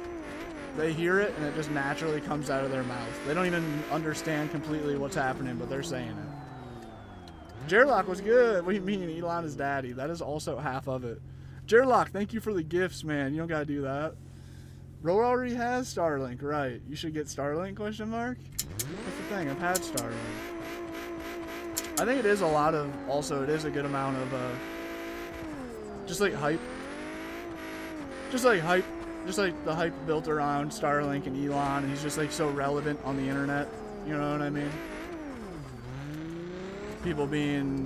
they hear it and it just naturally comes out of their mouth. They don't even understand completely what's happening, but they're saying it. Jerlock was good. What do you mean Elon is daddy? That is also half of it. Jerlock, thank you for the gifts, man. You don't gotta do that. Roller already has Starlink, right? You should get Starlink, question mark? That's the thing, I've had Starlink. I think it is a lot of, also it is a good amount of, just like hype. Just like the hype built around Starlink and Elon, and he's just like so relevant on the internet. You know what I mean? People being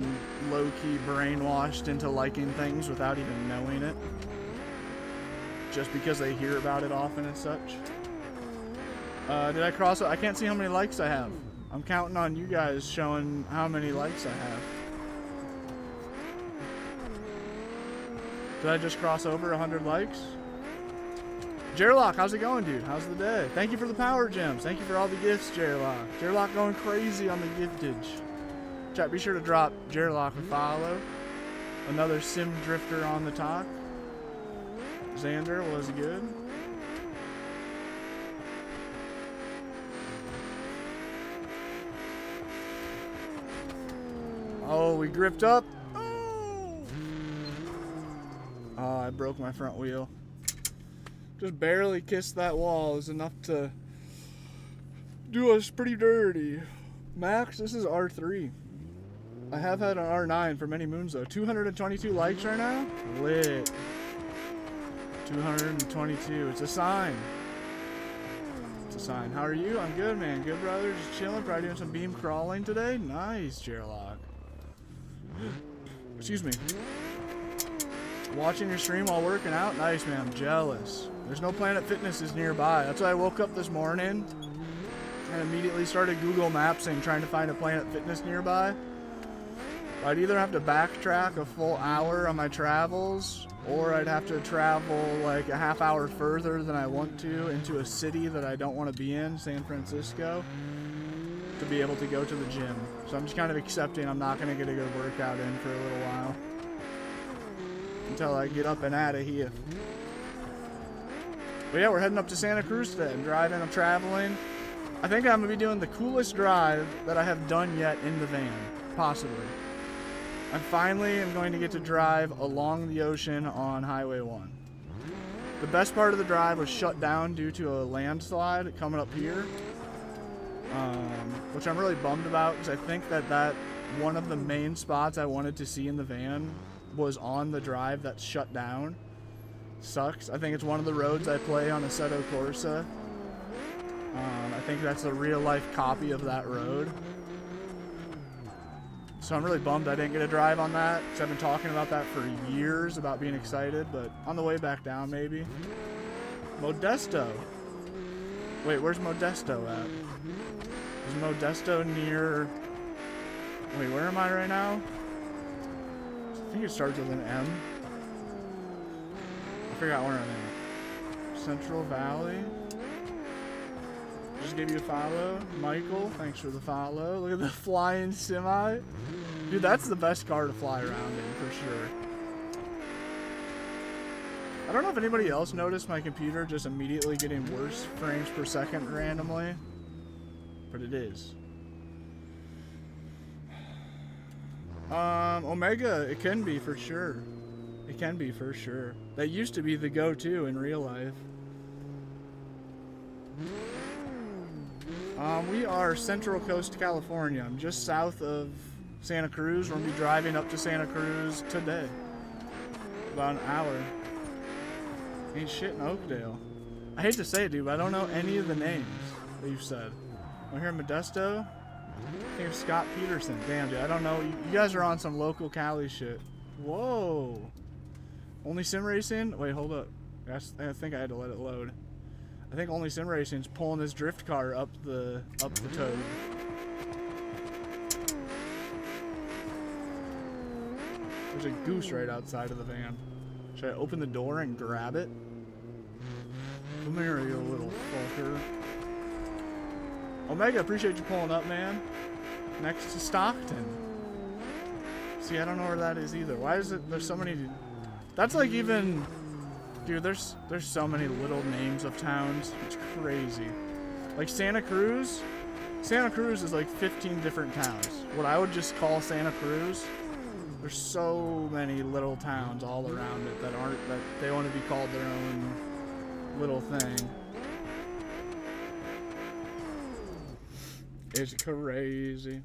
low-key brainwashed into liking things without even knowing it. Just because they hear about it often and such. Did I cross it? I can't see how many likes I have. I'm counting on you guys showing how many likes I have. Did I just cross over 100 likes? Jerlock, how's it going, dude? How's the day? Thank you for the power gems. Thank you for all the gifts, Jerlock. Jerlock going crazy on the giftage. Chat, be sure to drop Jerlock a follow. Another sim drifter on the talk. Xander was good. Oh, we gripped up. Oh, I broke my front wheel. Just barely kissed that wall is enough to do us pretty dirty. Max, this is R3. I have had an R9 for many moons though. 222 likes right now? Lit. 222. It's a sign. It's a sign. How are you? I'm good, man. Good, brother. Just chilling. Probably doing some beam crawling today. Nice, Jerlock. Excuse me. Watching your stream while working out? Nice, man. I'm jealous. There's no Planet Fitnesses nearby. That's why I woke up this morning and immediately started Google Mapsing, trying to find a Planet Fitness nearby. I'd either have to backtrack a full hour on my travels, or I'd have to travel like a half hour further than I want to into a city that I don't want to be in, San Francisco, to be able to go to the gym. So I'm just kind of accepting I'm not going to get a good workout in for a little while. Until I get up and out of here. But yeah, we're heading up to Santa Cruz today. I'm driving, I'm traveling. I think I'm going to be doing the coolest drive that I have done yet in the van. Possibly. I finally am going to get to drive along the ocean on Highway 1. The best part of the drive was shut down due to a landslide coming up here. Which I'm really bummed about because I think that one of the main spots I wanted to see in the van was on the drive that's shut down. Sucks. I think it's one of the roads I play on Assetto Corsa. I think that's a real life copy of that road. So I'm really bummed I didn't get a drive on that because I've been talking about that for years about being excited, but on the way back down maybe. Modesto. Wait, where's Modesto at? Is Modesto near... Wait, where am I right now? I think it starts with an M. I forgot where I'm at. Central Valley. Just gave you a follow. Michael, thanks for the follow. Look at the flying semi. Dude, that's the best car to fly around in for sure. I don't know if anybody else noticed my computer just immediately getting worse frames per second randomly, but it is. Omega, it can be for sure. It can be for sure. That used to be the go-to in real life. We are Central Coast, California. I'm just south of Santa Cruz. We're going to be driving up to Santa Cruz today. About an hour. Ain't shit in Oakdale. I hate to say it, dude, but I don't know any of the names that you've said. I hear Modesto. Think of Scott Peterson. Damn, dude, I don't know. You guys are on some local Cali shit. Whoa. Only Sim Racing? Wait, hold up. I think I had to let it load. I think Only Sim Racing's pulling this drift car up the toad. There's a goose right outside of the van. Should I open the door and grab it? Come here, you little fucker. Omega, appreciate you pulling up, man. Next to Stockton. See, I don't know where that is either. Why is it? There's so many. That's like even. Dude, there's so many little names of towns. It's crazy. Like Santa Cruz. Santa Cruz is like 15 different towns. What I would just call Santa Cruz. There's so many little towns all around it that they want to be called their own little thing. It's crazy.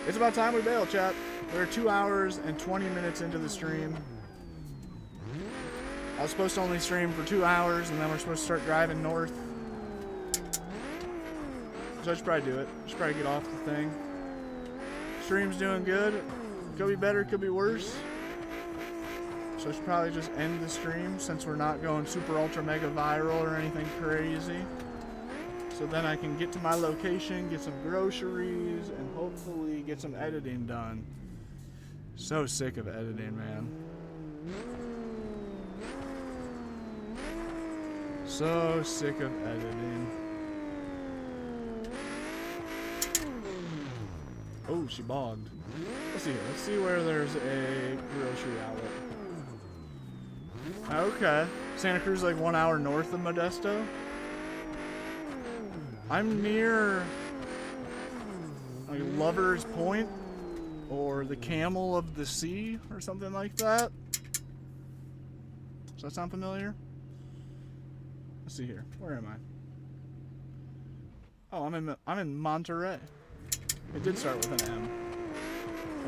It's about time we bail, chat. We're 2 hours and 20 minutes into the stream. I was supposed to only stream for 2 hours, and then we're supposed to start driving north. So I should probably do it. I should probably get off the thing. Stream's doing good. Could be better, could be worse. So I should probably just end the stream since we're not going super ultra mega viral or anything crazy. So then I can get to my location, get some groceries, and hopefully get some editing done. So sick of editing, man. So sick of editing. Oh, she bogged. Let's see here. Let's see where there's a grocery outlet. Okay. Santa Cruz is like 1 hour north of Modesto. I'm near like Lover's Point or the Camel of the Sea or something like that. Does that sound familiar? Let's see here. Where am I? Oh, I'm in Monterey. It did start with an M.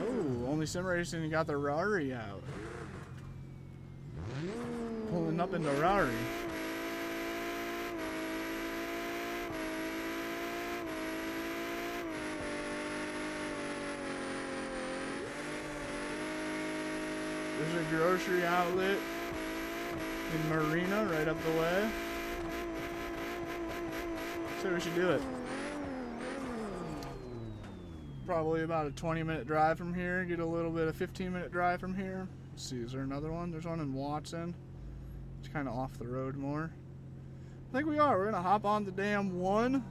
Oh, Only Sim Racing, you got the Rari out. Pulling up into Rari. There's a grocery outlet in Marina right up the way. So we should do it. Probably about a 20-minute drive from here. Get a little bit of 15-minute drive from here. Let's see, is there another one? There's one in Watson. It's kind of off the road more. I think we are. We're going to hop on the damn one.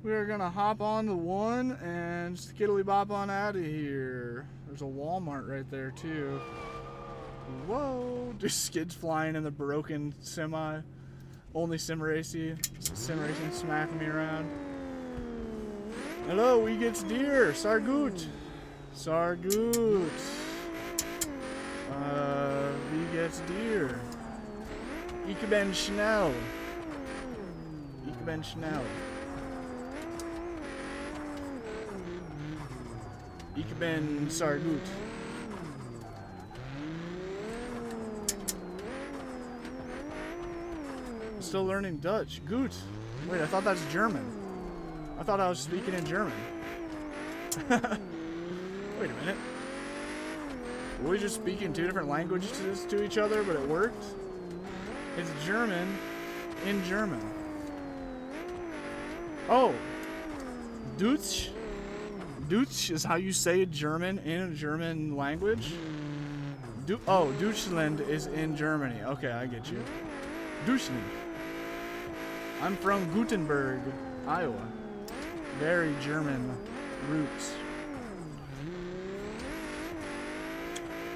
We are going to hop on the one and skiddly bop on out of here. There's a Walmart right there, too. Whoa. Just skids flying in the broken semi. Only Sim Racing smacking me around. Hello, we gets deer. Sargut. Sargut. We gets deer. Ich bin schnell. Ich bin schnell. Ich bin Sargut. Still learning Dutch. Gut. Wait, I thought that's German. I thought I was speaking in German. Wait a minute. Were we just speaking two different languages to each other, but it worked? It's German in German. Oh. Deutsch? Deutsch is how you say German in a German language? Oh, Deutschland is in Germany. Okay, I get you. Deutschland. I'm from Gutenberg, Iowa. Very German roots.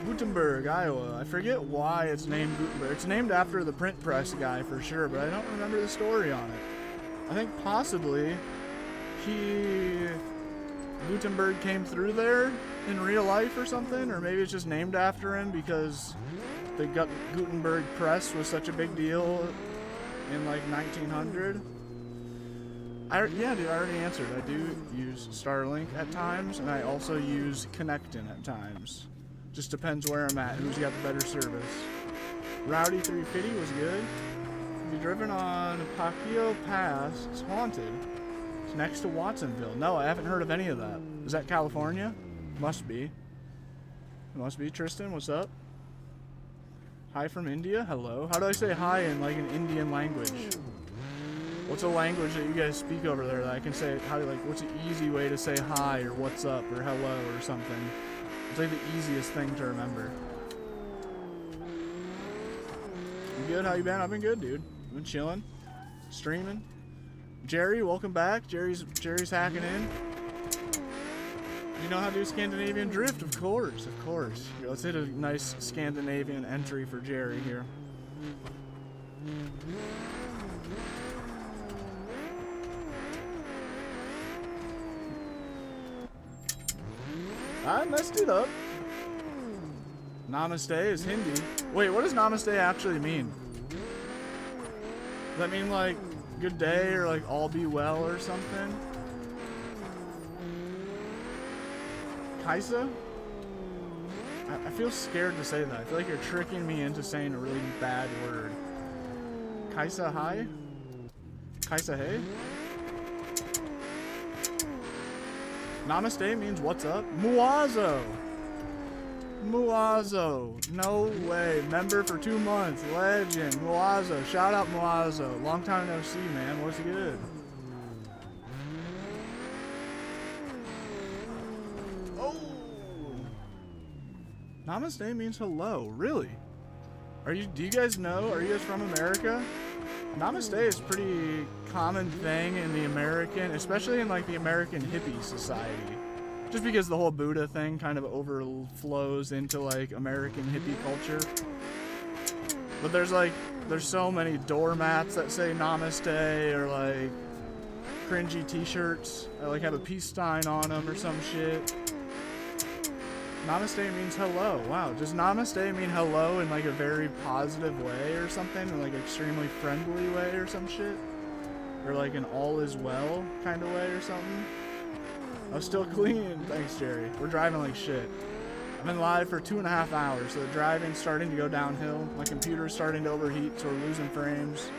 Gutenberg, Iowa. I forget why it's named Gutenberg. It's named after the print press guy for sure, but I don't remember the story on it. I think possibly Gutenberg came through there in real life or something, or maybe it's just named after him because the Gutenberg press was such a big deal in like 1900. Yeah, dude, I already answered. I do use Starlink at times, and I also use Connectin at times. Just depends where I'm at, who's got the better service. Rowdy 350 was good. Have you driven on Paquio Pass? It's haunted. It's next to Watsonville. No, I haven't heard of any of that. Is that California? Must be. It must be. Tristan, what's up? Hi from India? Hello. How do I say hi in like an Indian language? What's a language that you guys speak over there that I can say, what's an easy way to say hi or what's up or hello or something? It's like the easiest thing to remember. You good? How you been? I've been good, dude. I've been chilling, streaming. Jerry, welcome back. Jerry's hacking in. You know how to do Scandinavian drift? Of course, of course. Here, let's hit a nice Scandinavian entry for Jerry here. I messed it up. Namaste is Hindi. Wait, what does Namaste actually mean? Does that mean like good day or like all be well or something? Kaisa? I feel scared to say that. I feel like you're tricking me into saying a really bad word. Kaisa hi? Kaisa hey? Namaste means what's up? Muazo! Muazo. No way. Member for 2 months. Legend. Muazo. Shout out Muazo. Long time no see, man. What's good? Oh! Namaste means hello. Really? Do you guys know? Are you guys from America? Namaste is a pretty common thing in the American, especially in like the American hippie society. Just because the whole Buddha thing kind of overflows into like American hippie culture. But there's so many doormats that say Namaste or like cringy t-shirts that like have a peace sign on them or some shit. Namaste means hello. Wow, does Namaste mean hello in like a very positive way or something? Or like an extremely friendly way or some shit? Or like an all is well kind of way or something? I'm still clean. Thanks, Jerry. We're driving like shit. I've been live for 2.5 hours, so the driving's starting to go downhill. My computer's starting to overheat, so we're losing frames.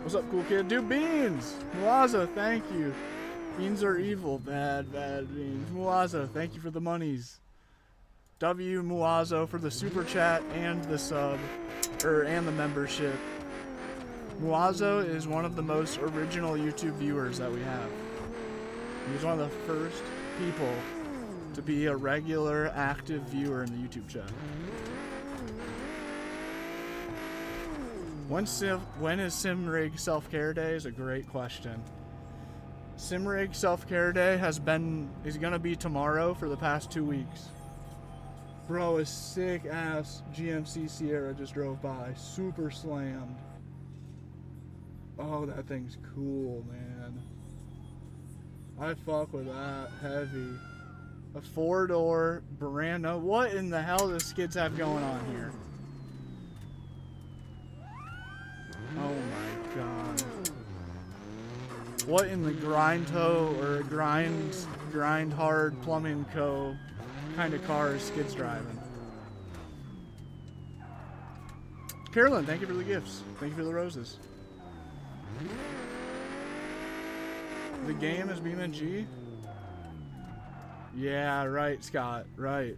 What's up, cool kid? Dude, beans! Muazo, thank you. Beans are evil. Bad beans. Muazo, thank you for the monies. W Muazo for the super chat and the sub, and the membership. Muazo is one of the most original YouTube viewers that we have. He's one of the first people to be a regular, active viewer in the YouTube chat. When is SimRig Self-Care Day is a great question. SimRig Self-Care Day is gonna be tomorrow for the past 2 weeks. Bro, a sick ass GMC Sierra just drove by, super slammed. Oh, that thing's cool, man. I fuck with that heavy. A 4-door brand new. What in the hell does Skids have going on here? Oh my god. What in the grind hard plumbing co kind of car is Skids driving? Carolyn, thank you for the gifts. Thank you for the roses. The game is BeamNG? Yeah, right, Scott, right.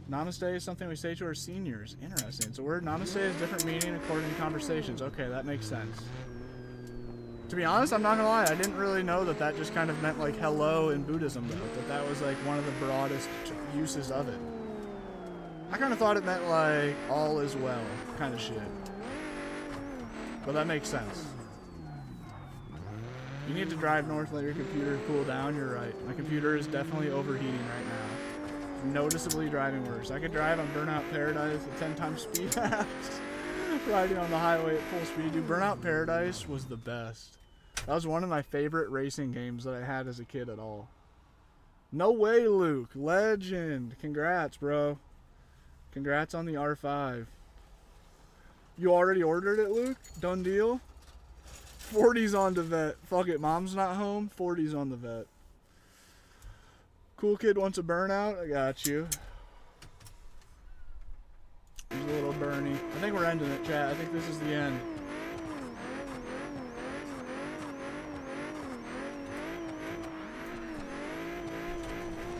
Namaste is something we say to our seniors. Interesting. So word Namaste is different meaning according to conversations. Okay, that makes sense. To be honest, I'm not gonna lie, I didn't really know that just kind of meant like hello in Buddhism though. That was like one of the broadest uses of it. I kind of thought it meant like all is well kind of shit. But that makes sense. You need to drive north, let your computer cool down. You're right. My computer is definitely overheating right now. Noticeably driving worse. I could drive on Burnout Paradise at 10 times speed riding on the highway at full speed. Dude, Burnout Paradise was the best. That was one of my favorite racing games that I had as a kid at all. No way, Luke. Legend. Congrats, bro. Congrats on the R5. You already ordered it, Luke? Done deal? 40's on the vet. Fuck it, mom's not home. 40's on the vet. Cool kid wants a burnout? I got you. There's a little Bernie. I think we're ending it, chat. I think this is the end.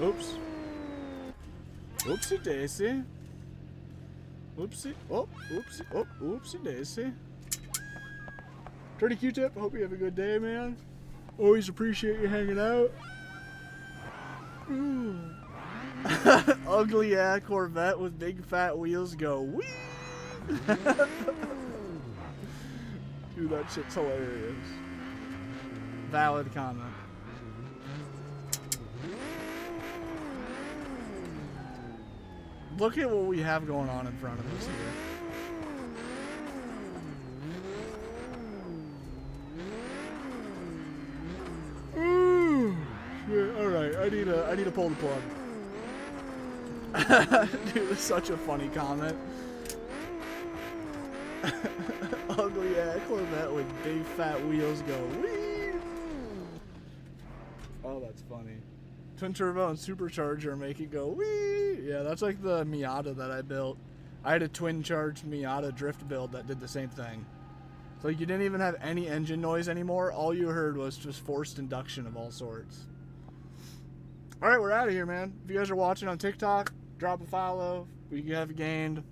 Oops. Oopsie daisy. Oopsie. Oh, oopsie. Oh, oopsie daisy. Dirty Q-Tip, hope you have a good day, man. Always appreciate you hanging out. Ugly ass Corvette with big fat wheels go wee. Dude, that shit's hilarious. Valid comment. Look at what we have going on in front of us here. Alright, I need to pull the plug. Dude, it's such a funny comment. Ugly ass Corvette with big fat wheels go wee. Oh, that's funny. Twin turbo and supercharger make it go wee. Yeah, that's like the Miata that I built. I had a twin charged Miata drift build that did the same thing. So like you didn't even have any engine noise anymore. All you heard was just forced induction of all sorts. All right, we're out of here, man. If you guys are watching on TikTok, drop a follow. We have gained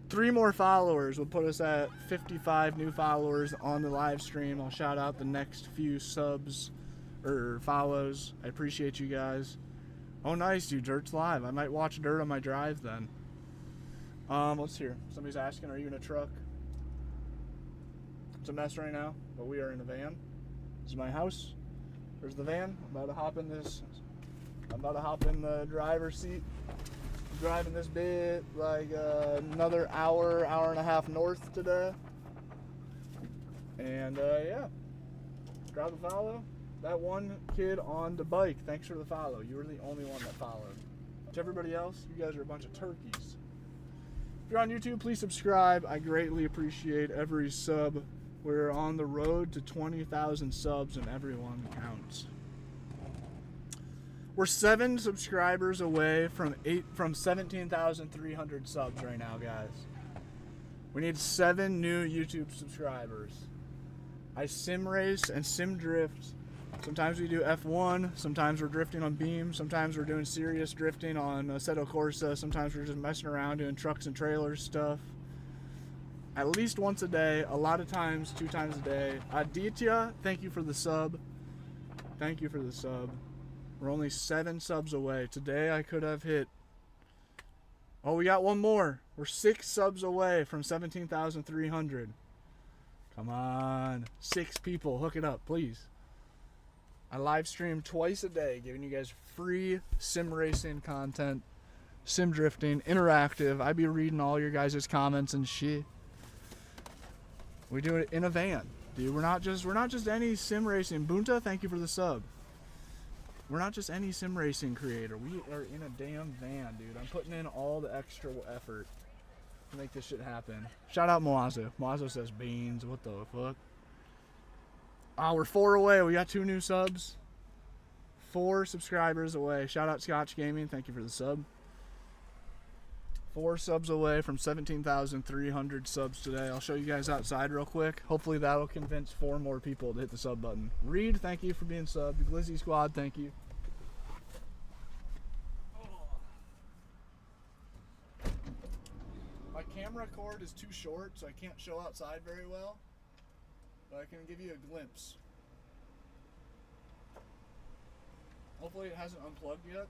3 more followers. Will put us at 55 new followers on the live stream. I'll shout out the next few subs or follows. I appreciate you guys. Oh, nice, dude. Dirt's live. I might watch Dirt on my drive then. Let's hear. Somebody's asking, are you in a truck? It's a mess right now, but we are in a van. This is my house. There's the van. I'm about to hop in this. I'm about to hop in the driver's seat. I'm driving this bit like another hour and a half north today. And yeah, drop a follow. That one kid on the bike, thanks for the follow. You were the only one that followed. To everybody else, you guys are a bunch of turkeys. If you're on YouTube, please subscribe. I greatly appreciate every sub. We're on the road to 20,000 subs and everyone counts. We're 7 subscribers away from 17,300 subs right now, guys. We need 7 new YouTube subscribers. I sim race and sim drift. Sometimes we do F1, sometimes we're drifting on Beam, sometimes we're doing serious drifting on Assetto Corsa, sometimes we're just messing around doing trucks and trailers stuff. At least once a day, a lot of times, 2 times a day. Aditya, thank you for the sub. Thank you for the sub. We're only 7 subs away. Today I could have hit... Oh, we got one more. We're 6 subs away from 17,300. Come on. 6 people. Hook it up, please. I live stream twice a day, giving you guys free sim racing content, sim drifting, interactive. I be reading all your guys' comments and shit. We do it in a van, dude. We're not just any sim racing. Bunta, thank you for the sub. We're not just any sim racing creator. We are in a damn van, dude. I'm putting in all the extra effort to make this shit happen. Shout out Moazo. Moazo says beans. What the fuck? Oh, we're 4 away. We got 2 new subs. 4 subscribers away. Shout out Scotch Gaming. Thank you for the sub. 4 subs away from 17,300 subs today. I'll show you guys outside real quick. Hopefully that'll convince 4 more people to hit the sub button. Reed, thank you for being subbed. Glizzy Squad, thank you. My camera cord is too short, so I can't show outside very well. But I can give you a glimpse. Hopefully it hasn't unplugged yet.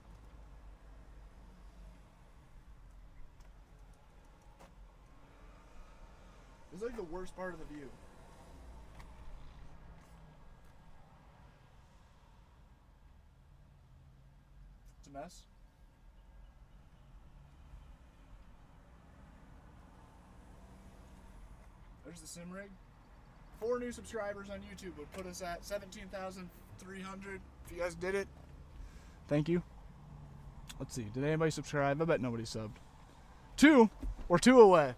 This is like the worst part of the view. It's a mess. There's the sim rig. 4 new subscribers on YouTube would put us at 17,300. If you guys did it, thank you. Let's see, did anybody subscribe? I bet nobody subbed. 2, we're 2 away.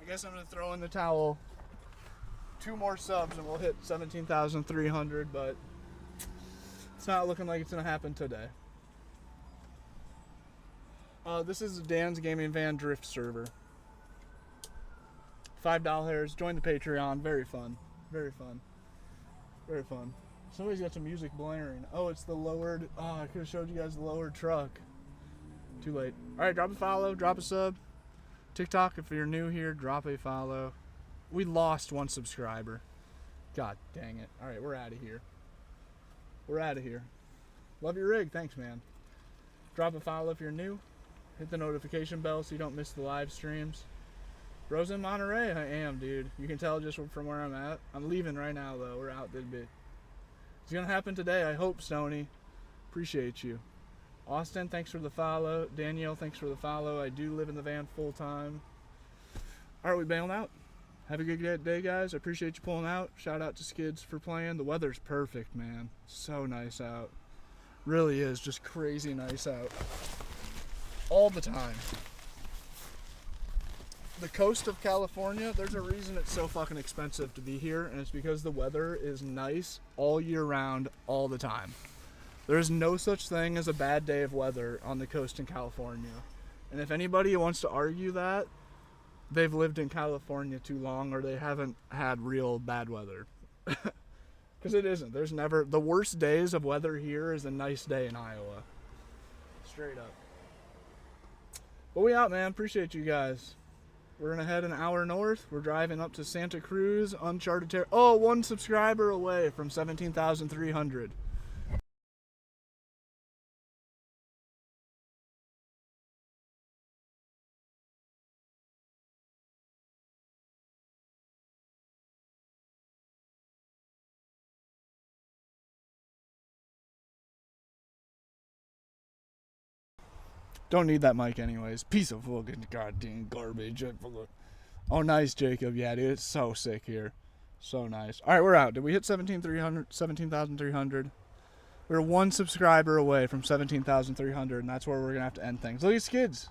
I guess I'm gonna throw in the towel. 2 more subs and we'll hit 17,300, but it's not looking like it's gonna happen today. This is Dan's Gaming Van Drift server. $5. Join the Patreon. Very fun. Very fun. Very fun. Somebody's got some music blaring. Oh, it's the lowered. Oh, I could have showed you guys the lowered truck. Too late. Alright, drop a follow. Drop a sub. TikTok, if you're new here, drop a follow. We lost 1 subscriber. God dang it. Alright, we're out of here. We're out of here. Love your rig. Thanks, man. Drop a follow if you're new. Hit the notification bell so you don't miss the live streams. Bro's in Monterey. I am, dude. You can tell just from where I'm at. I'm leaving right now, though. We're out this bit. It's going to happen today, I hope, Stoney. Appreciate you. Austin, thanks for the follow. Danielle, thanks for the follow. I do live in the van full time. All right, we bailing out. Have a good day, guys. I appreciate you pulling out. Shout out to Skids for playing. The weather's perfect, man. So nice out. Really is just crazy nice out. All the time. The coast of California, there's a reason it's so fucking expensive to be here, and it's because the weather is nice all year round, all the time. There is no such thing as a bad day of weather on the coast in California. And if anybody wants to argue that, they've lived in California too long, or they haven't had real bad weather. Because it isn't. There's never... The worst days of weather here is a nice day in Iowa. Straight up. But we out, man. Appreciate you guys. We're going to head an hour north. We're driving up to Santa Cruz, uncharted territory. Oh, 1 subscriber away from 17,300. Don't need that mic anyways. Piece of fucking goddamn garbage. Oh, nice, Jacob. Yeah, dude, it's so sick here. So nice. All right, we're out. Did we hit 17,300? We're 1 subscriber away from 17,300, and that's where we're going to have to end things. Look at Skids.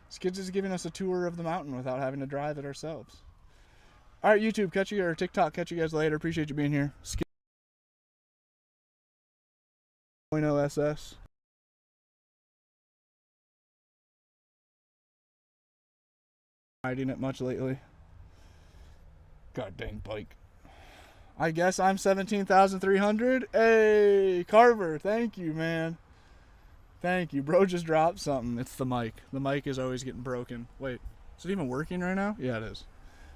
Skids is giving us a tour of the mountain without having to drive it ourselves. All right, YouTube, catch you, or TikTok, catch you guys later. Appreciate you being here. Skids. .0SS. Riding it much lately. God dang bike. I guess I'm 17,300. Hey, Carver, thank you, man. Thank you. Bro just dropped something. It's the mic. The mic is always getting broken. Wait, is it even working right now? Yeah, it is.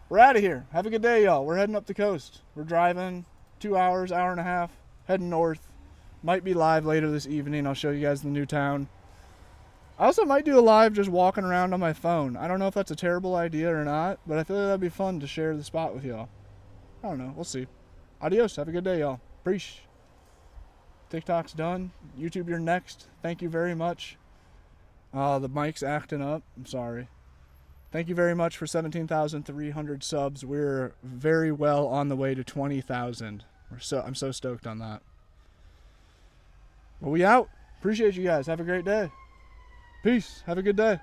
We're out of here. Have a good day, y'all. We're heading up the coast. We're driving 2 hours, hour and a half, heading north. Might be live later this evening. I'll show you guys the new town. I also might do a live just walking around on my phone. I don't know if that's a terrible idea or not, but I feel like that'd be fun to share the spot with y'all. I don't know. We'll see. Adios. Have a good day, y'all. Preach. TikTok's done. YouTube, you're next. Thank you very much. The mic's acting up. I'm sorry. Thank you very much for 17,300 subs. We're very well on the way to 20,000. I'm so stoked on that. But we out. Appreciate you guys. Have a great day. Peace. Have a good day.